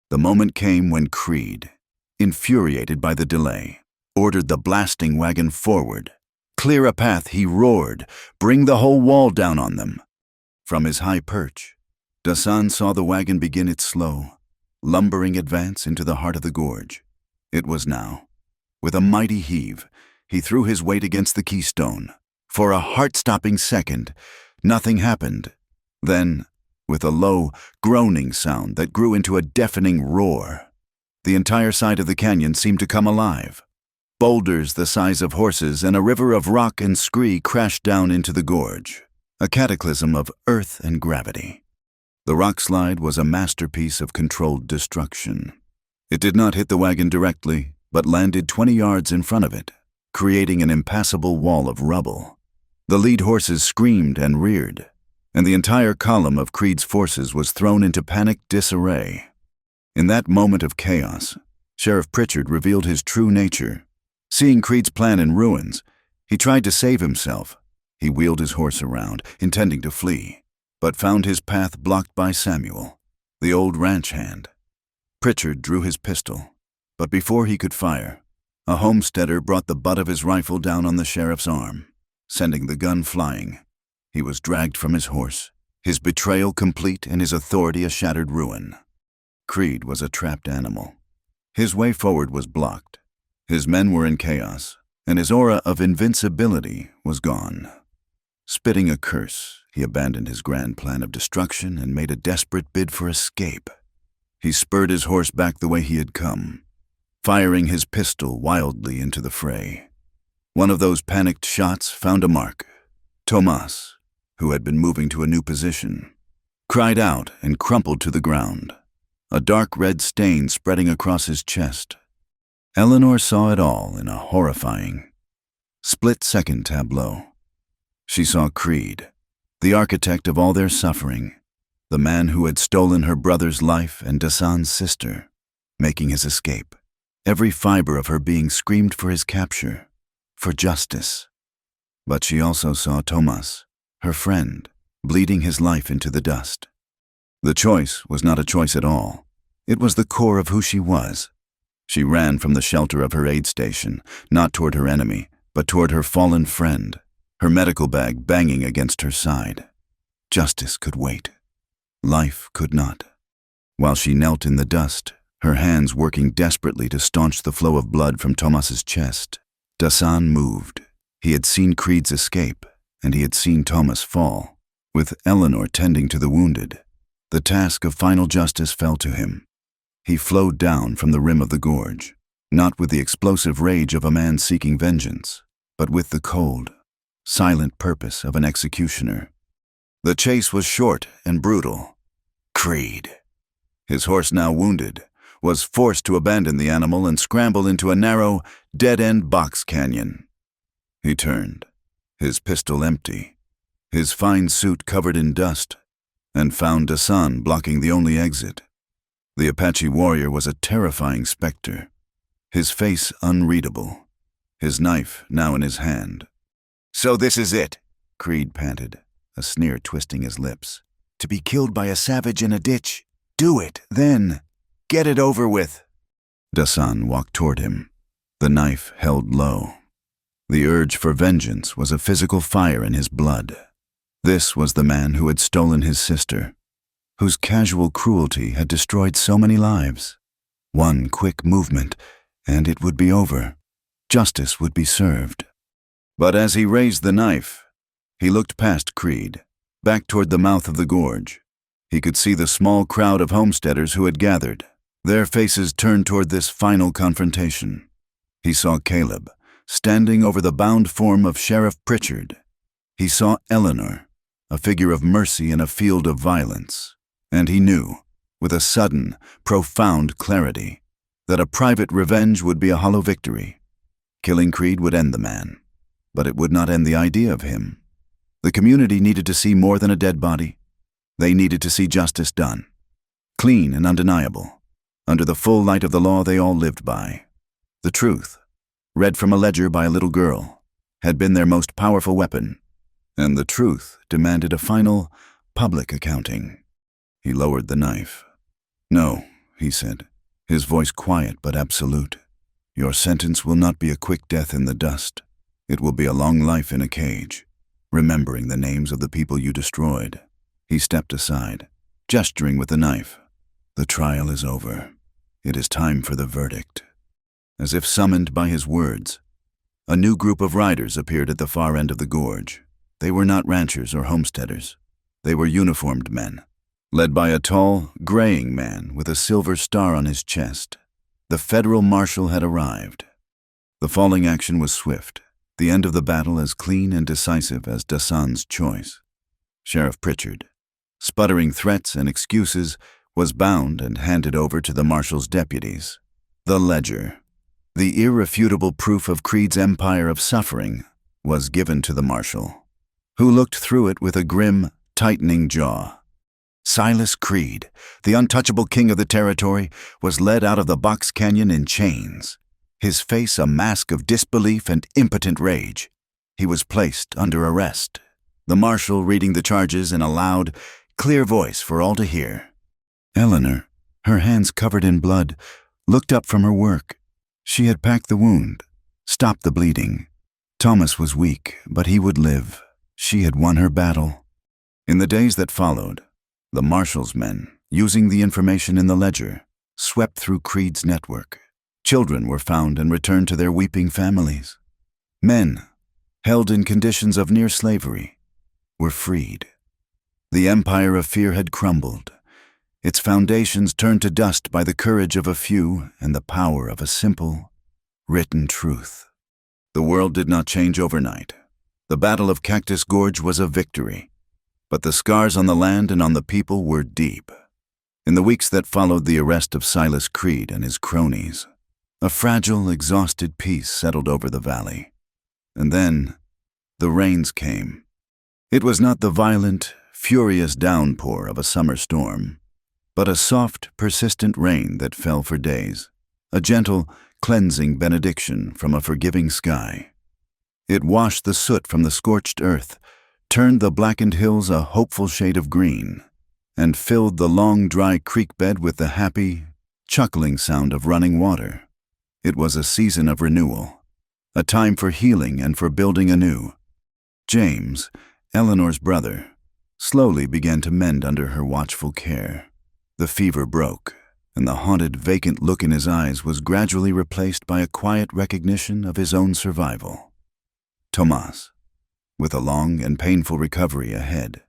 The moment came when Creed, infuriated by the delay, ordered the blasting wagon forward. Clear a path, he roared. Bring the whole wall down on them. From his high perch, Dasan saw the wagon begin its slow, lumbering advance into the heart of the gorge. It was now. With a mighty heave, he threw his weight against the keystone. For a heart-stopping second, nothing happened. Then, with a low, groaning sound that grew into a deafening roar, the entire side of the canyon seemed to come alive. Boulders the size of horses and a river of rock and scree crashed down into the gorge, a cataclysm of earth and gravity. The rock slide was a masterpiece of controlled destruction. It did not hit the wagon directly, but landed 20 yards in front of it, creating an impassable wall of rubble. The lead horses screamed and reared, and the entire column of Creed's forces was thrown into panicked disarray. In that moment of chaos, Sheriff Pritchard revealed his true nature. Seeing Creed's plan in ruins, he tried to save himself. He wheeled his horse around, intending to flee, but found his path blocked by Samuel, the old ranch hand. Pritchard drew his pistol, but before he could fire, a homesteader brought the butt of his rifle down on the sheriff's arm, sending the gun flying. He was dragged from his horse, his betrayal complete and his authority a shattered ruin. Creed was a trapped animal. His way forward was blocked. His men were in chaos, and his aura of invincibility was gone. Spitting a curse, he abandoned his grand plan of destruction and made a desperate bid for escape. He spurred his horse back the way he had come, firing his pistol wildly into the fray. One of those panicked shots found a mark. Tomas, who had been moving to a new position, cried out and crumpled to the ground, a dark red stain spreading across his chest. Eleanor saw it all in a horrifying, split-second tableau. She saw Creed, the architect of all their suffering, the man who had stolen her brother's life and Dasan's sister, making his escape. Every fiber of her being screamed for his capture, for justice. But she also saw Tomas, her friend, bleeding his life into the dust. The choice was not a choice at all. It was the core of who she was. She ran from the shelter of her aid station, not toward her enemy, but toward her fallen friend, her medical bag banging against her side. Justice could wait. Life could not. While she knelt in the dust, her hands working desperately to staunch the flow of blood from Tomas's chest, Dasan moved. He had seen Creed's escape, and he had seen Tomas fall. With Eleanor tending to the wounded, the task of final justice fell to him. He flowed down from the rim of the gorge, not with the explosive rage of a man seeking vengeance, but with the cold, silent purpose of an executioner. The chase was short and brutal. Creed, his horse now wounded, was forced to abandon the animal and scramble into a narrow, dead-end box canyon. He turned, his pistol empty, his fine suit covered in dust, and found Dasan blocking the only exit. The Apache warrior was a terrifying specter, his face unreadable, his knife now in his hand. "So this is it," Creed panted, a sneer twisting his lips. "To be killed by a savage in a ditch? Do it, then. Get it over with." Dasan walked toward him, the knife held low. The urge for vengeance was a physical fire in his blood. This was the man who had stolen his sister, whose casual cruelty had destroyed so many lives. One quick movement, and it would be over. Justice would be served. But as he raised the knife, he looked past Creed, back toward the mouth of the gorge. He could see the small crowd of homesteaders who had gathered, their faces turned toward this final confrontation. He saw Caleb, standing over the bound form of Sheriff Pritchard. He saw Eleanor, a figure of mercy in a field of violence. And he knew with a sudden, profound clarity, that a private revenge would be a hollow victory. Killing Creed would end the man, but it would not end the idea of him. The community needed to see more than a dead body. They needed to see justice done, clean and undeniable. Under the full light of the law they all lived by. The truth, read from a ledger by a little girl, had been their most powerful weapon, and the truth demanded a final, public accounting. He lowered the knife. "No," he said, his voice quiet but absolute. "Your sentence will not be a quick death in the dust. It will be a long life in a cage, remembering the names of the people you destroyed." He stepped aside, gesturing with the knife. "The trial is over. It is time for the verdict." As if summoned by his words, a new group of riders appeared at the far end of the gorge. They were not ranchers or homesteaders. They were uniformed men, led by a tall, graying man with a silver star on his chest. The federal marshal had arrived. The falling action was swift, the end of the battle as clean and decisive as Dassan's choice. Sheriff Pritchard, sputtering threats and excuses, was bound and handed over to the marshal's deputies. The ledger, the irrefutable proof of Creed's empire of suffering, was given to the marshal, who looked through it with a grim, tightening jaw. Silas Creed, the untouchable king of the territory, was led out of the Box Canyon in chains, his face a mask of disbelief and impotent rage. He was placed under arrest, the marshal reading the charges in a loud, clear voice for all to hear. Eleanor, her hands covered in blood, looked up from her work. She had packed the wound, stopped the bleeding. Thomas was weak, but he would live. She had won her battle. In the days that followed, the marshal's men, using the information in the ledger, swept through Creed's network. Children were found and returned to their weeping families. Men, held in conditions of near slavery, were freed. The empire of fear had crumbled, its foundations turned to dust by the courage of a few and the power of a simple, written truth. The world did not change overnight. The Battle of Cactus Gorge was a victory, but the scars on the land and on the people were deep. In the weeks that followed the arrest of Silas Creed and his cronies, a fragile, exhausted peace settled over the valley. And then, the rains came. It was not the violent, furious downpour of a summer storm, but a soft, persistent rain that fell for days, a gentle, cleansing benediction from a forgiving sky. It washed the soot from the scorched earth, turned the blackened hills a hopeful shade of green, and filled the long, dry creek bed with the happy, chuckling sound of running water. It was a season of renewal, a time for healing and for building anew. James, Eleanor's brother, slowly began to mend under her watchful care. The fever broke, and the haunted, vacant look in his eyes was gradually replaced by a quiet recognition of his own survival. Tomas, with a long and painful recovery ahead,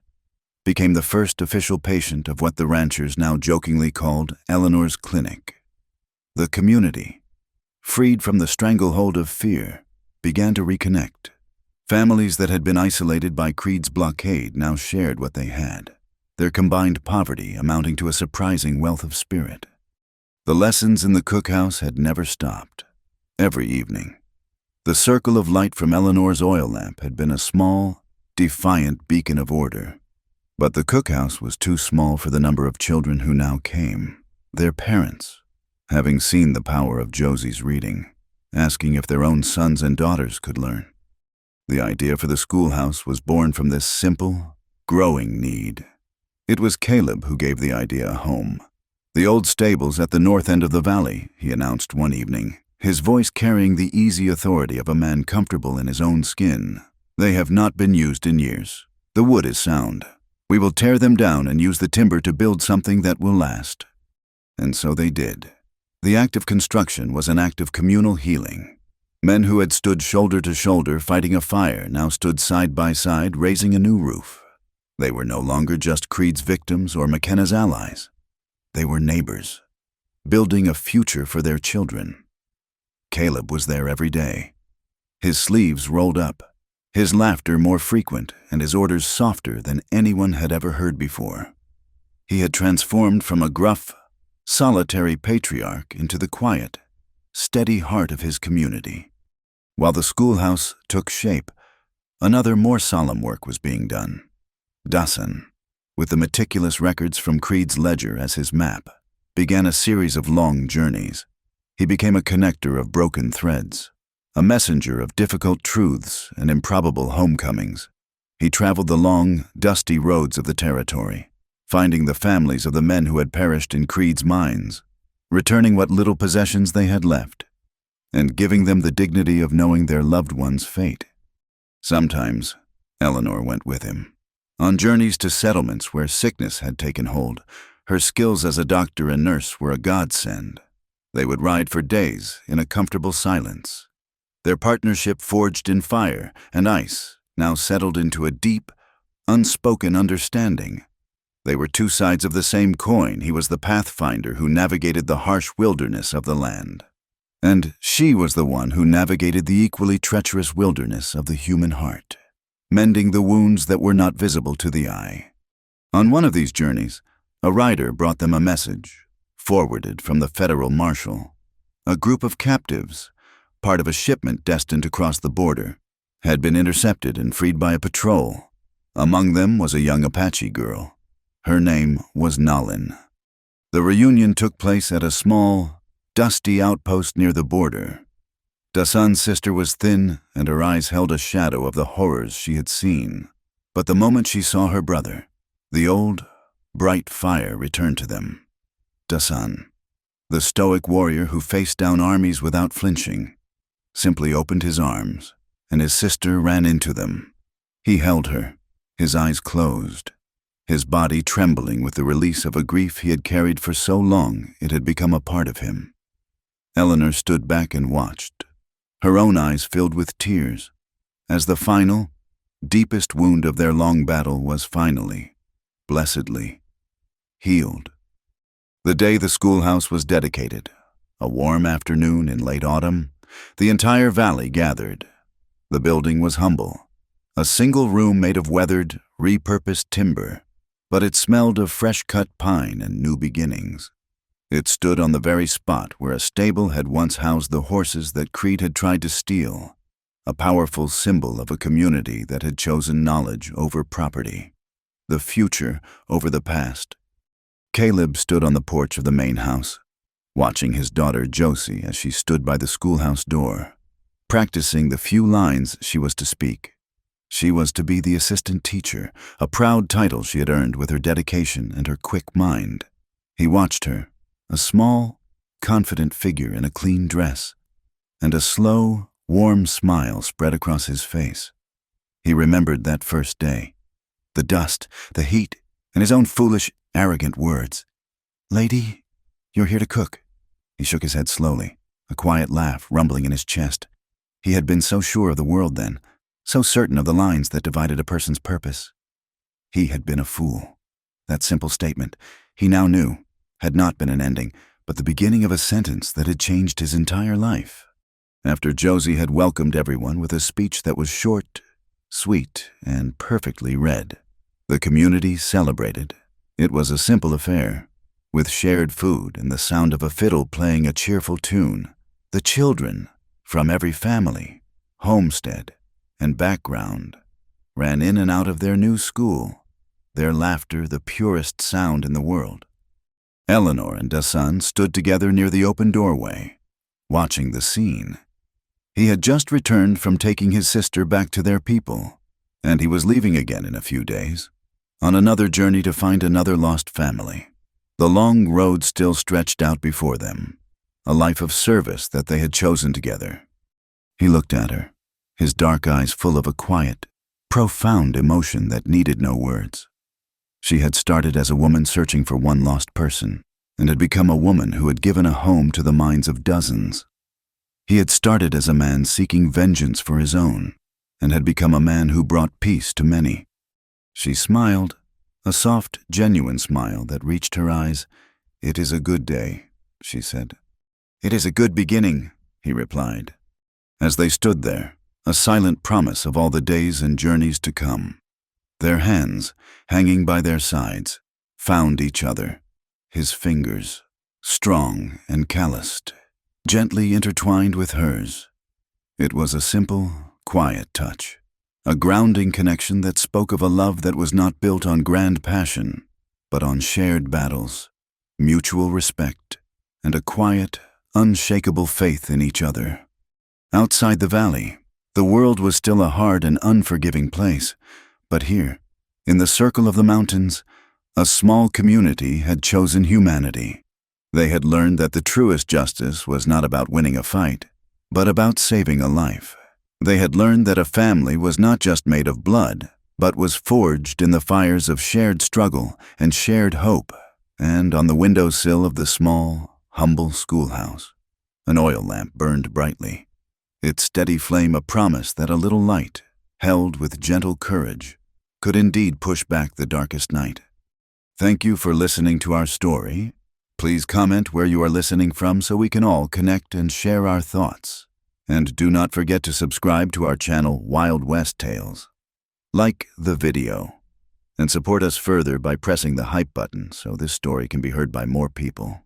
became the first official patient of what the ranchers now jokingly called Eleanor's Clinic. The community, freed from the stranglehold of fear, began to reconnect. Families that had been isolated by Creed's blockade now shared what they had, their combined poverty amounting to a surprising wealth of spirit. The lessons in the cookhouse had never stopped. Every evening, the circle of light from Eleanor's oil lamp had been a small, defiant beacon of order. But the cookhouse was too small for the number of children who now came. Their parents, having seen the power of Josie's reading, asking if their own sons and daughters could learn. The idea for the schoolhouse was born from this simple, growing need. It was Caleb who gave the idea a home. "The old stables at the north end of the valley," he announced one evening, his voice carrying the easy authority of a man comfortable in his own skin. "They have not been used in years. The wood is sound. We will tear them down and use the timber to build something that will last." And so they did. The act of construction was an act of communal healing. Men who had stood shoulder to shoulder fighting a fire now stood side by side raising a new roof. They were no longer just Creed's victims or McKenna's allies. They were neighbors, building a future for their children. Caleb was there every day, his sleeves rolled up, his laughter more frequent and his orders softer than anyone had ever heard before. He had transformed from a gruff, solitary patriarch into the quiet, steady heart of his community. While the schoolhouse took shape, another more solemn work was being done. Dasan, with the meticulous records from Creed's ledger as his map, began a series of long journeys. He became a connector of broken threads, a messenger of difficult truths and improbable homecomings. He traveled the long, dusty roads of the territory, finding the families of the men who had perished in Creed's mines, returning what little possessions they had left, and giving them the dignity of knowing their loved one's fate. Sometimes, Eleanor went with him. On journeys to settlements where sickness had taken hold, her skills as a doctor and nurse were a godsend. They would ride for days in a comfortable silence. Their partnership forged in fire and ice now settled into a deep, unspoken understanding. They were two sides of the same coin. He was the pathfinder who navigated the harsh wilderness of the land, and she was the one who navigated the equally treacherous wilderness of the human heart, mending the wounds that were not visible to the eye. On one of these journeys, a rider brought them a message, forwarded from the federal marshal. A group of captives, part of a shipment destined to cross the border, had been intercepted and freed by a patrol. Among them was a young Apache girl. Her name was Nalin. The reunion took place at a small, dusty outpost near the border. Dasan's sister was thin, and her eyes held a shadow of the horrors she had seen. But the moment she saw her brother, the old, bright fire returned to them. Dasan, the stoic warrior who faced down armies without flinching, simply opened his arms, and his sister ran into them. He held her, his eyes closed, his body trembling with the release of a grief he had carried for so long it had become a part of him. Eleanor stood back and watched, her own eyes filled with tears, as the final, deepest wound of their long battle was finally, blessedly, healed. The day the schoolhouse was dedicated, a warm afternoon in late autumn, the entire valley gathered. The building was humble, a single room made of weathered, repurposed timber, but it smelled of fresh-cut pine and new beginnings. It stood on the very spot where a stable had once housed the horses that Creed had tried to steal, a powerful symbol of a community that had chosen knowledge over property, the future over the past. Caleb stood on the porch of the main house, watching his daughter Josie as she stood by the schoolhouse door, practicing the few lines she was to speak. She was to be the assistant teacher, a proud title she had earned with her dedication and her quick mind. He watched her, a small, confident figure in a clean dress, and a slow, warm smile spread across his face. He remembered that first day, the dust, the heat, and his own foolish, arrogant words. "Lady, you're here to cook." He shook his head slowly, a quiet laugh rumbling in his chest. He had been so sure of the world then, so certain of the lines that divided a person's purpose. He had been a fool. That simple statement, he now knew, had not been an ending, but the beginning of a sentence that had changed his entire life. After Josie had welcomed everyone with a speech that was short, sweet, and perfectly read, the community celebrated. It was a simple affair, with shared food and the sound of a fiddle playing a cheerful tune. The children, from every family, homestead, and background, ran in and out of their new school, their laughter the purest sound in the world. Eleanor and Dasan stood together near the open doorway, watching the scene. He had just returned from taking his sister back to their people, and he was leaving again in a few days, on another journey to find another lost family. The long road still stretched out before them, a life of service that they had chosen together. He looked at her, his dark eyes full of a quiet, profound emotion that needed no words. She had started as a woman searching for one lost person, and had become a woman who had given a home to the minds of dozens. He had started as a man seeking vengeance for his own, and had become a man who brought peace to many. She smiled, a soft, genuine smile that reached her eyes. "It is a good day," she said. "It is a good beginning," he replied. As they stood there, a silent promise of all the days and journeys to come, their hands, hanging by their sides, found each other. His fingers, strong and calloused, gently intertwined with hers. It was a simple, quiet touch, a grounding connection that spoke of a love that was not built on grand passion, but on shared battles, mutual respect, and a quiet, unshakable faith in each other. Outside the valley, the world was still a hard and unforgiving place, but here, in the circle of the mountains, a small community had chosen humanity. They had learned that the truest justice was not about winning a fight, but about saving a life. They had learned that a family was not just made of blood, but was forged in the fires of shared struggle and shared hope. And on the windowsill of the small, humble schoolhouse, an oil lamp burned brightly, its steady flame a promise that a little light, held with gentle courage, could indeed push back the darkest night. Thank you for listening to our story. Please comment where you are listening from so we can all connect and share our thoughts. And do not forget to subscribe to our channel Wild West Tales. Like the video, and support us further by pressing the hype button so this story can be heard by more people.